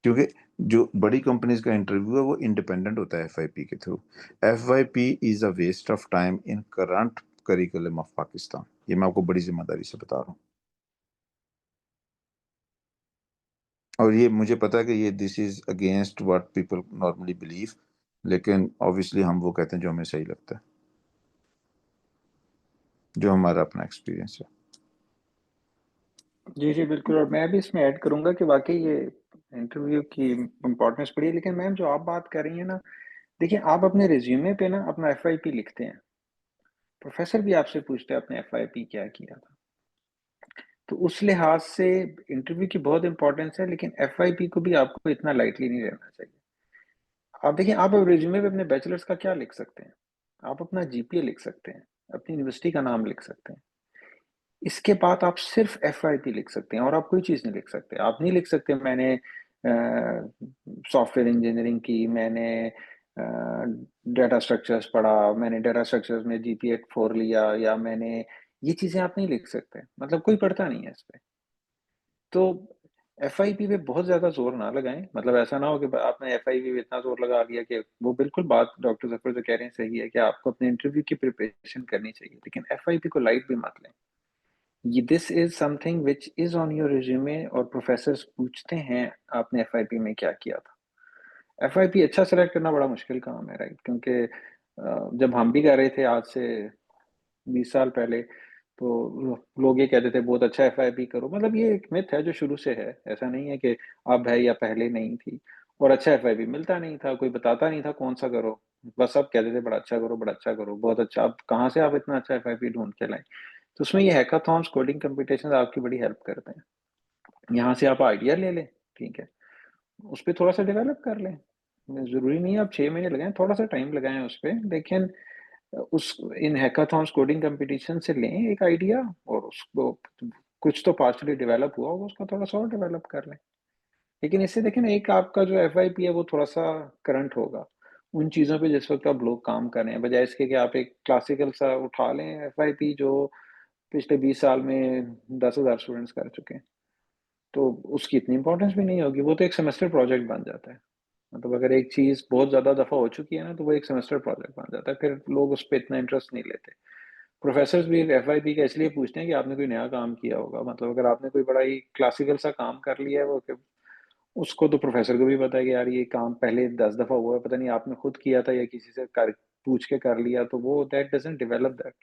Speaker 14: क्योंकि जो बड़ी कंपनीज का इंटरव्यू है वो इंडिपेंडेंट होता है FYP के थ्रू। FYP is a waste of time in current curriculum of Pakistan. ये मैं आपको बड़ी जिम्मेदारी से बता रहा हूँ। और ये मुझे पता है कि ये this is against what people normally believe, लेकिन ऑब्वियसली हम वो कहते हैं जो हमें सही लगता है, जो हमारा अपना एक्सपीरियंस है।
Speaker 6: जी जी बिल्कुल, और मैं भी इसमें ऐड करूंगा कि वाकई ये इंटरव्यू की इम्पोर्टेंस पड़ी है। लेकिन मैम जो आप बात कर रही हैं ना, देखिए आप अपने रिज्यूमे पे ना अपना FYP लिखते हैं, प्रोफेसर भी आपसे पूछते हैं आपने FYP क्या किया था। तो उस लिहाज से इंटरव्यू की बहुत इंपॉर्टेंस है, लेकिन FYP को भी आपको इतना लाइटली नहीं लेना चाहिए। आप देखिए, आप रिज्यूमे पे अपने बैचलर्स का क्या लिख सकते हैं? आप अपना GPA लिख सकते हैं, अपनी यूनिवर्सिटी का नाम लिख सकते हैं। इसके बाद आप सिर्फ FYP लिख सकते हैं और आप कोई चीज़ नहीं लिख सकते। आप नहीं लिख सकते मैंने सॉफ्टवेयर इंजीनियरिंग की, मैंने डाटा स्ट्रक्चर्स पढ़ा, मैंने डाटा स्ट्रक्चर्स में GPA 4 लिया, या मैंने ये चीज़ें आप नहीं लिख सकते। मतलब कोई पढ़ता नहीं है इस पे। तो FYP पे बहुत ज़्यादा जोर ना लगाएं। मतलब ऐसा ना हो कि आपने FYP पे इतना जोर लगा दिया कि वो बिल्कुल बात डॉक्टर जफर जो कह रहे हैं सही है कि आपको अपने इंटरव्यू की प्रिपरेशन करनी चाहिए, लेकिन FYP को लाइट भी मत लें। ये this is something which is on your resume और प्रोफेसर्स पूछते हैं आपने FYP में क्या किया था। FYP अच्छा सेलेक्ट करना बड़ा मुश्किल काम है, राइट? क्योंकि जब हम भी कर रहे थे आज से 20 साल पहले, तो लोग ये कहते थे बहुत अच्छा FYP करो। मतलब ये एक मिथ है जो शुरू से है, ऐसा नहीं है कि अब है या पहले नहीं थी। और अच्छा FYP मिलता नहीं था, कोई बताता नहीं था कौन सा करो, बस सब कहते थे बड़ा अच्छा करो, बड़ा अच्छा करो, बहुत अच्छा। अब कहाँ से आप इतना अच्छा FYP ढूंढ के लाए? तो उसमें ये हैकाथॉन्स, कोडिंग कंपटीशन आपकी बड़ी हेल्प करते हैं। यहाँ से आप आइडिया ले लें, ठीक है, उस पर थोड़ा सा डेवलप कर लें। जरूरी नहीं है आप 6 महीने लगाएं, थोड़ा सा टाइम लगाएं उस पर, लेकिन उस इन हैकाथॉन्स कोडिंग कंपटीशन से लें एक आइडिया, और उसको कुछ तो पार्शली डेवलप हुआ होगा, उसका थोड़ा सा और डेवलप कर लें। लेकिन इससे देखें ना, एक आपका जो FYP है वो थोड़ा सा करंट होगा उन चीज़ों पे जिस वक्त आप लोग काम कर रहे हैं, बजाय इसके कि आप एक क्लासिकल सा उठा लें FYP जो पिछले 20 साल में 10,000 स्टूडेंट्स कर चुके हैं। तो उसकी इतनी इंपॉर्टेंस भी नहीं होगी, वो तो एक सेमेस्टर प्रोजेक्ट बन जाता है। मतलब अगर एक चीज़ बहुत ज़्यादा दफ़ा हो चुकी है ना, तो वो एक सेमेस्टर प्रोजेक्ट बन जाता है, फिर लोग उस पे इतना इंटरेस्ट नहीं लेते। प्रोफ़ेसर्स भी एफवाईपी का इसलिए पूछते हैं कि आपने कोई नया काम किया होगा, मतलब अगर आपने कोई बड़ा ही क्लासिकल सा काम कर लिया है, वो कि उसको तो प्रोफ़ेसर को भी पता है कि यार ये काम पहले 10 दफ़ा हुआ है, पता नहीं आपने खुद किया था या किसी से कर पूछ के कर लिया, तो वो दैट डज़न्ट डेवलप दैट।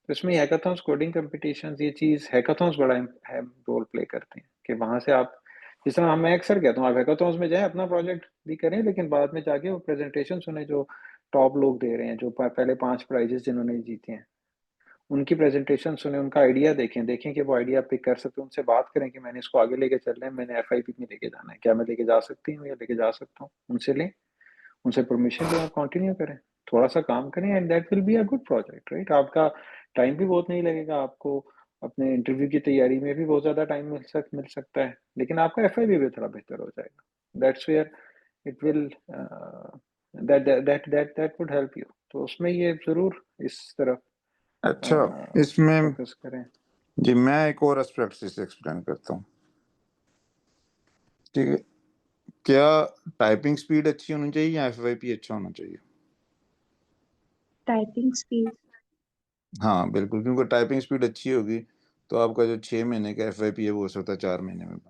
Speaker 6: तो इसमें हैकाथॉन्स, कोडिंग कॉम्पिटिशन्स, ये चीज़ हैकाथॉन्स बड़ा रोल प्ले करते हैं कि वहाँ से आप, जिस तरह मैं अक्सर कहता हूँ, आप हैकाथॉन्स में जाएँ, अपना प्रोजेक्ट भी करें, लेकिन बाद में जाके वो प्रेजेंटेशन सुने जो टॉप लोग दे रहे हैं, जो पहले 5 प्राइजेस जिन्होंने जीते हैं, उनकी प्रेजेंटेशन सुने, उनका आइडिया देखें, देखें कि वो आइडिया पिक कर सकते हैं, उनसे बात करें कि मैंने इसको आगे लेके चलना है, मैंने एफआईपी में लेके जाना है, क्या मैं लेके जा सकती हूँ या लेके जा सकता हूँ? उनसे लें, उनसे परमिशन लें और कंटिन्यू करें, थोड़ा सा काम करें, and that will be a good project, right? आपका टाइम भी बहुत नहीं लगेगा, आपको अपने इंटरव्यू की तैयारी में भी बहुत ज़्यादा टाइम मिल सकता है, लेकिन आपका एफआईपी भी थोड़ा बेहतर हो जाएगा। That's where it will that would help you. तो उसमें ये ज़रूर इस तरफ
Speaker 14: अच्छा, इसमें
Speaker 6: फोकस करें।
Speaker 14: जी मैं एक और एस्पेक्ट से एक्सप्लेन करता हूँ, ठीक है? क्या टाइपिंग स्पीड अच्छी होनी चाहिए या एफवाईपी अच्छा होना चाहिए?
Speaker 17: Typing speed.
Speaker 14: हाँ बिल्कुल, क्योंकि टाइपिंग स्पीड अच्छी होगी तो आपका जो 6 महीने का एफवाईपी है वो हो सकता है 4 महीने में।
Speaker 17: सर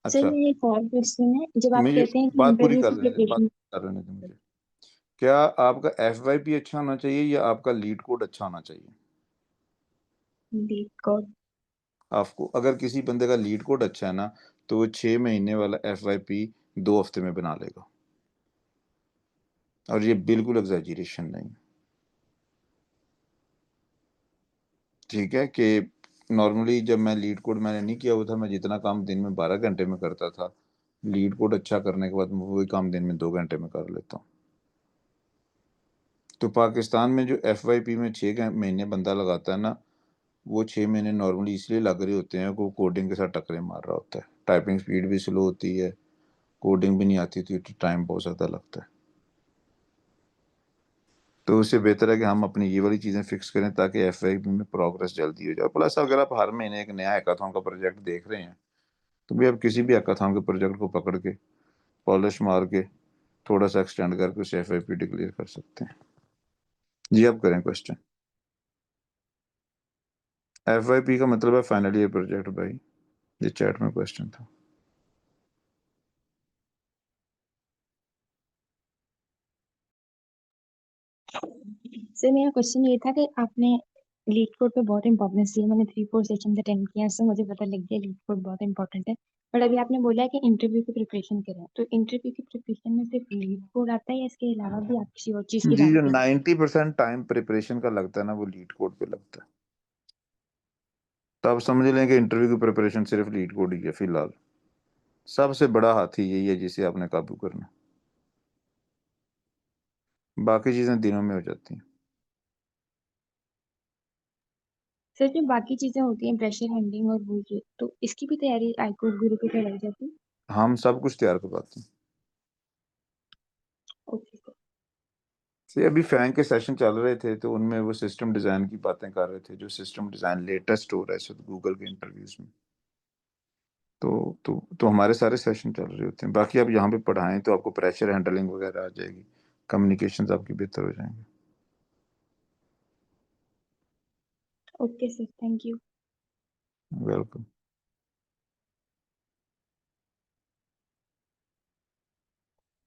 Speaker 14: अच्छा,
Speaker 17: मेरा एक और क्वेश्चन है, जब आप
Speaker 14: मुझे
Speaker 17: कहते हैं कि
Speaker 14: बात पूरी
Speaker 17: इंटरव्यू
Speaker 14: कर
Speaker 17: की
Speaker 14: लेने दें, बात
Speaker 17: प्रिपरेशन।
Speaker 14: कर लेने दें मुझे। क्या आपका एफवाईपी अच्छा होना चाहिए या आपका लीड कोड अच्छा होना चाहिए?
Speaker 17: Leet code.
Speaker 14: आपको अगर किसी बंदे का लीड कोड अच्छा है ना, तो वो 6 महीने वाला एफवाईपी 2 हफ्ते में बना लेगा, और ये बिल्कुल एग्जैजरेशन नहीं, ठीक है? कि नॉर्मली जब मैं लीड कोड मैंने नहीं किया हुआ था, मैं जितना काम दिन में 12 घंटे में करता था, लीड कोड अच्छा करने के बाद मैं वही काम दिन में 2 घंटे में कर लेता हूँ। तो पाकिस्तान में जो एफवाईपी में 6 महीने बंदा लगाता है ना, वो 6 महीने नॉर्मली इसलिए लग रहे होते हैं कि वो कोडिंग के साथ टकरे मार रहा होता है, टाइपिंग स्पीड भी स्लो होती है, कोडिंग भी नहीं आती, तो टाइम बहुत ज़्यादा लगता है। तो उससे बेहतर है कि हम अपनी ये वाली चीज़ें फिक्स करें ताकि एफवाईपी में प्रोग्रेस जल्दी हो जाए। प्लस अगर आप हर महीने एक नया हैकाथॉन का प्रोजेक्ट देख रहे हैं, तो भी आप किसी भी हैकाथॉन के प्रोजेक्ट को पकड़ के पॉलिश मार के थोड़ा सा एक्सटेंड करके उसे एफवाईपी डिक्लेयर कर सकते हैं। जी आप करें क्वेश्चन। एफवाईपी का मतलब है फाइनल ईयर प्रोजेक्ट भाई, ये चैट में क्वेश्चन था।
Speaker 17: सर मेरा क्वेश्चन ये था कि आपने लीड कोड पे बहुत इंपॉर्टेंस दी है, मैंने 3-4 सेशन अटेंड किया, इससे मुझे पता लग गया लीड कोड बहुत इंपॉर्टेंट है। बट अभी आपने बोला कि इंटरव्यू की प्रिपरेशन करें, तो इंटरव्यू की प्रिपरेशन में सिर्फ लीड कोड आता है या इसके अलावा भी आप किसी और चीज की
Speaker 14: जी, जो
Speaker 17: डालते हैं?
Speaker 14: 90% टाइम प्रिपरेशन का लगता है ना, वो लीड कोड पे लगता है। तो आप समझ लें कि इंटरव्यू की प्रिपरेशन सिर्फ लीड कोड ही है फिलहाल। सबसे बड़ा हाथी यही है जिसे आपने काबू करना, बाकी चीजें दिनों में हो जाती हैं।
Speaker 17: सर जो बाकी चीजें होती हैं, प्रेशर हैंडलिंग और वो ये, तो इसकी भी तैयारी आई कोड गुरु पे कराई जाती है?
Speaker 14: हम सब कुछ तैयार करवाते हैं।
Speaker 17: Okay sir.
Speaker 14: से अभी फैंग के सेशन चल रहे थे, तो उनमें वो सिस्टम डिजाइन की बातें कर रहे थे, जो सिस्टम डिजाइन लेटेस्ट हो रहा है इस वक्त गूगल के इंटरव्यूज में। तो हमारे सारे सेशन चल रहे होते हैं। बाकी आप यहाँ पे पढ़ाएं तो आपको प्रेशर हैंडलिंग वगैरह आ जाएगी, कम्युनिकेशंस आपकी बेहतर हो जाएंगे।
Speaker 17: Okay sir, thank you.
Speaker 14: Welcome.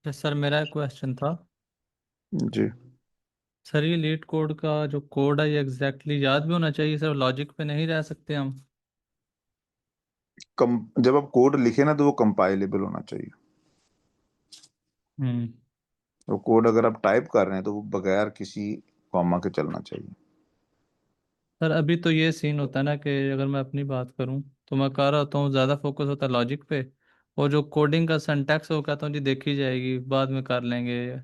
Speaker 13: Sir मेरा एक क्वेश्चन था।
Speaker 14: जी,
Speaker 13: सर ये लीड कोड का जो कोड है ये एग्जैक्टली याद भी होना चाहिए सर, लॉजिक पे नहीं रह सकते हम?
Speaker 14: जब आप कोड लिखे ना, तो वो कंपाइलेबल होना चाहिए।
Speaker 13: हम्म।
Speaker 14: तो कोड अगर आप टाइप कर रहे हैं तो वो बगैर किसी कॉमा के चलना चाहिए।
Speaker 13: सर अभी तो ये सीन होता है ना कि अगर मैं अपनी बात करूं तो मैं कर रहा होता हूँ, ज़्यादा फोकस होता है लॉजिक पे, और जो कोडिंग का सिंटैक्स वो कहता हूँ जी देखी जाएगी बाद में कर लेंगे,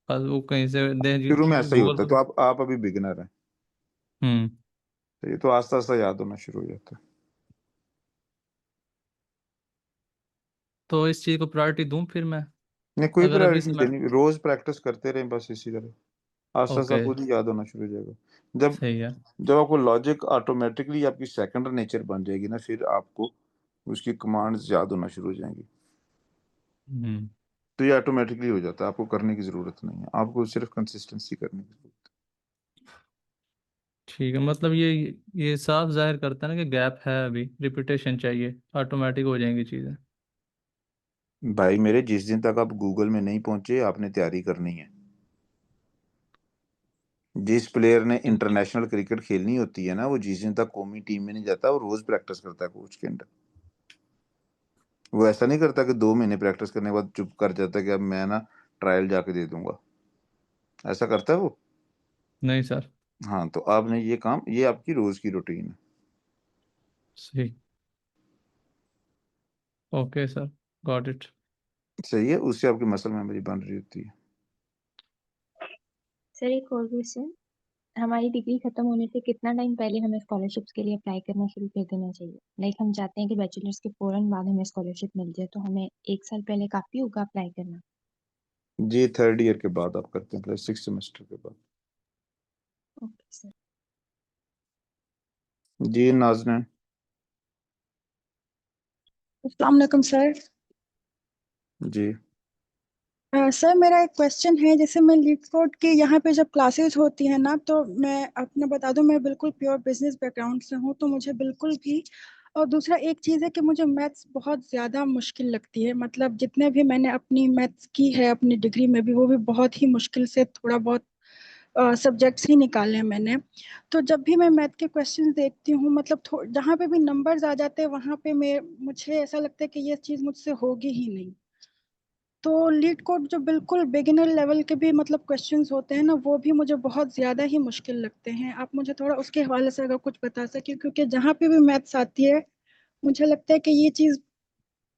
Speaker 13: बस वो कहीं से दे जी
Speaker 14: शुरू में ऐसा ही होता है, तो
Speaker 13: गूगल।
Speaker 14: आप अभी बिगिनर हैं,
Speaker 13: हम्म।
Speaker 14: तो ये तो आस्ता आस्ता याद होना शुरू हो जाता है।
Speaker 13: तो इस चीज़ को प्रायोरिटी दूं फिर मैं,
Speaker 14: नहीं, कोई
Speaker 13: अगर अभी
Speaker 14: प्रायोरिटी
Speaker 13: से
Speaker 14: नहीं
Speaker 13: मैं।
Speaker 14: देनी, रोज प्रैक्टिस करते रहें बस इसी तरह, आस्ता आस्ता
Speaker 13: ओके।
Speaker 14: खुद ही याद होना शुरू हो जाएगा। जब
Speaker 13: सही है।
Speaker 14: जब आपको लॉजिक ऑटोमेटिकली आपकी सेकंड नेचर बन जाएगी ना, फिर आपको उसकी कमांड्स याद होना शुरू हो जाएंगी।
Speaker 13: हम्म।
Speaker 14: तो ये ऑटोमेटिकली हो जाता है, आपको करने की जरूरत नहीं है, आपको सिर्फ कंसिस्टेंसी करनी की जरूरत
Speaker 13: ठीक है, मतलब ये साफ जाहिर करता है ना कि गैप है, अभी रिपीटेशन चाहिए, ऑटोमेटिक हो जाएंगी चीज़ें।
Speaker 14: है। भाई मेरे, जिस दिन तक आप गूगल में नहीं पहुंचे आपने तैयारी करनी है। जिस प्लेयर ने इंटरनेशनल क्रिकेट खेलनी होती है ना, वो जिस दिन तक कौमी टीम में नहीं जाता वो रोज प्रैक्टिस करता है कोच के अंडर। वो ऐसा नहीं करता कि 2 महीने प्रैक्टिस करने के बाद चुप कर जाता है कि अब मैं ना ट्रायल जाके दे दूंगा। ऐसा करता है वो?
Speaker 13: नहीं सर।
Speaker 14: हाँ, तो आपने ये काम, ये आपकी रोज की रूटीन है।
Speaker 13: सही। Okay sir, got it.
Speaker 14: सही है, उससे आपकी मसल मेमोरी बन रही होती है।
Speaker 17: सर एक और क्वेश्चन, हमारी डिग्री खत्म होने से कितना टाइम पहले हमें स्कॉलरशिप्स के लिए अप्लाई करना शुरू कर देना चाहिए? लाइक हम चाहते हैं कि बैचलर्स के फौरन बाद हमें स्कॉलरशिप मिल जाए, तो हमें 1 साल पहले काफी होगा अप्लाई करना?
Speaker 14: जी, 3rd ईयर के बाद आप करते हैं, प्लस 6 सेमेस्टर के बाद।
Speaker 17: Okay sir.
Speaker 14: जी नाज़नीन।
Speaker 19: अस्सलाम वालेकुम सर।
Speaker 14: जी।
Speaker 19: सर मेरा एक क्वेश्चन है, जैसे मैं लीड कोड के यहाँ पे जब क्लासेस होती है ना, तो मैं अपना बता दूं, मैं बिल्कुल प्योर बिजनेस बैकग्राउंड से हूँ, तो मुझे बिल्कुल भी। और दूसरा एक चीज़ है कि मुझे मैथ्स बहुत ज़्यादा मुश्किल लगती है, मतलब जितने भी मैंने अपनी मैथ्स की है अपनी डिग्री में भी, वो भी बहुत ही मुश्किल से थोड़ा बहुत सब्जेक्ट्स ही निकाले हैं मैंने। तो जब भी मैं मैथ के क्वेश्चन देखती हूँ, मतलब जहाँ पे भी नंबर्स आ जाते हैं वहाँ पे मैं मुझे ऐसा लगता है कि ये चीज़ मुझसे होगी ही नहीं। तो लीड कोड जो बिल्कुल बिगिनर लेवल के भी मतलब क्वेश्चंस होते हैं ना, वो भी मुझे बहुत ज़्यादा ही मुश्किल लगते हैं। आप मुझे थोड़ा उसके हवाले से अगर कुछ बता सकें, क्योंकि जहाँ पे भी मैथ्स आती है मुझे लगता है कि ये चीज़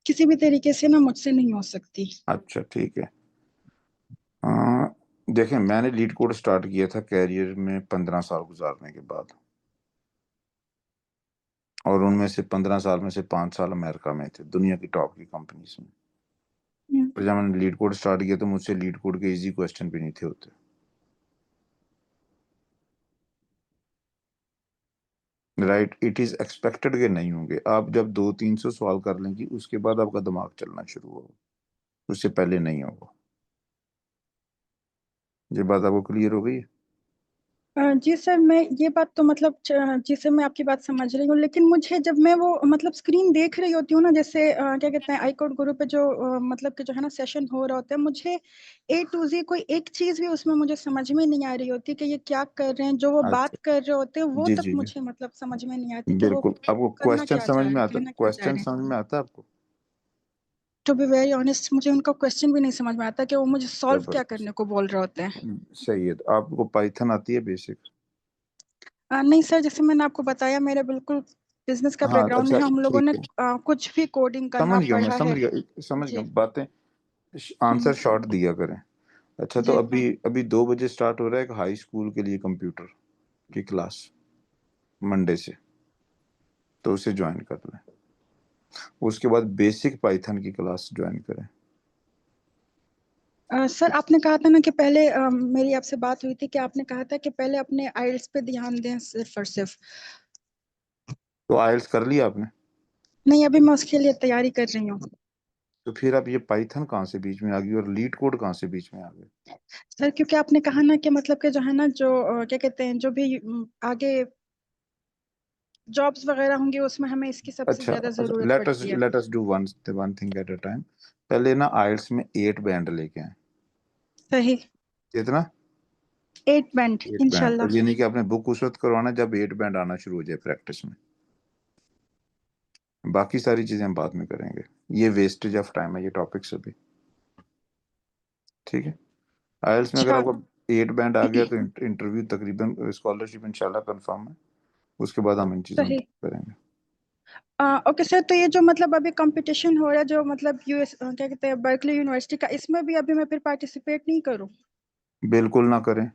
Speaker 19: किसी भी तरीके से ना मुझसे नहीं हो सकती।
Speaker 14: अच्छा ठीक है। देखें, मैंने लीड कोड स्टार्ट किया था कैरियर में 15 साल गुजारने के बाद, और उनमें से 15 साल में से 5 साल अमेरिका में थे, दुनिया की टॉप की कंपनीज में। और जब मैंने लीड कोड स्टार्ट किया तो मुझसे लीड कोड के इजी क्वेश्चन भी नहीं थे होते। राइट, इट इज एक्सपेक्टेड के नहीं होंगे। आप जब 200-300 सवाल कर लेंगी उसके बाद आपका दिमाग चलना शुरू होगा, उससे पहले नहीं होगा। ये बात आपको क्लियर हो गई है?
Speaker 19: जी सर, मैं ये बात तो मतलब जी सर, मैं आपकी बात समझ रही हूँ, लेकिन मुझे जब मैं वो मतलब स्क्रीन देख रही होती हूँ ना, जैसे क्या कहते हैं आई कोड गुरु पे जो मतलब कि जो है ना सेशन हो रहा होता है, मुझे A to Z कोई एक चीज भी उसमें मुझे समझ में नहीं आ रही होती कि ये क्या कर रहे हैं। जो वो बात
Speaker 14: अच्छा,
Speaker 19: कर रहे होते हैं वो
Speaker 14: जी
Speaker 19: तक
Speaker 14: जी जी,
Speaker 19: मुझे मतलब समझ में नहीं आती कि वो
Speaker 14: बिल्कुल। आपको
Speaker 19: करना
Speaker 14: क्वेश्चन
Speaker 19: क्या
Speaker 14: समझ
Speaker 19: चाह रहे
Speaker 14: में
Speaker 19: हैं,
Speaker 14: आता,
Speaker 19: कहना क्या चाह
Speaker 14: क्वेश्चन
Speaker 19: रहे हैं।
Speaker 14: समझ में आता है आपको?
Speaker 19: टू बी वेरी ऑनेस्ट, मुझे उनका क्वेश्चन भी नहीं समझ में आता कि वो मुझे सॉल्व क्या
Speaker 14: जबरदस्त।
Speaker 19: करने को बोल रहे होते हैं।
Speaker 14: सही है। तो आपको पाइथन आती है बेसिक?
Speaker 19: नहीं सर, जैसे मैंने आपको बताया मेरा बिल्कुल बिजनेस का
Speaker 14: हाँ
Speaker 19: बैकग्राउंड
Speaker 14: अच्छा,
Speaker 19: है, हम लोगों
Speaker 14: ठीक
Speaker 19: ने
Speaker 14: है,
Speaker 19: कुछ भी कोडिंग का
Speaker 14: समझ
Speaker 19: ना
Speaker 14: गया, मैं
Speaker 19: पढ़ा
Speaker 14: समझ
Speaker 19: है।
Speaker 14: गया, समझ गया
Speaker 19: जी।
Speaker 14: बातें। आंसर शॉर्ट दिया करें। अच्छा, तो
Speaker 19: जी।
Speaker 14: अभी अभी 2 बजे स्टार्ट हो रहा है एक हाई स्कूल के लिए कंप्यूटर की क्लास, मंडे से, तो उसे ज्वाइन कर लें। उसके बाद बेसिक पाइथन की क्लास ज्वाइन करें।
Speaker 19: सर आपने कहा था ना कि पहले मेरी आपसे बात हुई थी कि आपने कहा था कि पहले अपने आइल्स पे ध्यान दें सिर्फ और सिर्फ।
Speaker 14: तो आइल्स कर लिया आपने?
Speaker 19: नहीं, अभी मैं उसके लिए तैयारी कर रही हूँ।
Speaker 14: तो फिर अब ये पाइथन कहाँ से बीच में आ गई और लीड कोड कहाँ से बीच में आ गए?
Speaker 19: सर क्योंकि आपने कहा ना कि मतलब कि जो है ना जो क्या कहते हैं जो भी आगे जॉब्स वगैरह होंगी उसमें हमें इसकी सबसे
Speaker 14: अच्छा
Speaker 19: ज्यादा
Speaker 14: अच्छा,
Speaker 19: जरूरत पड़ती है।
Speaker 14: Let us do one thing at a time. पहले ना आइल्स में 8 बैंड लेके आए।
Speaker 19: सही।
Speaker 14: कितना?
Speaker 19: 8 बैंड
Speaker 14: 8 बैंड। और
Speaker 19: इंशाल्लाह।
Speaker 14: ये नहीं कि आपने बुक उस वक्त करवाना जब 8 बैंड आना शुरू हो जाए प्रैक्टिस में। बाकी सारी चीजें हम बाद में करेंगे, ये वेस्टेज ऑफ टाइम है ये टॉपिक से भी। ठीक है। आइल्स में अगर
Speaker 19: अच्छा।
Speaker 14: आपका 8 बैंड आ गया तो इंटरव्यू तकरीबन, स्कॉलरशिप इंशाल्लाह कंफर्म है। उसके बाद हम इन चीज़ों में
Speaker 19: सही।
Speaker 14: बात करेंगे।
Speaker 19: ओके सर, तो ये जो मतलब अभी कंपटीशन हो रहा है जो मतलब यूएस क्या कहते हैं बर्कली यूनिवर्सिटी का, इसमें भी अभी मैं फिर पार्टिसिपेट नहीं करूँ?
Speaker 14: बिल्कुल ना करें।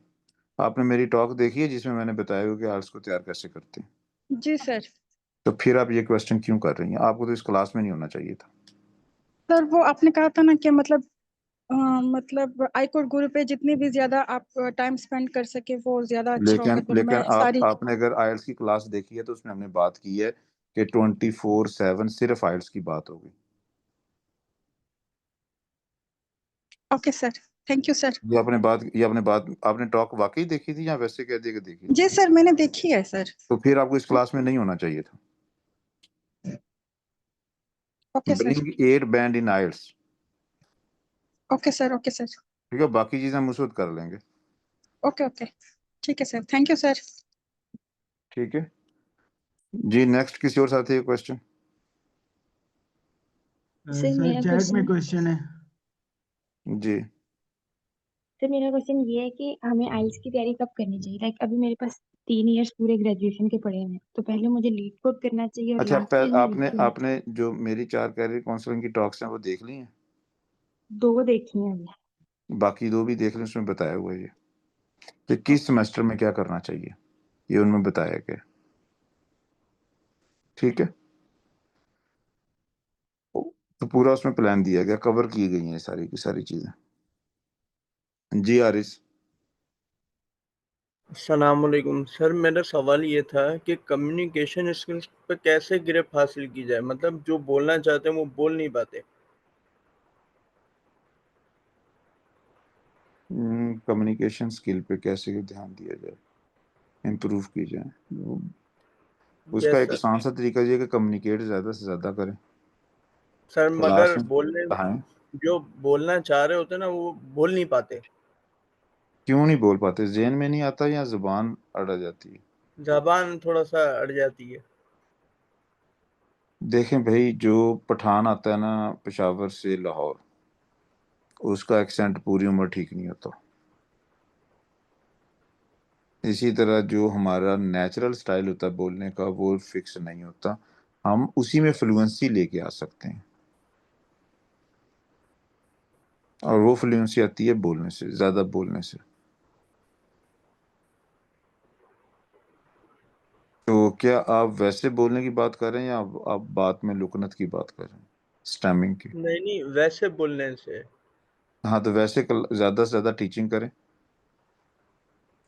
Speaker 14: आपने मेरी टॉक देखी है जिसमें मैंने बताया हुआ कि आइल्स को तैयार कैसे करते हैं?
Speaker 19: जी सर।
Speaker 14: तो फिर आप ये क्वेश्चन क्यों कर रही हैं? आपको तो इस क्लास में नहीं होना चाहिए था।
Speaker 19: सर वो आपने कहा था ना कि मतलब आई कोड गुरु पे जितनी भी ज्यादा आप टाइम स्पेंड कर सके वो ज्यादा अच्छा होगा,
Speaker 14: लेकिन
Speaker 19: तो
Speaker 14: लेकिन
Speaker 19: मैं सारी।
Speaker 14: आपने अगर आइल्स की क्लास देखी है तो उसमें हमने बात की है कि 24/7 सिर्फ आइल्स की बात होगी।
Speaker 19: Okay sir, thank you sir.
Speaker 14: ये आपने बात आपने टॉक वाकई देखी थी या वैसे कह दिया कि देखी थी?
Speaker 19: जी सर, मैंने देखी है सर।
Speaker 14: तो फिर आपको इस क्लास में नहीं होना चाहिए था।
Speaker 19: ओके सर,
Speaker 14: ब्रिंग 8 बैंड इन आइल्स।
Speaker 19: ओके सर, ओके सर,
Speaker 14: ठीक है, बाकी चीजें हम उस वक्त कर लेंगे।
Speaker 19: ओके ओके, ठीक है सर, थैंक यू सर।
Speaker 14: ठीक है जी, नेक्स्ट किसी और साथी का क्वेश्चन?
Speaker 17: सर
Speaker 3: सर
Speaker 17: मेरा
Speaker 3: चैट में
Speaker 17: क्वेश्चन
Speaker 3: क्वेश्चन है।
Speaker 14: जी,
Speaker 17: सर मेरा क्वेश्चन ये है कि हमें आइल्स की तैयारी कब करनी चाहिए? लाइक अभी मेरे पास 3 इयर्स पूरे ग्रेजुएशन के पड़े हैं, तो पहले मुझे लीड कोड करना चाहिए और
Speaker 14: अच्छा,
Speaker 17: लास्ट ईयर में
Speaker 14: आपने
Speaker 17: IQ।
Speaker 14: आपने जो मेरी 4 कैरियर काउंसलिंग की टॉक्स हैं वो देख ली हैं?
Speaker 17: 2 देखी हैं अभी।
Speaker 14: बाकी 2 भी देख लें, उसमें बताया हुआ है ये कि किस सेमेस्टर में क्या करना चाहिए, ये उनमें बताया गया। ठीक है, तो पूरा उसमें प्लान दिया गया, कवर की गई हैं सारी की सारी चीजें। जी आरिस।
Speaker 20: अस्सलामुअलैकुम सर, मेरा सवाल ये था कि कम्युनिकेशन स्किल्स पे कैसे ग्रिप हासिल की जाए, मतलब जो बोलना चाहते हैं वो बोल नहीं पाते।
Speaker 14: कम्युनिकेशन स्किल पे कैसे ध्यान दिया जाए, इम्प्रूव की जाए? उसका
Speaker 20: यस
Speaker 14: एक
Speaker 20: सर।
Speaker 14: आसान सा तरीका ये है कि कम्युनिकेट ज़्यादा से ज़्यादा करें।
Speaker 20: सर
Speaker 14: क्लास
Speaker 20: मगर
Speaker 14: में
Speaker 20: बोलने
Speaker 14: पढ़ाएं।
Speaker 20: जो बोलना चाह रहे होते हैं ना वो बोल नहीं पाते।
Speaker 14: क्यों नहीं बोल पाते? ज़हन में नहीं आता या ज़ुबान अड़ जाती है?
Speaker 20: जबान थोड़ा सा अड़ जाती है।
Speaker 14: देखें भाई, जो पठान आता है ना पेशावर से लाहौर, उसका एक्सेंट पूरी उम्र ठीक नहीं होता। इसी तरह जो हमारा नेचुरल स्टाइल होता है बोलने का वो फिक्स नहीं होता, हम उसी में फ्लुएंसी लेके आ सकते हैं, और वो फ्लुएंसी आती है बोलने से, ज़्यादा बोलने से। तो क्या आप वैसे बोलने की बात कर रहे हैं या आप बात में लुकनत की बात कर रहे हैं, स्टैमिंग की?
Speaker 20: नहीं नहीं, वैसे बोलने से।
Speaker 14: हाँ, तो वैसे ज़्यादा से ज़्यादा टीचिंग करें।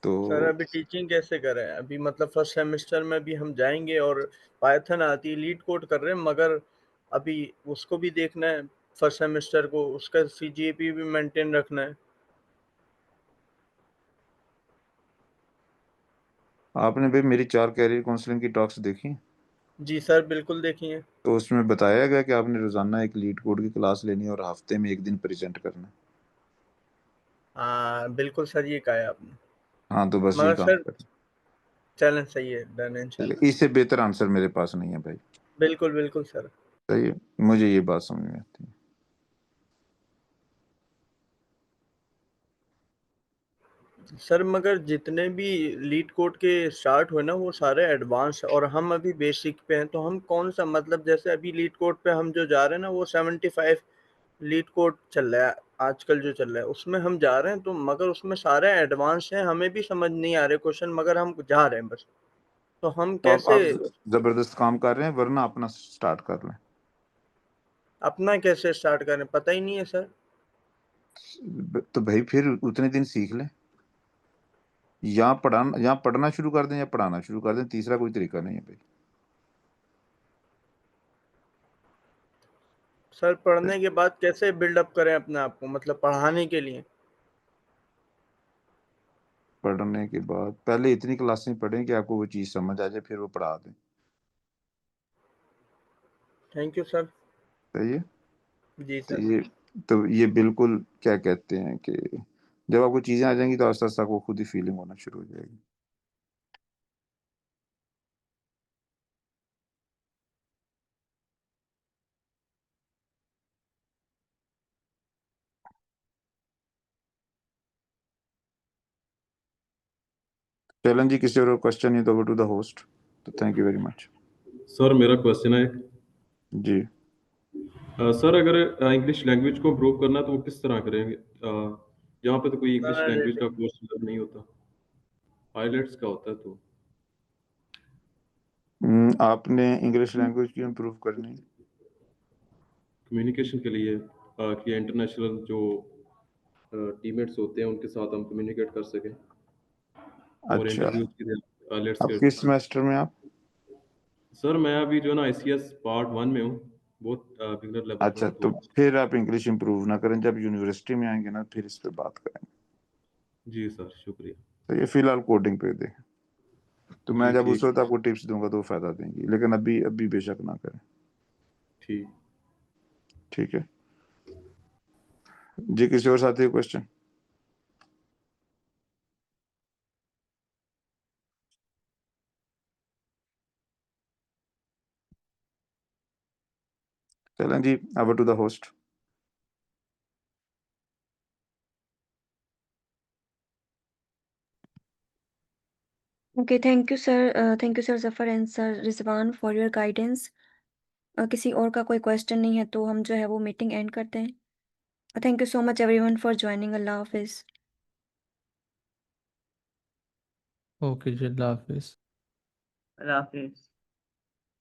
Speaker 14: तो
Speaker 20: सर अभी टीचिंग कैसे करें? अभी मतलब फर्स्ट सेमेस्टर में भी हम जाएंगे और पाइथन आती है, लीड कोड कर रहे हैं, मगर अभी उसको भी देखना है फर्स्ट सेमेस्टर को, उसका सीजीपी भी मेंटेन रखना है।
Speaker 14: आपने भाई मेरी 4 कैरियर काउंसलिंग की टॉक्स देखी?
Speaker 20: जी सर, बिल्कुल देखिए।
Speaker 14: तो उसमें बताया गया कि आपने रोजाना एक लीड कोड की क्लास लेनी है और हफ्ते में 1 दिन प्रेजेंट करना है।
Speaker 20: हाँ बिल्कुल सर, ये कहा है आपने।
Speaker 14: हाँ, तो बस ये
Speaker 20: मगर
Speaker 14: काम
Speaker 20: सर
Speaker 14: करें।
Speaker 20: चलें, सही है, डन है इंशाल्लाह।
Speaker 14: इससे बेहतर आंसर मेरे पास नहीं है भाई।
Speaker 20: बिल्कुल बिल्कुल सर।
Speaker 14: सही है, मुझे ये बात समझ में आती है।
Speaker 20: सर मगर जितने भी लीड कोड के स्टार्ट हुए ना वो सारे एडवांस, और हम अभी बेसिक पे हैं, तो हम कौन सा, मतलब जैसे अभी लीड कोड पे हम जो जा रहे हैं ना वो 75 लीड कोड चल रहा है आजकल जो चल रहा है, उसमें हम जा रहे हैं, तो मगर उसमें सारे एडवांस हैं, हमें भी समझ नहीं आ रहे क्वेश्चन, मगर हम जा रहे हैं बस। तो हम
Speaker 14: तो
Speaker 20: कैसे
Speaker 14: आप जबरदस्त काम कर रहे हैं, वरना अपना स्टार्ट कर लें।
Speaker 20: अपना कैसे स्टार्ट करें, पता ही नहीं है सर।
Speaker 14: तो भाई फिर उतने दिन सीख लें, या पढ़ना शुरू कर दें या पढ़ाना शुरू कर दें, तीसरा कोई तरीका नहीं है भाई।
Speaker 20: सर पढ़ने के बाद कैसे बिल्डअप करें अपने आप को, मतलब पढ़ाने के लिए?
Speaker 14: पढ़ने के बाद पहले इतनी क्लासें पढ़ें कि आपको वो चीज़ समझ आ जाए, फिर वो पढ़ा दें।
Speaker 20: Thank you sir.
Speaker 14: सही है।
Speaker 20: जी
Speaker 14: तो
Speaker 20: सर।
Speaker 14: ये बिल्कुल क्या कहते हैं कि जब आपको चीज़ें आ जाएंगी तो आस्ता आस्ता आपको खुद ही फीलिंग होना शुरू हो जाएगी। चलन जी, किसी और क्वेश्चन है तो गो टू द होस्ट। तो thank you very much.
Speaker 18: Sir मेरा क्वेश्चन है
Speaker 14: जी।
Speaker 18: सर, अगर इंग्लिश लैंग्वेज को इम्प्रूव करना है तो वो किस तरह करेंगे? यहाँ पे तो कोई इंग्लिश लैंग्वेज का कोर्स नहीं होता, आइलेट्स का होता है। तो
Speaker 14: आपने इंग्लिश लैंग्वेज क्यों इम्प्रूव करनी?
Speaker 18: कम्युनिकेशन के लिए, कि इंटरनेशनल जो टीममेट्स होते हैं उनके साथ हम कम्युनिकेट कर सकें, और
Speaker 14: अच्छा,
Speaker 18: इंटरव्यूज के लिए आइलेट्स
Speaker 14: अब
Speaker 18: के।
Speaker 14: किस सेमेस्टर में आप?
Speaker 18: सर मैं अभी जो ना ICS पार्ट 1 में हूँ, बहुत बिगनर लेवल
Speaker 14: अच्छा,
Speaker 18: पर,
Speaker 14: तो फिर आप इंग्लिश इंप्रूव ना करें, जब यूनिवर्सिटी में आएंगे ना फिर इस पे बात करेंगे।
Speaker 18: जी सर, शुक्रिया।
Speaker 14: तो ये फिलहाल कोडिंग पे दे, तो मैं
Speaker 18: जी
Speaker 14: जब उस
Speaker 18: ठीक
Speaker 14: वक्त आपको टिप्स दूंगा तो फायदा देंगी, लेकिन अभी अभी बेशक ना करें।
Speaker 18: ठीक।
Speaker 14: ठीक है जी, किसी और साथी का क्वेश्चन? चलें जी, over to the host.
Speaker 2: Okay, thank you sir Zafar and sir Rizwan for your guidance. किसी और का कोई क्वेश्चन नहीं है तो हम जो है वो मीटिंग एंड करते हैं। Thank you so much everyone for joining. अल्लाह हाफिज।
Speaker 13: ओके जी, अल्लाह हाफिज़।
Speaker 16: अल्लाह हाफिज।